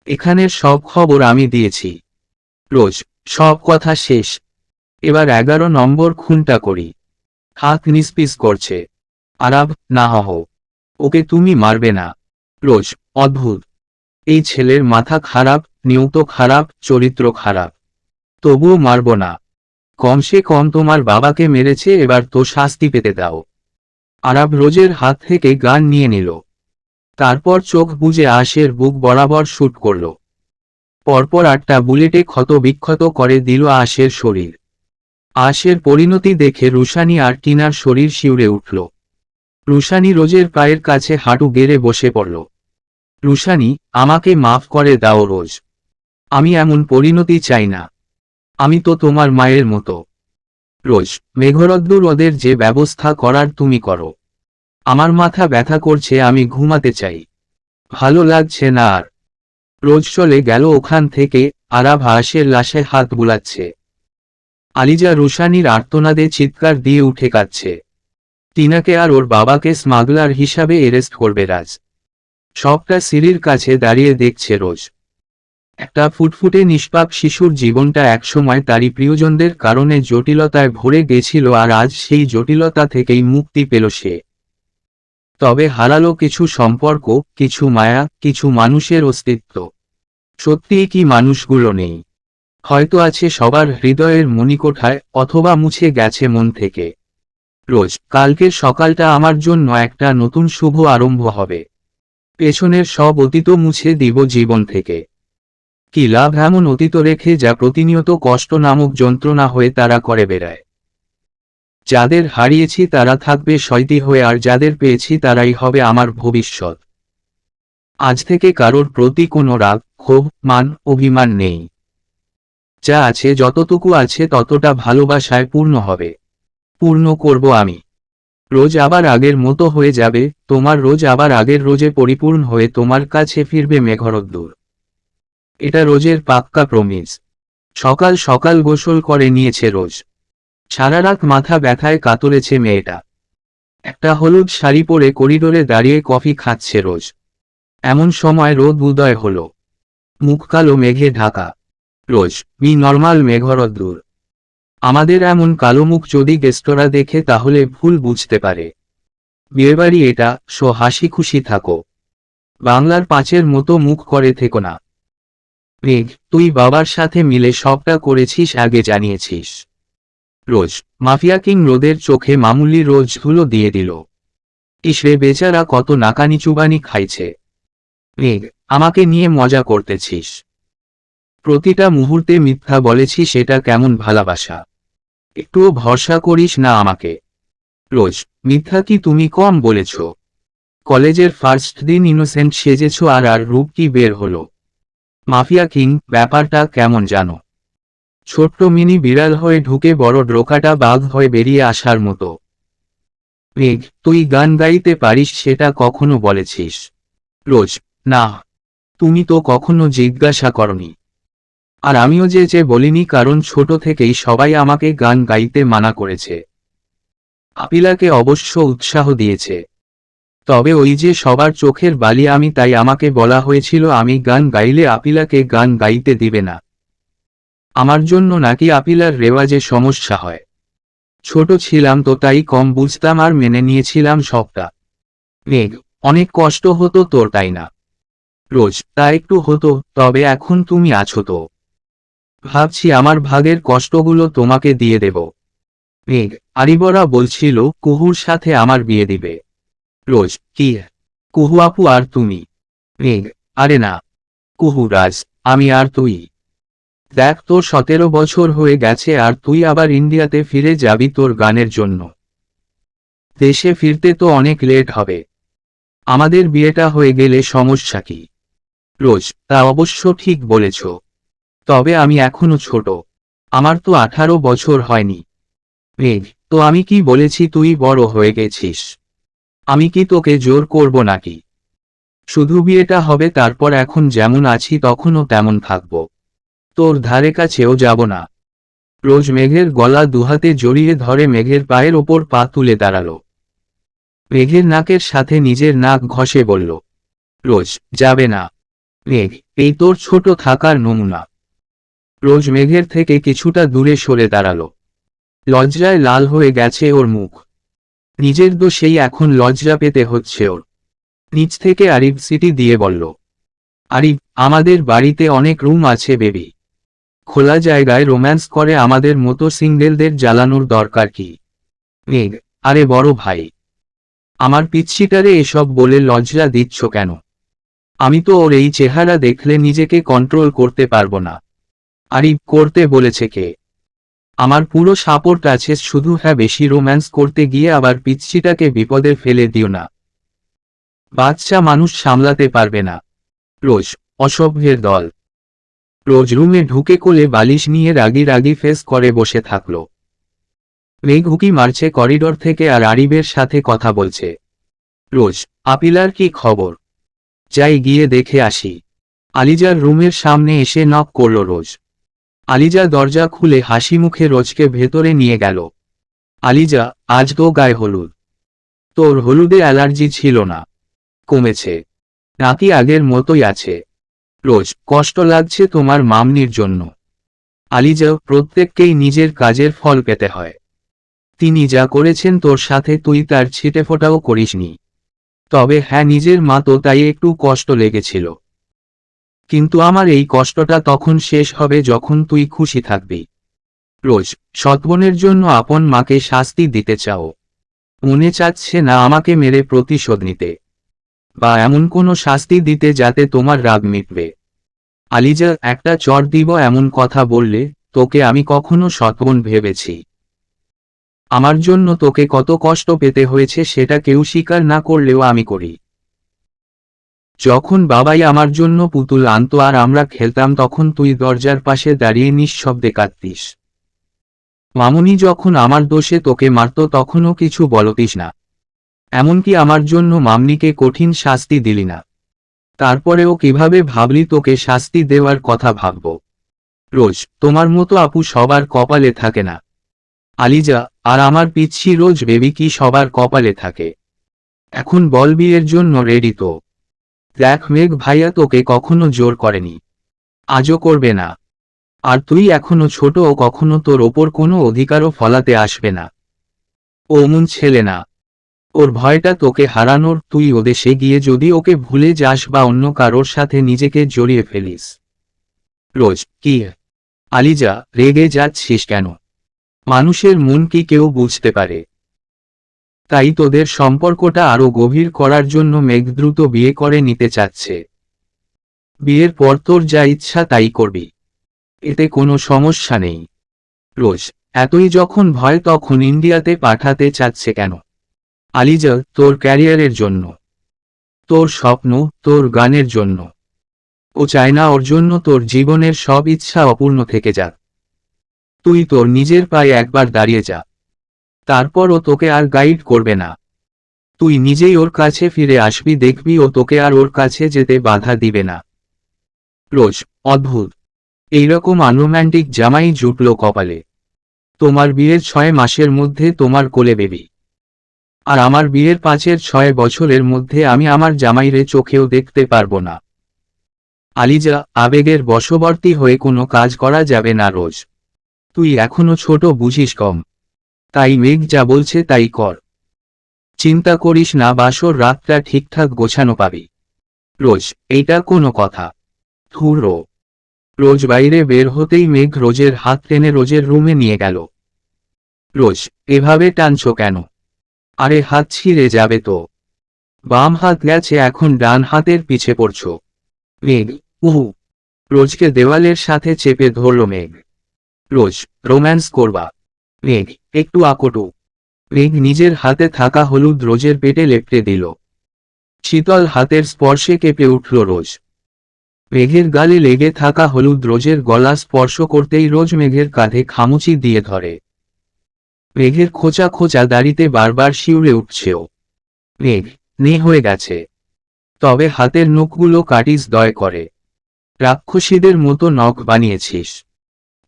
এখানের সব খবর আমি দিয়েছি। রোজ, সব কথা শেষ। এবার 11 নম্বর খুনটা করি। হাত নিস্পিস করছে। আরাব, না হহ। ওকে তুমি মারবে না। রোজ, অদ্ভুত। এই ছেলের মাথা খারাপ, নিয়ত খারাপ, চরিত্র খারাপ। তবুও মারব না। কমসে কম তোমার বাবাকে মেরেছে, এবার তো শাস্তি পেতে দাও। আরাব রোজের হাত থেকে গান নিয়ে নিল। তারপর চোখ বুজে আশের বুক বরাবর শুট করল। পরপর 8টা বুলেটে ক্ষত বিক্ষত করে দিল আশের শরীর। আশের পরিণতি দেখে রুশানি আর টিনার শরীর শিউরে উঠল। রুশানি রোজের পায়ের কাছে হাঁটু গেড়ে বসে পড়ল। রুশানি, আমাকে মাফ করে দাও রোজ। আমি এমন পরিণতি চাই না। আমি তো তোমার মায়ের মতো। রোজ, মেঘরদ্দুর ওদের যে ব্যবস্থা করার তুমি করো। আমার মাথা ব্যথা করছে, আমি ঘুমাতে চাই। ভালো লাগছে না আর। রোজ চলে গেল ওখান থেকে। আরাব আশের লাশে হাত বুলাচ্ছে। আলিজা রুশানির আর্তনাদে চিৎকার দিয়ে উঠে কাঁদছে। টিনাকে আর ওর বাবাকে স্মাগলার হিসাবে এরেস্ট করবে রাজ। সবটা সিঁড়ির কাছে দাঁড়িয়ে দেখছে রোজ। একটা ফুটফুটে নিষ্পাপ শিশুর জীবনটা একসময় তারই প্রিয়জনদের কারণে জটিলতায় ভরে গেছিল, আর আজ সেই জটিলতা থেকেই মুক্তি পেল সে। তবে হারালো কিছু সম্পর্ক, কিছু মায়া, কিছু মানুষের অস্তিত্ব। সত্যিই কি মানুষগুলো নেই? হয়তো আছে সবার হৃদয়ের মণিকোঠায়, অথবা মুছে গেছে মন থেকে। রোজ, কালকের সকালটা আমার জন্য একটা নতুন শুভ আরম্ভ হবে। পেছনের সব অতীত মুছে দিব জীবন থেকে। কি লাভ এমন অতীত রেখে যা প্রতিনিয়ত কষ্ট নামক যন্ত্রণা হয়ে তারা করে বেড়ায়। যাদের হারিয়েছি তারা থাকবে শয়তি হয়ে, আর যাদের পেয়েছি তারাই হবে আমার ভবিষ্যৎ। আজ থেকে কারোর প্রতি কোনো রাগ, ক্ষোভ, মান, অভিমান নেই। যা আছে, যতটুকু আছে ততটা ভালোবাসায় পূর্ণ হবে। পূর্ণ করব আমি। রোজ আবার আগের মতো হয়ে যাবে, তোমার রোজ আবার আগের রোজে পরিপূর্ণ হয়ে তোমার কাছে ফিরবে মেঘরদ্দুর। এটা রোজের পাক্কা প্রমিস। সকাল সকাল গোসল করে নিয়েছে রোজ। সারা রাত মাথা ব্যথায় কাতরেছে মেয়েটা। একটা হলুদ শাড়ি পরে করিডোরে দাঁড়িয়ে কফি খাচ্ছে রোজ। এমন সময় রোদ উদয় হল। মুখ কালো মেঘে ঢাকা। রোজ, মি নর্মাল মেঘরদ্দুর। আমাদের এমন কালো মুখ যদি গেস্টরা দেখে তাহলে ভুল বুঝতে পারে। বিয়েবাড়ি এটা, সো হাসি খুশি থাকো। বাংলার 5-এর মতো মুখ করে থেকো না। মেঘ, তুই বাবার সাথে মিলে সবটা করেছিস, আগে জানিয়েছিস। রোজ, মাফিয়া কিং রোদের চোখে মামুলি রোজ ধুলো দিয়ে দিল। ইসরে বেচারা কত নাকানি চুবানি খাইছে। মেঘ, আমাকে নিয়ে মজা করতেছিস? প্রতিটা মুহূর্তে মিথ্যা বলেছি, সেটা কেমন ভালোবাসা? একটুও ভরসা করিস না আমাকে। রোজ, মিথ্যা কি তুমি কম বলেছ? কলেজের ফার্স্ট দিন ইনোসেন্ট সেজেছ, আর আর রূপ কি বের হলো। মাফিয়া কিং, ব্যাপারটা কেমন জানো? ছোট্ট মিনি বিড়াল হয়ে ঢুকে বড় ড্রোকাটা বাঘ হয়ে বেরিয়ে আসার মতো। মেঘ, তুই গান গাইতে পারিস সেটা কখনো বলেছিস? রোজ, না। তুমি তো কখনো জিজ্ঞাসা করনি। আর আমিও যে বলিনি, কারণ ছোট থেকেই সবাই আমাকে গান গাইতে মানা করেছে। আপিলাকে অবশ্য উৎসাহ দিয়েছে। তবে ওই যে সবার চোখের বালি আমি, তাই আমাকে বলা হয়েছিল আমি গান গাইলে আপিলাকে গান গাইতে দিবে না। আমার জন্য নাকি আপিলার রেওয়াজে সমস্যা হয়। ছোট ছিলাম তো তাই কম বুঝতাম আর মেনে নিয়েছিলাম সবটা। মেঘ, অনেক কষ্ট হতো তোর, তাই না? রোজ, তা একটু হতো, তবে এখন তুমি আছো তো। ভাবছি আমার ভাগের কষ্টগুলো তোমাকে দিয়ে দেব। মেঘ, আরিবরা বলছিল কুহুর সাথে আমার বিয়ে দিবে। রোজ, কি? কুহু আপু আর তুমি? মেঘ, আরে না। কুহু রাজ, আমি আর তুই। দেখ, তোর 17 বছর হয়ে গেছে, আর তুই আবার ইন্ডিয়াতে ফিরে যাবি তোর গানের জন্য। দেশে ফিরতে তো অনেক লেট হবে। আমাদের বিয়েটা হয়ে গেলে সমস্যা কি? রোজ, তা অবশ্য ঠিক বলেছ। তবে আমি এখনো ছোট। আমার তো 18 বছর হয়নি। মেঘ, তো আমি কি বলেছি তুই বড় হয়ে গেছিস? আমি কি তোকে জোর করব নাকি? শুধু বিয়েটা হবে, তারপর এখন যেমন আছি তখনও তেমন থাকব। তোর ধারে কাছেও যাব না। রোজ মেঘের গলা দুহাতে জড়িয়ে ধরে মেঘের পায়ের ওপর পা তুলে দাঁড়ালো। মেঘের নাকের সাথে নিজের নাক ঘষে বলল, রোজ, যাবে না। মেঘ, এই তোর ছোট থাকার নমুনা। রোজ মেঘের থেকে কিছুটা দূরে সরে দাঁড়ালো। লজ্জায় লাল হয়ে গেছে ওর মুখ। নিজের দোষেই এখন লজ্জা পেতে হচ্ছে ওর। নিচ থেকে আরিফ সিটি দিয়ে বলল, আরিফ, আমাদের বাড়িতে অনেক রুম আছে বেবি। খোলা জায়গায় রোম্যান্স করে আমাদের মতো সিঙ্গেলদের জ্বালানোর দরকার কি? মেঘ, আরে বড় ভাই, আমার পিচ্ছিটারে এসব বলে লজ্জা দিচ্ছ কেন? আমি তো ওর এই চেহারা দেখলে নিজেকে কন্ট্রোল করতে পারবো না। আরে করতে বলেছে কে? আমার পুরো সাপোর্ট আছে, শুধু হ্যাঁ বেশি রোম্যান্স করতে গিয়ে আবার পিচ্ছিটাকে বিপদে ফেলে দিও না। বাচ্চা মানুষ সামলাতে পারবে না। রোজ, অসভ্যের দল। রোজ রুমে ঢুকে কোলে বালিশ নিয়ে রাগি রাগি ফেস করে বসে থাকল। মেঘ উকি মারছে করিডোর থেকে আর আরিবের সাথে কথা বলছে। রোজ, আপিলার কি খবর? যাই গিয়ে দেখে আসি। আলিজার রুমের সামনে এসে নক করল রোজ। আলিজা দরজা খুলে হাসি মুখে রোজকে ভেতরে নিয়ে গেল। আলিজা, আজ তো গায়ে হলুদ। তোর হলুদে অ্যালার্জি ছিল না? কমেছে নাকি আগের মতোই আছে? রোজ, কষ্ট লাগছে তোমার মামনির জন্য। আলিজা, প্রত্যেককেই নিজের কাজের ফল পেতে হয়। তিনি যা করেছেন তোর সাথে তুই তার ছিটেফোঁটাও করিসনি। তবে হ্যাঁ, নিজের মা তো তাই একটু কষ্ট লেগেছিল। কিন্তু আমার এই কষ্টটা তখন শেষ হবে যখন তুই খুশি থাকবি। রোজ, সৎবোনের জন্য আপন মাকে শাস্তি দিতে চাও? মনে চাচ্ছে না আমাকে মেরে প্রতিশোধ নিতে, বা এমন কোনো শাস্তি দিতে যাতে তোমার রাগ মিটবে? আলিজা, একটা চড় দিব এমন কথা বললে? তোকে আমি কখনো সৎবোন ভেবেছি? আমার জন্য তোকে কত কষ্ট পেতে হয়েছে সেটা কেউ স্বীকার না করলেও আমি করি। যখন বাবাই আমার জন্য পুতুল আনতো আর আমরা খেলতাম তখন তুই দরজার পাশে দাঁড়িয়ে নিঃশব্দে কাঁদতিস। মামুনি যখন আমার দোষে তোকে মারত তখনও কিছু বলতিস না। এমনকি আমার জন্য মামনিকে কঠিন শাস্তি দিলি না। তারপরেও কিভাবে ভাবলি তোকে শাস্তি দেওয়ার কথা ভাবব? রোজ, তোমার মতো আপু সবার কপালে থাকে না। আলিজা, আর আমার পিচ্ছি রোজ বেবি কি সবার কপালে থাকে? এখন বল বিয়ের জন্য রেডি তো? দেখ মেঘ ভাইয়া তোকে কখনো জোর করেনি, আজও করবে না। আর তুই এখনো ছোট ও কখনো তোর ওপর কোনো অধিকারও ফলাতে আসবে না। ও এমন ছেলে না। ওর ভয়টা তোকে হারানোর, তুই ওদেশে গিয়ে যদি ওকে ভুলে যাস বা অন্য কারোর সাথে নিজেকে জড়িয়ে ফেলিস। রোজ, কি? আলিজা, রেগে যাচ্ছিস কেন? মানুষের মন কি কেউ বুঝতে পারে? তাই তোদের সম্পর্কটা আরো গভীর করার জন্য মেঘ দ্রুত বিয়ে করে নিতে চাচ্ছে। বিয়ের পর তোর যা ইচ্ছা তাই করবি, এতে কোনো সমস্যা নেই। রোজ, এতই যখন ভয় তখন ইন্ডিয়াতে পাঠাতে চাচ্ছে কেন? আলিজা, তোর ক্যারিয়ারের জন্য, তোর স্বপ্ন, তোর গানের জন্য। ও চায় না ওর জন্য তোর জীবনের সব ইচ্ছা অপূর্ণ থেকে যাক। তুই তোর নিজের পায়ে একবার দাঁড়িয়ে যা, তারপর ও তোকে আর গাইড করবে না। তুই নিজেই ওর কাছে ফিরে আসবি, দেখবি ও তোকে আর ওর কাছে যেতে বাধা দিবে না। রোজ, অদ্ভুত, এইরকম আনরোম্যান্টিক জামাই জুটল কপালে। তোমার বিয়ের 6 মাসের মধ্যে তোমার কোলে বেবি, আর আমার বিয়ের 5-6 বছরের মধ্যে আমি আমার জামাইরে চোখেও দেখতে পারবো না। আলিজা, আবেগের বশবর্তী হয়ে কোনো কাজ করা যাবে না রোজ। তুই এখনো ছোট, বুঝিস কম। তাই মেঘ যা বলছে তাই কর। চিন্তা করিস না, বাসর রাতটা ঠিকঠাক গোছানো পাবি। রোজ, এইটা কোনো কথা? ধুর। রোজ বাইরে বের হতেই মেঘ রোজের হাত টেনে রোজের রুমে নিয়ে গেল। রোজ, এভাবে টানছো কেন? আরে হাত ছিঁড়ে যাবে তো। বাম হাত গেছে, এখন ডান হাতের পিছে পড়ছ। মেঘ, উহু। রোজকে দেওয়ালের সাথে চেপে ধরল মেঘ। রোজ, রোম্যান্স করবা? মেঘ, একটু আকটু। মেঘ নিজের হাতে থাকা হলুদ রোজের পেটে লেপটে দিল। শীতল হাতের স্পর্শে কেঁপে উঠল রোজ। মেঘের গালে লেগে থাকা হলুদ রোজের গলা স্পর্শ করতেই রোজ মেঘের কাঁধে খামুচি দিয়ে ধরে। মেঘের খোঁচা খোঁচা দাড়িতে বারবার শিউরে উঠছেও। মেঘ, নে হয়ে গেছে। তবে হাতের নখগুলো কাটিস দয় করে। রাক্ষসীদের মতো নখ বানিয়েছিস।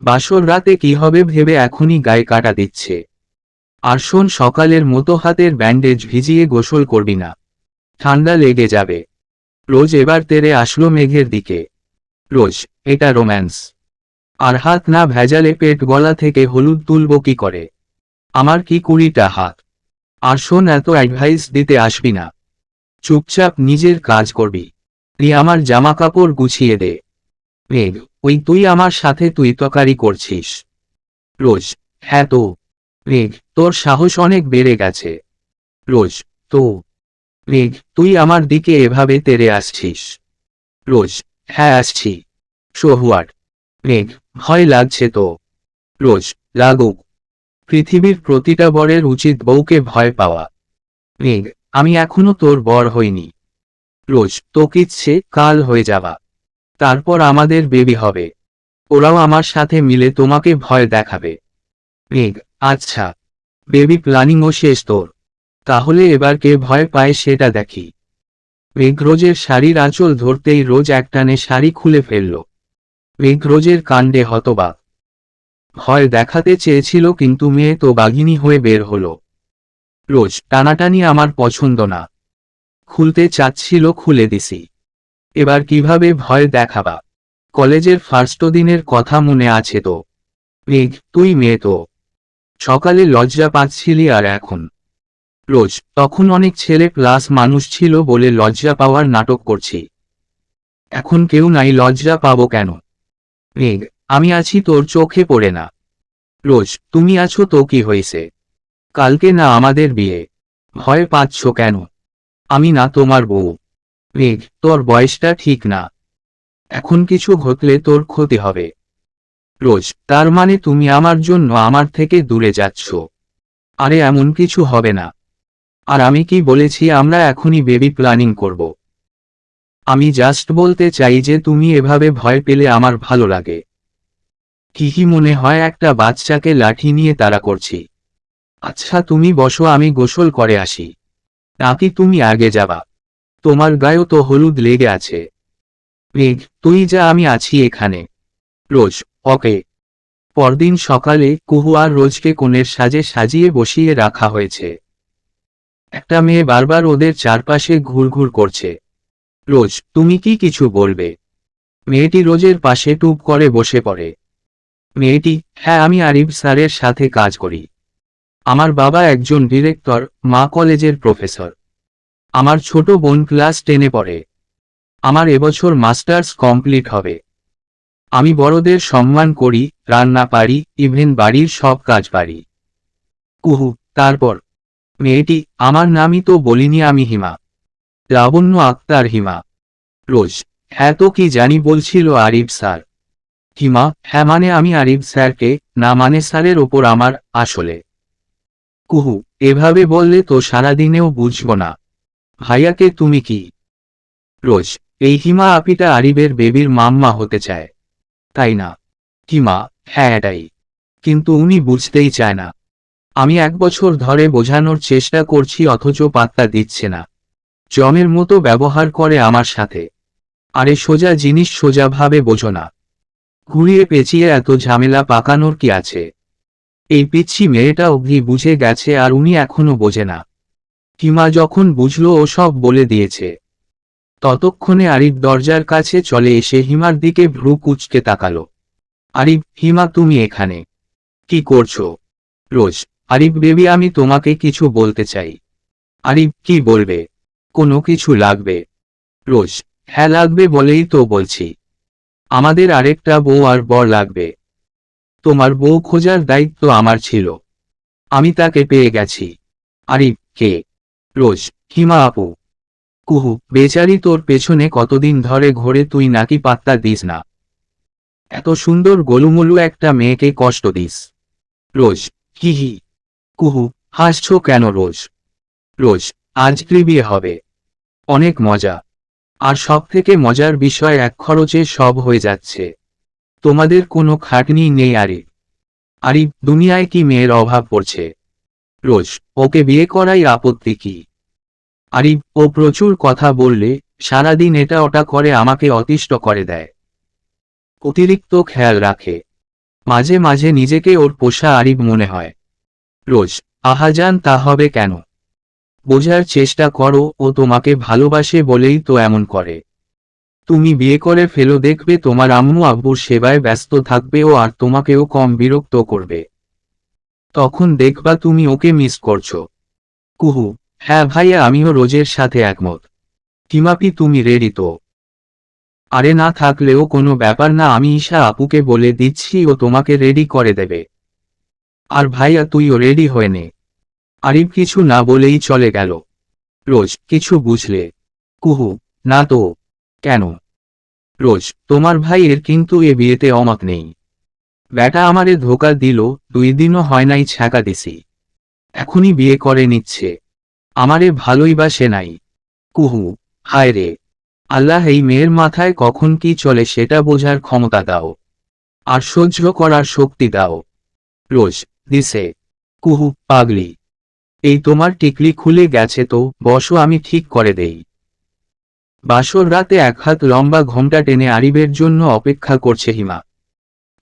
বাসর রাতে কি হবে ভেবে এখনই গায়ে কাটা দিচ্ছে। আর শোন, সকালের মতো হাতের ব্যান্ডেজ ভিজিয়ে গোসল করবি না, ঠান্ডা লেগে যাবে। রোজ এবার তেরে আসলো মেঘের দিকে। রোজ, এটা রোম্যান্স? আর হাত না ভেজালে পেট গলা থেকে হলুদ তুলব কি করে? আমার কি 20টা হাত? আর শোন, এত অ্যাডভাইস দিতে আসবি না। চুপচাপ নিজের কাজ করবি। তুই আমার জামা কাপড় গুছিয়ে দে। মেঘ, ওই তুই আমার সাথে তুই তকারি করছিস? রোজ: হ্যাঁ তো। রেগ: তোর সাহস অনেক বেড়ে গেছে। রোজ: তো? রেগ: তুই আমার দিকে এভাবে তেড়ে আসছিস? রোজ: হ্যাঁ আসছি। So what? রেগ: ভয় লাগছে তো? রোজ: লাগুক। পৃথিবীর প্রতিটা বরের উচিত বউকে ভয় পাওয়া। রেগ: আমি এখনো তোর বর হইনি। রোজ: তোকিচ্ছে কাল হয়ে যাবা, তারপর আমাদের বেবি হবে, ওরাও আমার সাথে মিলে তোমাকে ভয় দেখাবে। রেগ: আচ্ছা, বেবি প্ল্যানিংও শেষ তোর? তাহলে এবার কে ভয় পায় সেটা দেখি। রেগ রোজের শাড়ির আঁচল ধরতেই রোজ একটানে শাড়ি খুলে ফেলল। রেগ রোজের কাণ্ডে হতবাক। ভয় দেখাতে চেয়েছিল কিন্তু মেয়ে তো বাঘিনী হয়ে বের হলো। রোজ: টানাটানি আমার পছন্দ না। খুলতে চাচ্ছিল খুলে দিছি। এবার কিভাবে ভয় দেখাবা? কলেজের ফার্স্ট দিনের কথা মনে আছে তো? রেগ: তুই মেয়ে তো, সকালে লজ্জা পাচ্ছিলি আর এখন? রোজ: তখন অনেক ছেলে প্লাস মানুষ ছিল বলে লজ্জা পাওয়ার নাটক করছি, এখন কেউ নাই, লজ্জা পাবো কেন? রেগ: আমি আছি, তোর চোখে পড়ে না? রোজ: তুমি আছো তো কি হয়েছে? কালকে না আমাদের বিয়ে, ভয় পাচ্ছ কেন? আমি না তোমার বউ। রেগ: তোর বয়সটা ঠিক না, এখন কিছু ঘটলে তোর ক্ষতি হবে। রোজ: তার মানে তুমি আমার জন্য আমার থেকে দূরে যাচ্ছ? আরে এমন কিছু হবে না। আর আমি কি বলেছি আমরা এখনই বেবি প্ল্যানিং করব? আমি জাস্ট বলতে চাই যে তুমি এভাবে ভয় পেলে আমার ভালো লাগে। কি মনে হয় একটা বাচ্চাকে লাঠি নিয়ে তাড়া করছি? আচ্ছা তুমি বসো, আমি গোসল করে আসি। নাকি তুমি আগে যাবা? তোমার গায়েও তো হলুদ লেগে আছে। রেগ: তুই যা, আমি আছি এখানে। রোজ: ওকে। পরদিন সকালে কুহু আর রোজকে কোণের সাজে সাজিয়ে বসিয়ে রাখা হয়েছে। একটা মেয়ে বারবার ওদের চারপাশে ঘুরঘুর করছে। রোজ: তুমি কি কিছু বলবে? মেয়েটি রোজের পাশে টুপ করে বসে পড়ে। মেয়েটি: হ্যাঁ, আমি আরিফ স্যারের সাথে কাজ করি। আমার বাবা একজন ডিরেক্টর, মা কলেজের প্রফেসর। আমার ছোট বোন ক্লাস 10-এ পড়ে। আমার এবছর মাস্টার্স কমপ্লিট হবে। আমি বড়দের সম্মান করি, রান্না পারি, ইভেন বাড়ির সব কাজ পারি। কুহু: তারপর? মেয়েটি: আমার নামই তো বলিনি, আমি হিমা, লাবণ্য আক্তার হিমা। রোজ: হ্যাঁ তো কি জানি বলছিল আরিফ স্যার। হিমা: হ্যাঁ মানে আমি আরিফ স্যারকে, না মানে স্যারের ওপর আমার, আসলে। কুহু: এভাবে বললে তো সারাদিনেও বুঝবো না। ভাইয়াকে তুমি কি? রোজ: এই হিমা আপিটা আরিফের বেবির মাম্মা হতে চায়, তাই না? হিমা: হ্যাঁ এটাই, কিন্তু উনি বুঝতেই চায় না। আমি 1 বছর ধরে বোঝানোর চেষ্টা করছি অথচ পাত্তা দিচ্ছে না। জমের মতো ব্যবহার করে আমার সাথে। আরে সোজা জিনিস সোজাভাবে বোঝো না, ঘুরিয়ে পেঁচিয়ে এত ঝামেলা পাকানোর কি আছে? এই পিচ্ছি মেয়েটা অবধি বুঝে গেছে আর উনি এখনো বোঝে না। হিমা যখন বুঝলো ও সব বলে দিয়েছে। ততক্ষণে আরিফ দরজার কাছে চলে এসে হিমার দিকে ভ্রু কুঁচকে তাকালো। আরিফ: হিমা তুমি এখানে কি করছো? রোজ: আরিফ বেবি, আমি তোমাকে কিছু বলতে চাই। আরিফ: কি বলবে? কোনো কিছু লাগবে? রোজ: হ্যাঁ লাগবে বলেই তো বলছি, আমাদের আরেকটা বউ আর বর লাগবে। তোমার বউ খোঁজার দায়িত্ব আমার ছিল, আমি তাকে পেয়ে গেছি। আরিফ: কে? রোজ: হিমা আপু। কুহু: বেচারি তোর পেছনে কতদিন ধরে ঘোরে, তুই নাকি পাত্তা দিস না? এত সুন্দর গোলুমলু একটা মেয়েকে কষ্ট দিস? রোজ: হি। কুহু: হাসছো কেন রোজ? রোজ: আজ বিয়ে হবে, অনেক মজা। আর সব থেকে মজার বিষয়, এক খরচে সব হয়ে যাচ্ছে, তোমাদের কোনো খাটনি নেই। আরিফ: আরিফ: দুনিয়ায় কি মেয়ের অভাব পড়ছে? রোজ: ওকে বিয়ে করাই আপত্তি কি? আরিফ: ও প্রচুর কথা বললে, সারাদিন এটা ওটা করে আমাকে অতিষ্ঠ করে দেয়, অতিরিক্ত খেয়াল রাখে, মাঝে মাঝে নিজেকে ওর পোষা আরিফ মনে হয়। রোজ: আহাজান, তা হবে কেন? বোঝার চেষ্টা করো, ও তোমাকে ভালোবাসে বলেই তো এমন করে। তুমি বিয়ে করে ফেলো, দেখবে তোমার আম্মু আব্বুর সেবায় ব্যস্ত থাকবে ও, আর তোমাকেও কম বিরক্ত করবে। তখন দেখবা তুমি ওকে মিস করছো। কুহু: হ্যাঁ ভাইয়া, আমিও রোজের সাথে একমত। হিমাপি তুমি রেডি তো? আরে না থাকলেও কোনো ব্যাপার না, আমি ঈশা আপুকে বলে দিচ্ছি, ও তোমাকে রেডি করে দেবে। আর ভাইয়া তুইও রেডি হয়ে নে। আরিফ কিছু না বলেই চলে গেল। রোজ, কিছু বুঝলে? কুহু, না তো। কেন? রোজ, তোমার ভাইয়ের কিন্তু এ বিয়েতে অমত নেই। ব্যাটা আমারে ধোকা দিল, 2 দিনও হয় নাই ছ্যাঁকা দিছি, এখনই বিয়ে করে নিচ্ছে। আমারে ভালোই বাসে নাই। কুহু, হায় রে আল্লাহ, এই মেয়ের মাথায় কখন কি চলে সেটা বোঝার ক্ষমতা দাও, আর সহ্য করার শক্তি দাও। রোজ, দিছে। কুহু, পাগলি। এই তোমার টিকলি খুলে গেছে তো, বসো আমি ঠিক করে দেই। বাসর রাতে 1 হাত লম্বা ঘোমটা টেনে আরিবের জন্য অপেক্ষা করছে হিমা।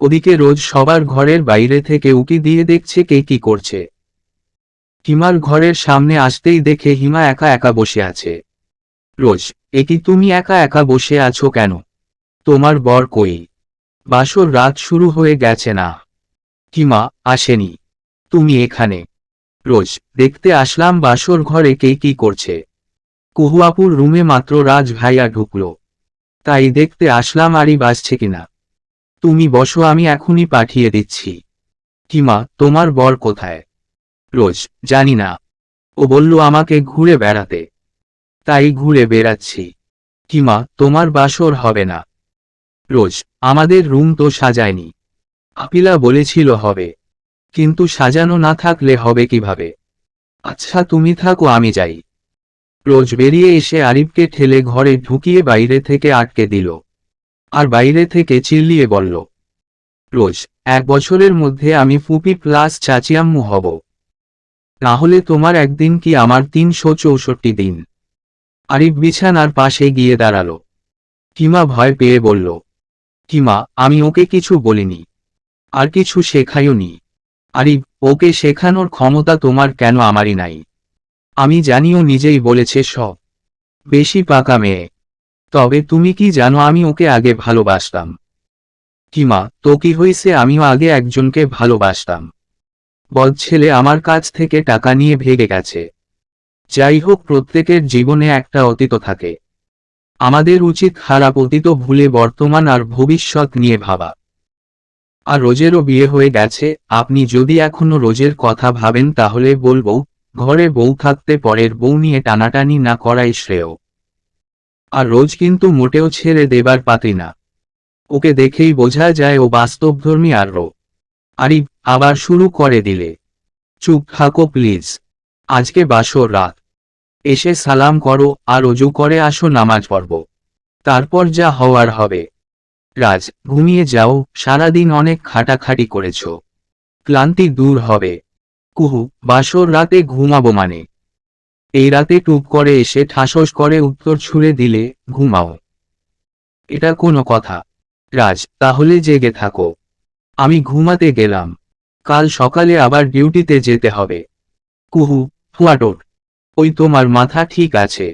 ওদিকে রোজ সবার ঘরের বাইরে থেকে উকি দিয়ে দেখছে কে কি করছে। হিমার ঘরের সামনে আসতেই দেখে হিমা একা একা বসে আছে। রোজ, এ কি তুমি একা একা বসে আছো কেন? তোমার বর কই? বাসর রাত শুরু হয়ে গেছে না? হিমা, আসেনি। তুমি এখানে? রোজ, দেখতে আসলাম বাসর ঘরে কে কি করছে। কুহুয়াপুর রুমে মাত্র রাজ ভাইয়া ঢুকলো, তাই দেখতে আসলাম আরিব আসছে কিনা। তুমি বসো, আমি এখনই পাঠিয়ে দিচ্ছি। হিমা, তোমার বর কোথায়? রোজ, জানি না, ও বলল আমাকে ঘুরে বেড়াতে, তাই ঘুরে বেড়াচ্ছি। হিমা, তোমার বাসর হবে না। রোজ, আমাদের রুম তো সাজায়নি। আপিলা বলেছিল হবে, কিন্তু সাজানো না থাকলে হবে কিভাবে? আচ্ছা তুমি থাকো, আমি যাই। রোজ বেরিয়ে এসে আরিফকে ঠেলে ঘরে ঢুকিয়ে বাইরে থেকে আটকে দিল, আর বাইরে থেকে চিল্লিয়ে বলল, রোজ, 1 বছরের মধ্যে আমি ফুপি প্লাস চাচিয়াম্মু হব, না হলে তোমার একদিন কি আমার 364 দিন। আরিফ বিছানার পাশে গিয়ে দাঁড়ালো। হিমা ভয় পেয়ে বলল, হিমা, আমি ওকে কিছু বলিনি, আর কিছু শেখাইওনি। আরিফ, ওকে শেখানোর ক্ষমতা তোমার কেন, আমারই নাই। আমি জানিও নিজেই বলেছে সব। বেশি পাকা মেয়ে। তবে তুমি কি জানো আমি ওকে আগে ভালোবাসতাম? হিমা, তো কি হয়েছে, আমিও আগে একজনকে ভালোবাসতাম। বদ ছেলে আমার কাছ থেকে টাকা নিয়ে ভেগে গেছে। যাই হোক, প্রত্যেকের জীবনে একটা অতীত থাকে। আমাদের উচিত খারাপ অতীত ভুলে বর্তমান আর ভবিষ্যৎ নিয়ে ভাবা। আর রোজেরও বিয়ে হয়ে গেছে, আপনি যদি এখনো রোজের কথা ভাবেন তাহলে বলবো, ঘরে বউ থাকতে পরের বউ নিয়ে টানাটানি না করাই শ্রেয়। আর রোজ কিন্তু মোটেও ছেড়ে দেবার পাতি না। ওকে দেখেই বোঝা যায় ও বাস্তবধর্মী। আর আরিফ আবার শুরু করে দিলে, চুপ থাকো প্লিজ, আজকে বাসর রাত। এসে সালাম করো আর অজু করে আসো, নামাজ পড়ব, তারপর যা হওয়ার হবে। রাজ, ঘুমিয়ে যাও, সারাদিন অনেক খাটাখাটি করেছ, ক্লান্তি দূর হবে। কুহু, বাসর রাতে ঘুমাবো মানে? এই রাতে টুপ করে এসে ঠাসস করে উত্তর ছুড়ে দিলে, ঘুমাও। এটা কোনো কথা? রাজ, তাহলে জেগে থাকো। আমি ঘুমাতে গেলাম, কাল সকালে আবার ডিউটিতে যেতে হবে। কুহু, ফুয়াটোর, ওই তোমার মাথা ঠিক আছে?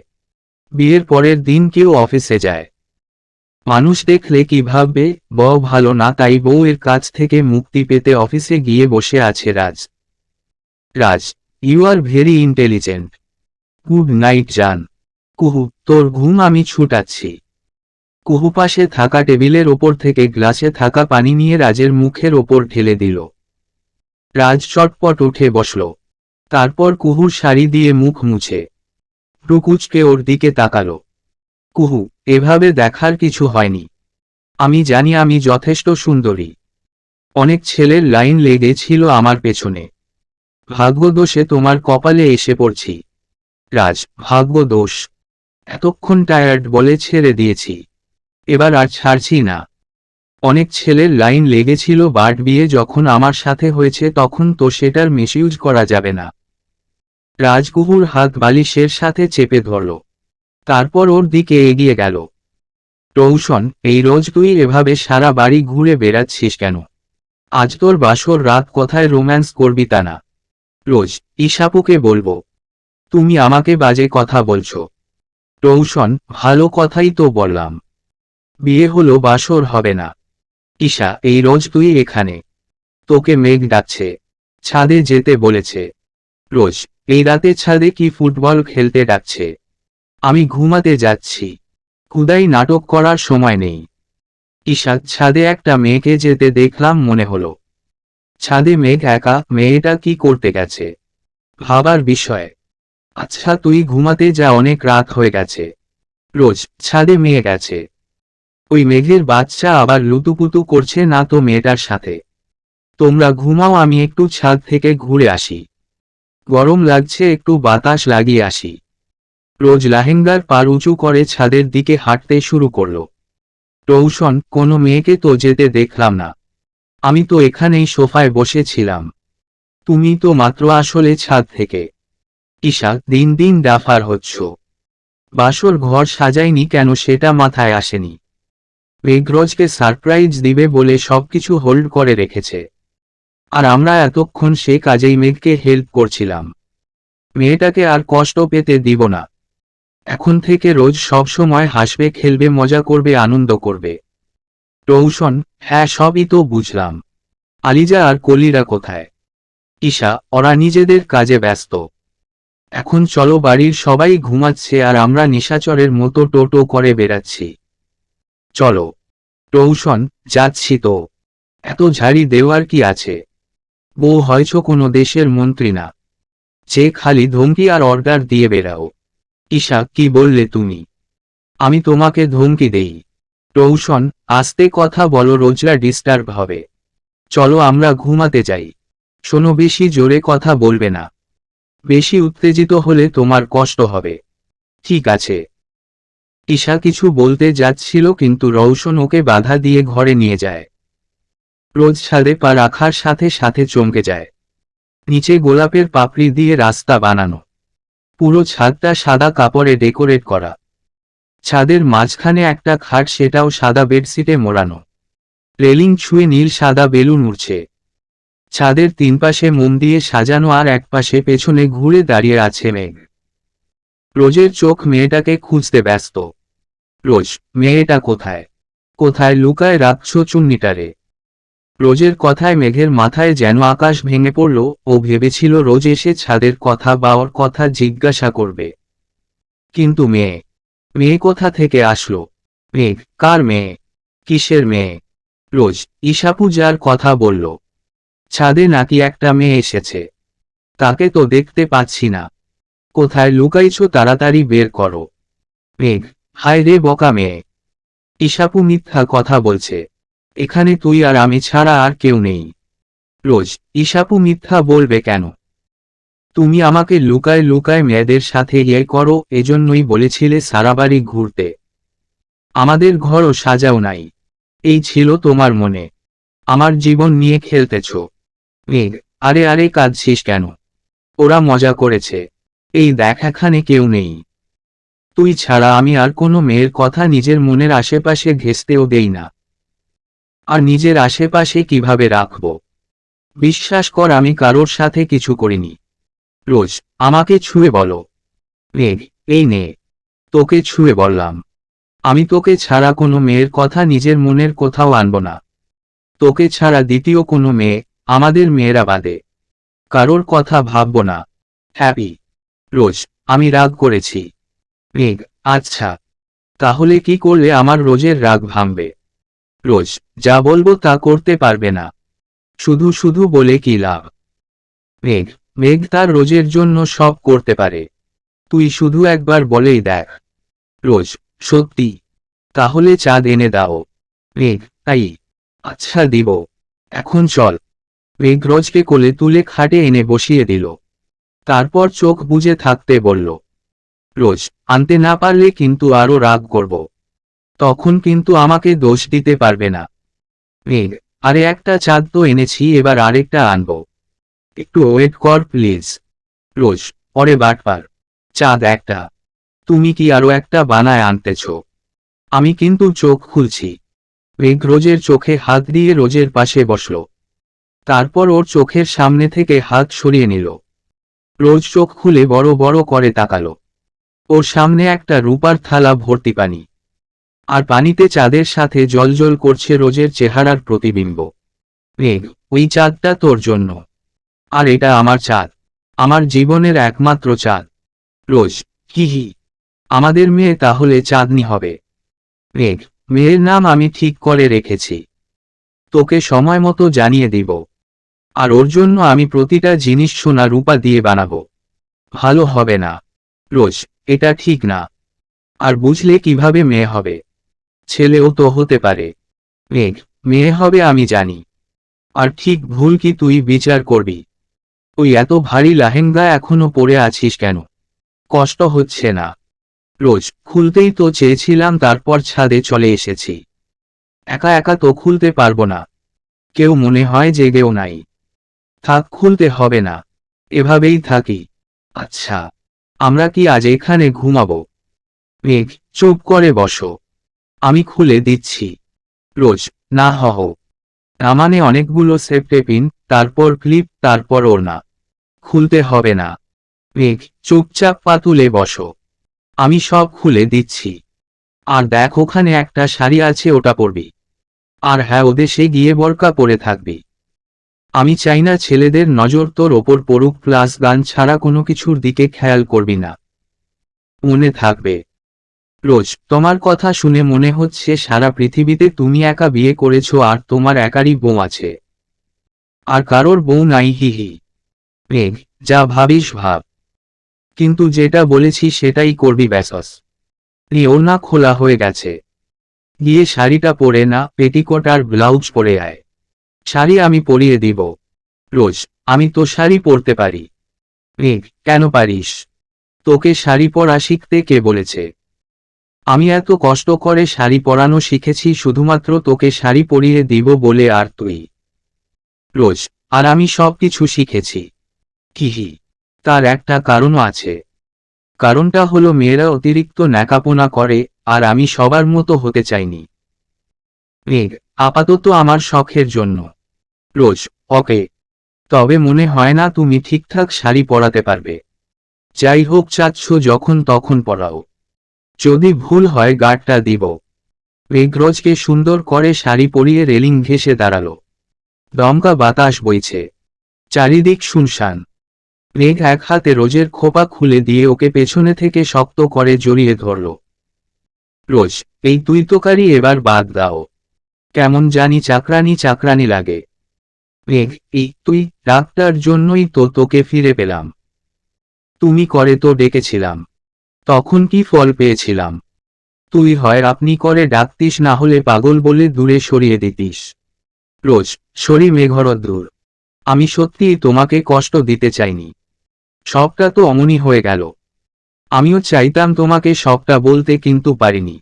বিয়ের পরের দিন কেউ অফিসে যায়, মানুষ দেখলে কি ভাববে? বউ ভালো না তাই বউয়ের কাছ থেকে মুক্তি পেতে অফিসে গিয়ে বসে আছে Raj. Raj, you are very intelligent. Good night জান। কুহু, তোর ঘুম আমি ছুটাচ্ছি। কুহু পাশে থাকা টেবিলের ওপর থেকে গ্লাসে থাকা পানি নিয়ে রাজের মুখের ওপর ঢেলে দিল। রাজ চটপট উঠে বসল, তারপর কুহুর শাড়ি দিয়ে মুখ মুছে ভ্রুকুঁচকে ওর দিকে তাকালো। কুহু, এভাবে দেখার কিছু হয়নি। আমি জানি আমি যথেষ্ট সুন্দরী। অনেক ছেলের লাইন লেগেছিল আমার পেছনে। ভাগ্যদোষে তোমার কপালে এসে পড়ছি। রাজ, ভাগ্যদোষ? এতক্ষণ টায়ার্ড বলে ছেড়ে দিয়েছি, এবার আর ছাড়ছি না। অনেক ছেলের লাইন লেগেছিল, বাট বিয়ে যখন আমার সাথে হয়েছে তখন তো সেটার মিসইউজ করা যাবে না। রাজকুহুর হাত বালিশের সাথে চেপে ধরল, তারপর ওর দিকে এগিয়ে গেল। রৌশন, এই রোজ তুই এভাবে সারা বাড়ি ঘুরে বেড়াচ্ছিস কেন? আজ তোর বাসর রাত, কোথায় রোম্যান্স করবি তা না? রোজ, ঈশাপুকে বলবো। তুমি আমাকে বাজে কথা বলছো। রৌশন, ভালো কথাই তো বললাম। বিয়ে হলো, বাসর হবে না। ঈশা, এই রোজ তুই এখানে? তোকে মেঘ ডাকছে, ছাদে যেতে বলেছে। রোজ, এই রাতে ছাদে কি ফুটবল খেলতে ডাকছে? আমি ঘুমাতে যাচ্ছি। খুদাই নাটক করার সময় নেই। ঈশা, ছাদে একটা মেয়েকে যেতে দেখলাম মনে হলো। ছাদে মেঘ একা, মেয়েটা কি করতে গেছে? ভাবার বিষয়। আচ্ছা তুই ঘুমাতে যা, অনেক রাত হয়ে গেছে। রোজ, ছাদে মেয়ে গেছে। ওই মেঘের বাচ্চা আবার লুতুপুতু করছে না তো মেয়েটার সাথে। তোমরা ঘুমাও, আমি একটু ছাদ থেকে ঘুরে আসি। গরম লাগছে, একটু বাতাস লাগিয়ে আসি। রোজ লেহেঙ্গার পার উঁচু করে ছাদের দিকে হাঁটতে শুরু করল। রৌশন, কোনো মেয়েকে তো যেতে দেখলাম না। আমি তো এখানেই সোফায় বসেছিলাম। তুমি তো মাত্র আসলে ছাদ থেকে। ঈশা, দিন দিন ডাফার হচ্ছ। বাসর ঘর সাজাইনি কেন সেটা মাথায় আসেনি। মেঘরোজকে সারপ্রাইজ দিবে বলে সবকিছু হোল্ড করে রেখেছে। আর আমরা এতক্ষণ সে কাজেই মেঘকে হেল্প করছিলাম। মেয়েটাকে আর কষ্ট পেতে দিব না। এখন থেকে রোজ সব সময় হাসবে, খেলবে, মজা করবে, আনন্দ করবে। রৌশন, হ্যাঁ সবই তো বুঝলাম। আলিজা আর কলিরা কোথায়? ঈশা, ওরা নিজেদের কাজে ব্যস্ত। এখন চলো, বাড়ির সবাই ঘুমাচ্ছে আর আমরা নিশাচরের মতো টোটো করে বেড়াচ্ছি। চলো। রৌশন, যাচ্ছি তো। এত ঝাড়ি দেওয়ার কি আছে? বউ হয়ছ কোনো দেশের মন্ত্রী না যে খালি ধমকি আর অর্ডার দিয়ে বেরাও। ঈশা, কি বললে তুমি? আমি তোমাকে ধমকি দেই? রৌশন, আস্তে কথা বলো, রোজরা ডিস্টার্ব হবে। চলো আমরা ঘুমাতে যাই। শোনো, বেশি জোরে কথা বলবে না। বেশি উত্তেজিত হলে তোমার কষ্ট হবে। ঠিক আছে। ঈশা কিছু বলতে যাচ্ছিল কিন্তু রৌশন ওকে বাধা দিয়ে ঘরে নিয়ে যায়। রোজ ছাদে পা রাখার সাথে সাথে চমকে যায়। নিচে গোলাপের পাপড়ি দিয়ে রাস্তা বানানো। পুরো ছাদটা সাদা কাপড়ে ডেকোরেট করা। ছাদের মাঝখানে একটা খাট, সেটাও সাদা বেডশিটে মোড়ানো। রেলিং ছুঁয়ে নীল সাদা বেলুন উড়ছে। ছাদের তিন পাশে মোম দিয়ে সাজানো আর একপাশে পেছনে ঘুরে দাঁড়িয়ে আছে মেঘ। রোজের চোখ মেয়েটাকে খুঁজতে ব্যস্ত। রোজ, মেয়েটা কোথায়? কোথায় লুকায় রাখছ চুন্নিটারে? রোজের কথায় মেঘের মাথায় যেন আকাশ ভেঙে পড়ল। ও ভেবেছিল রোজ এসে ছাদের কথা বা ওর কথা জিজ্ঞাসা করবে। কিন্তু মেয়ে কোথা থেকে আসলো? মেঘ, কার মেয়ে? কিসের মেয়ে? রোজ, ঈশাপূজার কথা বলল। ছাদে নাকি একটা মেয়ে এসেছে। তাকে তো দেখতে পাচ্ছি না। কোথায় লুকাইছ, তাড়াতাড়ি বের করো। মেঘ, হায় রে বোকা মেয়ে। ঈশাপু মিথ্যা কথা বলছে। এখানে তুই আর আমি ছাড়া আর কেউ নেই। রোজ, ঈশাপু মিথ্যা বলবে কেন? তুমি আমাকে লুকায় লুকায় মেয়েদের সাথে ইয়ে করো, এজন্যই বলেছিলে সারা বাড়ি ঘুরতে। আমাদের ঘরও সাজাও নাই। এই ছিল তোমার মনে। আমার জীবন নিয়ে খেলতেছ। মেঘ, আরে আরে কাঁদছিস কেন? ওরা মজা করেছে। এই দেখ, এখানে কেউ নেই। তুই ছাড়া আমি আর কোনো মেয়ের কথা নিজের মনের আশেপাশে ঘেঁষতেও দেই না। আর নিজের আশেপাশে কিভাবে রাখব? বিশ্বাস কর, আমি কারোর সাথে কিছু করিনি। রোজ, আমাকে ছুঁয়ে বলো। মেঘ, এই নে, তোকে ছুঁয়ে বললাম। আমি তোকে ছাড়া কোনো মেয়ের কথা নিজের মনের কোথাও আনব না। তোকে ছাড়া দ্বিতীয় কোনো মেয়ে, আমাদের মেয়েরা বাদে, কারোর কথা ভাবব না। হ্যাপি? রোজ, আমি রাগ করেছি। মেঘ, আচ্ছা। তাহলে কি করলে আমার রোজের রাগ ভাঙবে? রোজ, যা বলবো তা করতে পারবে না। শুধু শুধু বলে কি লাভ? মেঘ তার রোজের জন্য সব করতে পারে। তুই শুধু একবার বলেই দেখ। রোজ, সত্যি? তাহলে চাঁদ এনে দাও। মেঘ, তাই? আচ্ছা দিব। এখন চল। মেঘ রোজকে কোলে তুলে খাটে এনে বসিয়ে দিল। তারপর চোখ বুজে থাকতে বলল। রোজ, আনতে না পারলে কিন্তু আরো রাগ করব। তখন কিন্তু আমাকে দোষ দিতে পারবে না। মেঘ, আরে একটা চাঁদ তো এনেছি, এবার আরেকটা আনব। একটু ওয়েট কর প্লিজ। রোজ, পরে বাটপার। চাঁদ একটা? তুমি কি আরো একটা বানায় আনতেছ? আমি কিন্তু চোখ খুলছি। মেঘ রোজের চোখে হাত দিয়ে রোজের পাশে বসল। তারপর ওর চোখের সামনে থেকে হাত সরিয়ে নিল। রোজ চোখ খুলে বড় বড় করে তাকালো। ওর সামনে একটা রূপার থালা ভর্তি পানি। আর পানিতে চাঁদের সাথে জ্বলজ্বল করছে রোজের চেহারার প্রতিবিম্ব। মেঘ, ওই চাঁদটা তোর জন্য। আর এটা আমার চাঁদ। আমার জীবনের একমাত্র চাঁদ। রোজ, হি হি। আমাদের মেয়ে তাহলে চাঁদনি হবে। মেঘ, মেয়ের নাম আমি ঠিক করে রেখেছি। তোকে সময় মতো জানিয়ে দিব। আর ওর জন্য আমি প্রতিটা জিনিস সোনা রূপা দিয়ে বানাবো। ভালো হবে না। রোজ, এটা ঠিক না। আর বুঝলে কিভাবে মেয়ে হবে? ছেলেও তো হতে পারে। মেঘ, মেয়ে হবে আমি জানি। আর ঠিক ভুল কি তুই বিচার করবি? ওই এত ভারী লেহেঙ্গা এখনো পরে আছিস কেন? কষ্ট হচ্ছে না? রোজ, খুলতেই তো চেয়েছিলাম, তারপর ছাদে চলে এসেছি। একা একা তো খুলতে পারবো না। কেউ মনে হয় জেগেও নাই। থাক, খুলতে হবে না। এভাবেই থাকি। আচ্ছা, আমরা কি আজ এখানে ঘুমাবো? মেঘ, চুপ করে বসো। আমি খুলে দিচ্ছি। রোজ, না হহ। না মানে অনেকগুলো সেফটি পিন, তারপর ক্লিপ, তারপর ওড়না। খুলতে হবে না। মেঘ, চুপচাপ পা তুলে বসো। আমি সব খুলে দিচ্ছি। আর দেখ, ওখানে একটা শাড়ি আছে, ওটা পরবি। আর হ্যাঁ, ওদেশে গিয়ে বোরকা পরে থাকবি। আমি চাই না ছেলেদের নজর তোর ওপর পড়ুক, প্লাস গান ছাড়া কোনো কিছুর দিকে খেয়াল করবি না। মনে থাকবে? রোজ, তোমার কথা শুনে মনে হচ্ছে সারা পৃথিবীতে তুমি একা বিয়ে করেছো আর তোমার একারই বউ আছে। আর কারোর বউ নাই, হি হি। মেঘ, যা ভাবিস ভাব। কিন্তু যেটা বলেছি সেটাই করবি, ব্যাসস। ওড়না খোলা হয়ে গেছে। গিয়ে শাড়িটা পরে না, পেটিকোট আর ব্লাউজ পরে আয়। শাড়ি আমি পরিয়ে দিব। রোজ, আমি তো শাড়ি পরতে পারি। মেঘ, কেন পারিস? তোকে শাড়ি পরা শিখতে কে বলেছে? আমি এত কষ্ট করে শাড়ি পরানো শিখেছি শুধুমাত্র তোকে শাড়ি পরিয়ে দিব বলে। আর তুই? রোজ, আর আমি সব কিছু শিখেছি। কিহি, তার একটা কারণও আছে। কারণটা হলো মেয়েরা অতিরিক্ত ন্যাকাপোনা করে, আর আমি সবার মতো হতে চাইনি। মেঘ, আপাতত আমার শখের জন্য। রোজ, ওকে। তবে মনে হয় না তুমি ঠিকঠাক শাড়ি পরাতে পারবে। যাই হোক, চাচ্ছ যখন তখন পরাও। যদি ভুল হয় গার্ডটা দিব। মেঘ রোজকে সুন্দর করে শাড়ি পরিয়ে রেলিং ঘেঁষে দাঁড়ালো। দমকা বাতাস বইছে। চারিদিক শুনশান। মেঘ এক হাতে রোজের খোপা খুলে দিয়ে ওকে পেছনে থেকে শক্ত করে জড়িয়ে ধরল। রোজ, এই তুই তোকারি এবার বাদ দাও। কেমন জানি চাকরানি চাকরানি লাগে। মেঘ, এই তুই, ডাক্তার জন্যই তো তোকে ফিরে পেলাম। তুমি করে তো ডেকেছিলাম। তখন কি ফল পেয়েছিলাম? তুই হয় আপনি করে ডাকতিস, না হলে পাগল বলে দূরে সরিয়ে দিতিস। রোজ, সরি মেঘরদ্দূর। আমি সত্যিই তোমাকে কষ্ট দিতে চাইনি। সবটা তো অমনি হয়ে গেল। আমিও চাইতাম তোমাকে সবটা বলতে, কিন্তু পারিনি।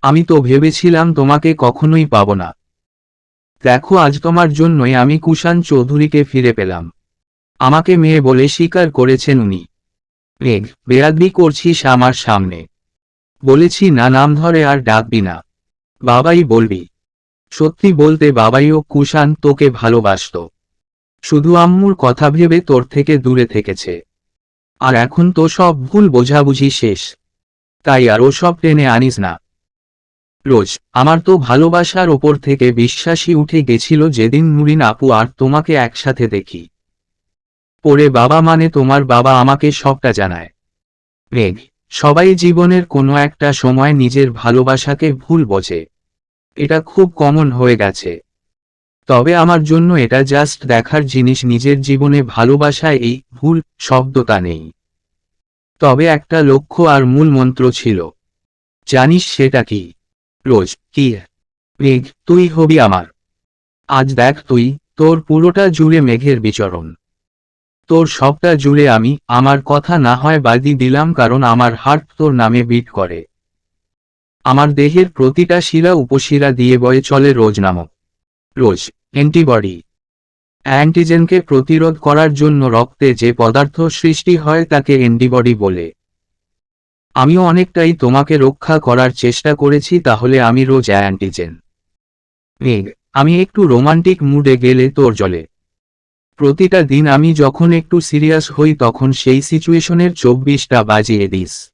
আমি তো ভেবেছিলাম তোমাকে কখনোই পাবো না। দেখো, আজ তোমার জন্যই আমি কুষাণ চৌধুরীকে ফিরে পেলাম। আমাকে মেয়ে বলে স্বীকার করেছেন উনি। মেঘ, বেয়াদবি করছিস আমার সামনে। বলেছি না, নাম ধরে আর ডাকবি না। বাবাই বলবি। সত্যি বলতে বাবাইও কুষাণ তোকে ভালোবাসতো। শুধু আম্মুর কথা ভেবে তোর থেকে দূরে থেকেছে। আর এখন তো সব ভুল বোঝাবুঝি শেষ। তাই আর ওসব টেনে আনিস না। রোজ, আমার তো ভালোবাসার ওপর থেকে বিশ্বাসই উঠে গেছিল যেদিন নুরিন আপু আর তোমাকে একসাথে দেখি। পরে বাবা মানে তোমার বাবা আমাকে সবটা জানায়। মেঘ, সবাই জীবনের কোনো একটা সময় নিজের ভালোবাসাকে ভুল বোঝে। এটা খুব কমন হয়ে গেছে। তবে আমার জন্য এটা জাস্ট দেখার জিনিস, নিজের জীবনে ভালোবাসায় এই ভুল শব্দটা নেই। তবে একটা লক্ষ্য আর মূল মন্ত্র ছিল। জানিস সেটা কি? রোজ, কি? মেঘ, তুই হবি আমার। আজ দেখ তুই, তোর পুরোটা জুড়ে মেঘের বিচরণ। তোর সবটা জুড়ে আমি। আমার কথা না হয় বাদি দিলাম, কারণ আমার হার্ট তোর নামে বিট করে। আমার দেহের প্রতিটা শিরা উপশিরা দিয়ে বয়ে চলে রোজ নামক। রোজ, অ্যান্টিবডি। অ্যান্টিজেনকে প্রতিরোধ করার জন্য রক্তে যে পদার্থ সৃষ্টি হয় তাকে অ্যান্টিবডি বলে। আমিও অনেকটাই তোমাকে রক্ষা করার চেষ্টা করেছি, তাহলে আমি রোজ অ্যান্টিজেন। মেঘ, আমি একটু রোমান্টিক মুডে গেলে তোর জলে। প্রতিটা দিন আমি যখন একটু সিরিয়াস হই তখন সেই সিচুয়েশনের 24টা বাজিয়ে দিস।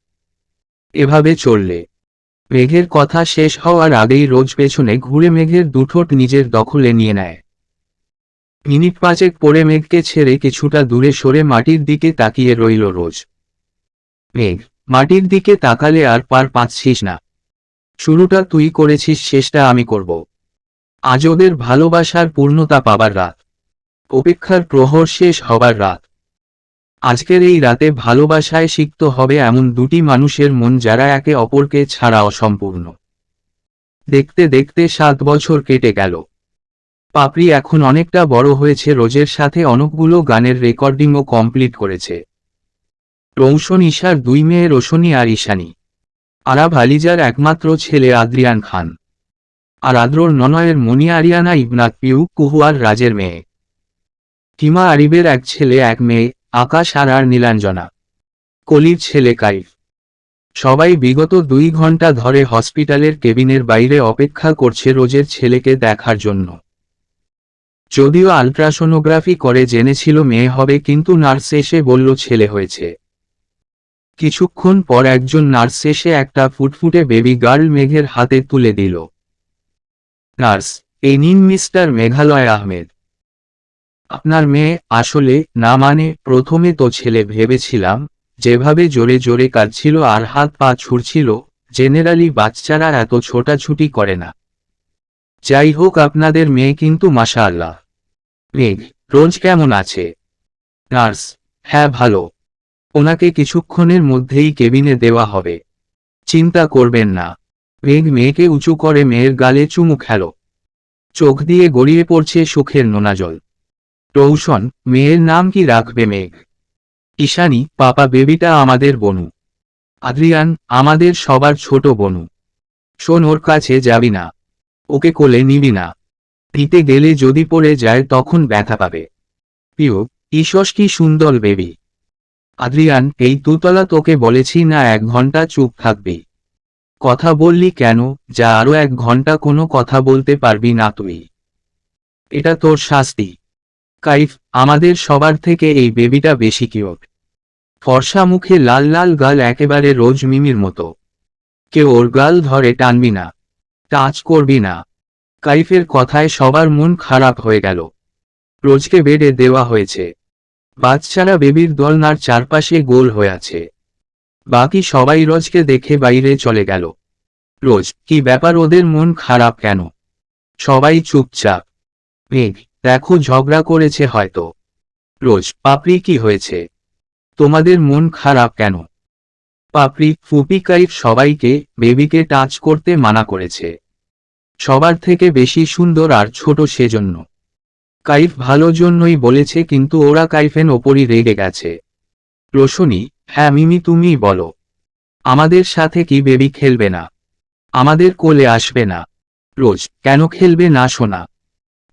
এভাবে চললে। মেঘের কথা শেষ হওয়ার আগেই রোজ পেছনে ঘুরে মেঘের দুঠোঁট নিজের দখলে নিয়ে নেয়। মিনিট পাঁচেক পরে মেঘকে ছেড়ে কিছুটা দূরে সরে মাটির দিকে তাকিয়ে রইল রোজ। মেঘ, মাটির দিকে তাকালে আর পার পাচ্ছিস না? শুরুটা তুই করেছিস, শেষটা আমি করব। আজ ওদের ভালোবাসার পূর্ণতা পাবার রাত, অপেক্ষার প্রহর শেষ হবার রাত। আজকের এই রাতে ভালোবাসায় সিক্ত হবে এমন দুটি মানুষের মন যারা একে অপরকে ছাড়া অসম্পূর্ণ। দেখতে দেখতে 7 বছর কেটে গেল। পাপড়ি এখন অনেকটা বড় হয়েছে, রোজের সাথে অনেকগুলো গানের রেকর্ডিংও কমপ্লিট করেছে। রৌশন ঈশার 2 মেয়ে রোশনী আর ঈশানী। আরাব আলিজার একমাত্র ছেলে আদ্রিয়ান খান। আর আদ্রর ননয়ের মনি আরিয়ানা ইবনাত পিউ কুহু আর রাজের মেয়ে। হিমা আরিবের এক ছেলে এক মেয়ে, আকাশ আর নীলাঞ্জনা। কলির ছেলে কাইফ। সবাই বিগত 2 ঘন্টা ধরে হসপিটালের কেবিনের বাইরে অপেক্ষা করছে রোজের ছেলেকে দেখার জন্য। যদিও আল্ট্রাসোনোগ্রাফি করে জেনেছিল মেয়ে হবে, কিন্তু নার্স এসে বলল ছেলে হয়েছে। কিছুক্ষণ পর একজন নার্স এসে একটা ফুটফুটে বেবি গার্ল মেঘের হাতে তুলে দিল। নার্স, এই নিন মিস্টার মেঘালয় আহমেদ। আপনার মেয়ে? আসলে না, মানে প্রথমে তো ছেলে ভেবেছিলাম। যেভাবে জোরে জোরে কাঁদছিল আর হাত পা ছুড়ছিল, জেনারেলি বাচ্চারা এত ছোটাছুটি করে না। যাই হোক, আপনাদের মেয়ে কিন্তু মাশাআল্লাহ। মেঘ, রোজ কেমন আছে? নার্স, হ্যাঁ ভালো। ওনাকে কিছুক্ষণের মধ্যেই কেবিনে দেওয়া হবে, চিন্তা করবেন না। মেঘ মেয়েকে উঁচু করে মেয়ের গালে চুমু খেল। চোখ দিয়ে গড়িয়ে পড়ছে সুখের নোনাজল। রৌশন, মেয়ের নাম কি রাখবে মেঘ? ঈশানী, পাপা বেবিটা আমাদের বনু। আদ্রিয়ান, আমাদের সবার ছোট বনু। শোন, ওর কাছে যাবি না, ওকে কোলে নিবি না। নিতে গেলে যদি পড়ে যায় তখন ব্যথা পাবে। পিউ, ঈশ্বস কি সুন্দর বেবি। আদ্রিয়ান, এই তুতলা তোকে বলেছি না 1 ঘন্টা চুপ থাকবি? কথা বললি কেন? যা, আরো 1 ঘন্টা কোনো কথা বলতে পারবি না তুই। এটা তোর শাস্তি। কাইফ, আমাদের সবার থেকে এই বেবিটা বেশি কিউট। ফর্সা মুখে লাল লাল গাল, একেবারে রোজ মিমির মতো। কেউ ওর গাল ধরে টানবি না, টাচ করবি না। কাইফের কথায় সবার মন খারাপ হয়ে গেল। রোজকে বেডে দেওয়া হয়েছে। বাচ্চারা বেবির দোলনার চারপাশে গোল হয়ে আছে। বাকি সবাই রোজকে দেখে বাইরে চলে গেল। রোজ, কি ব্যাপার, ওদের মন খারাপ কেন? সবাই চুপচাপ। মেঘ, দেখো ঝগড়া করেছে হয়তো। রোজ, পাপড়ি কি হয়েছে? তোমাদের মন খারাপ কেন? পাপড়ি, ফুপি কাইফ সবাইকে বেবিকে টাচ করতে মানা করেছে। সবার থেকে বেশি সুন্দর আর ছোট সেজন্য। কাইফ ভালো জন্যই বলেছে, কিন্তু ওরা কাইফের ওপরই রেগে গেছে। রোশনী, হ্যাঁ মিমি তুমিই বলো। আমাদের সাথে কি বেবি খেলবে না? আমাদের কোলে আসবে না? রোজ, কেন খেলবে না সোনা?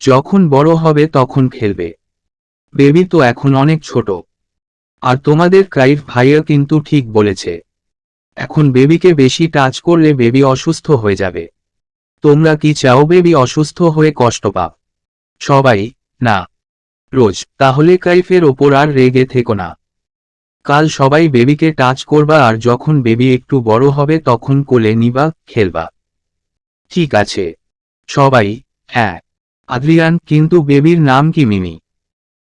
যখন বড় হবে তখন খেলবে। বেবি তো এখন অনেক ছোট। আর তোমাদের কাইফ ভাইয়া কিন্তু ঠিক বলেছে, এখন বেবিকে বেশি টাচ করলে বেবি অসুস্থ হয়ে যাবে। তোমরা কি চাও বেবি অসুস্থ হয়ে কষ্ট পাক? সবাই, না। রোজ, তাহলে কাইফের ওপর আর রেগে থেকো না। কাল সবাই বেবিকে টাচ করবা, আর যখন বেবি একটু বড় হবে তখন কোলে নিবা, খেলবা। ঠিক আছে সবাই? হ্যাঁ। আদ্রিয়ান, কিন্তু বেবির নাম কি মিমি?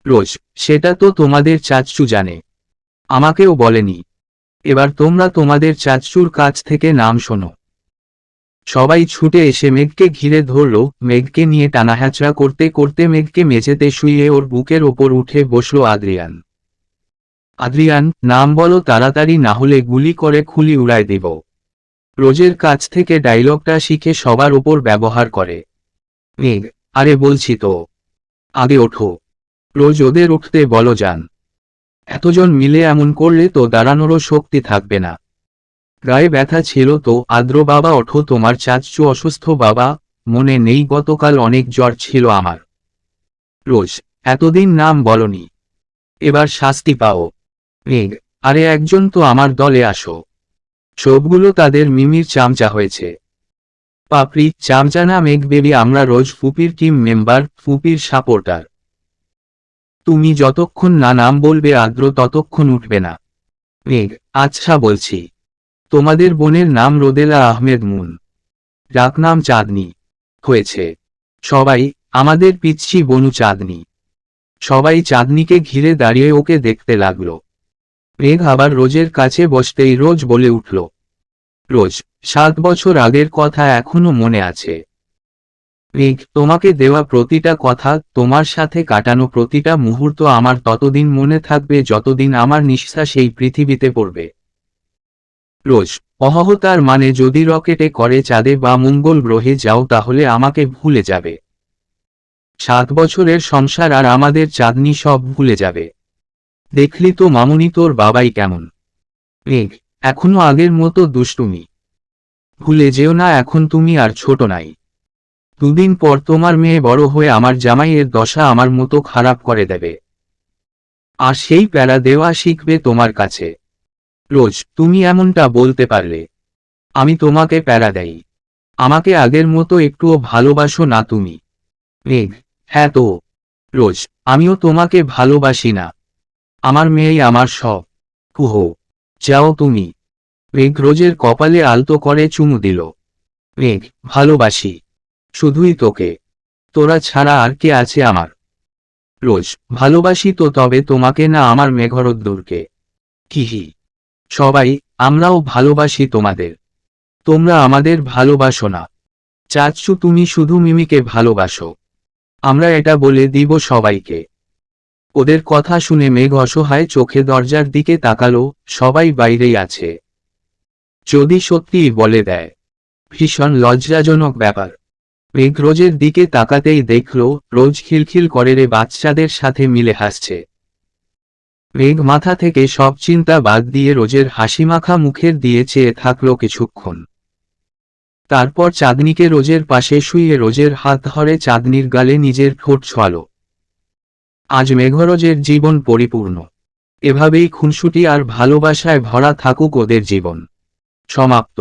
রোজ, সেটা তো তোমাদের চাচু জানে, আমাকেও বলেনি। এবার তোমরা তোমাদের চাচুর কাছ থেকে নাম শোনো। সবাই ছুটে এসে মেঘকে ঘিরে ধরল। মেঘকে নিয়ে টানাহ্যাচড়া করতে করতে মেঘকে মেঝেতে শুইয়ে ওর বুকের ওপর উঠে বসল আদ্রিয়ান। আদ্রিয়ান, নাম বলো তাড়াতাড়ি, না হলে গুলি করে খুলি উড়ায় দেব। রোজের কাছ থেকে ডায়লগটা শিখে সবার ওপর ব্যবহার করে। মেঘ, আরে বলছি তো, আগে ওঠো। রোজ, ওদের উঠতে বলো যান। এতজন মিলে এমন করলে তো দাঁড়ানোরও শক্তি থাকবে না। গায়ে ব্যথা ছিল তো। আদ্র, বাবা ওঠো, তোমার চাচু অসুস্থ। বাবা, মনে নেই গতকাল অনেক জ্বর ছিল আমার। রোজ, এতদিন নাম বলনি, এবার শাস্তি পাও। মেঘ, আরে একজন তো আমার দলে আসো। সবগুলো তাদের মিমির চামচা হয়েছে। পাপড়ি, চামচা না মেঘ বেবি, আমরা রোজ ফুপির টিম মেম্বার, ফুপির সাপোর্টার। তুমি যতক্ষণ না নাম বলবে আদ্র ততক্ষণ উঠবে না। মেঘ, আচ্ছা বলছি। তোমাদের বোনের নাম রোদেলা আহমেদ মুন, ডাকনাম চাঁদনি। হয়েছে। সবাই, আমাদের পিচ্ছি বনু চাঁদনি। সবাই চাঁদনিকে ঘিরে দাঁড়িয়ে ওকে দেখতে লাগলো। মেঘ আবার রোজের কাছে বসতেই রোজ বলে উঠল, রোজ, 7 বছর আগের কথা এখনো মনে আছে। মেঘ, তোমাকে দেওয়া প্রতিটা কথা, তোমার সাথে কাটানো প্রতিটা মুহূর্ত আমার ততদিন মনে থাকবে যতদিন আমার নিঃশ্বাস এই পৃথিবীতে পড়বে। রোজ, তার মানে যদি রকেটে করে চাঁদে বা মঙ্গল গ্রহে যাও তাহলে আমাকে ভুলে যাবে। 7 বছরের সংসার আর আমাদের চাঁদনি সব ভুলে যাবে। দেখলি তো মামুনি তোর বাবাই কেমন। মেঘ, এখনো আগের মতো দুষ্টুমি। ভুলে যেও না এখন তুমি আর ছোট নাই। 2 দিন পর তোমার মেয়ে বড় হয়ে আমার জামাইয়ের দশা আমার মতো খারাপ করে দেবে। আর সেই প্যারা দেওয়া শিখবে তোমার কাছে। রোজ, তুমি এমনটা বলতে পারলে? আমি তোমাকে প্যারা দেই? আমাকে আগের মতো একটুও ভালোবাসো না তুমি? মেঘ, হ্যাঁ তো। রোজ, আমিও তোমাকে ভালোবাসি না। আমার মেয়েই আমার সব। কুহো, যাও তুমি। মেঘ রোজের কপালে আলতো করে চুমু দিল। মেঘ, ভালোবাসি। শুধুই তোকে। তোরা ছাড়া আর কে আছে আমার? রোজ, ভালোবাসি তো, তবে তোমাকে না, আমার মেঘরোদ্দুরকে। হিহি। সবাই, আমরাও ভালোবাসি তোমাদের। তোমরা আমাদের ভালোবাসো না। চাচ্ছু তুমি শুধু মিমিকে ভালোবাসো। আমরা এটা বলে দিব সবাইকে। ওদের কথা শুনে মেঘ অসহায় চোখে দরজার দিকে তাকালো, সবাই বাইরেই আছে। যদি সত্যিই বলে দেয়? ভীষণ লজ্জাজনক ব্যাপার। মেঘ রোজের দিকে তাকাতেই দেখল রোজ খিলখিল করে রে বাচ্চাদের সাথে মিলে হাসছে। মেঘ মাথা থেকে সব চিন্তা বাদ দিয়ে রোজের হাসিমাখা মুখের দিয়ে চেয়ে থাকল কিছুক্ষণ। তারপর চাঁদনিকে রোজের পাশে শুইয়ে রোজের হাত ধরে চাঁদনির গালে নিজের ঠোঁট ছোঁয়ালো। আজ মেঘরোজের জীবন পরিপূর্ণ। এভাবেই খুনসুটি আর ভালোবাসায় ভরা থাকুক ওদের জীবন। সমাপ্ত।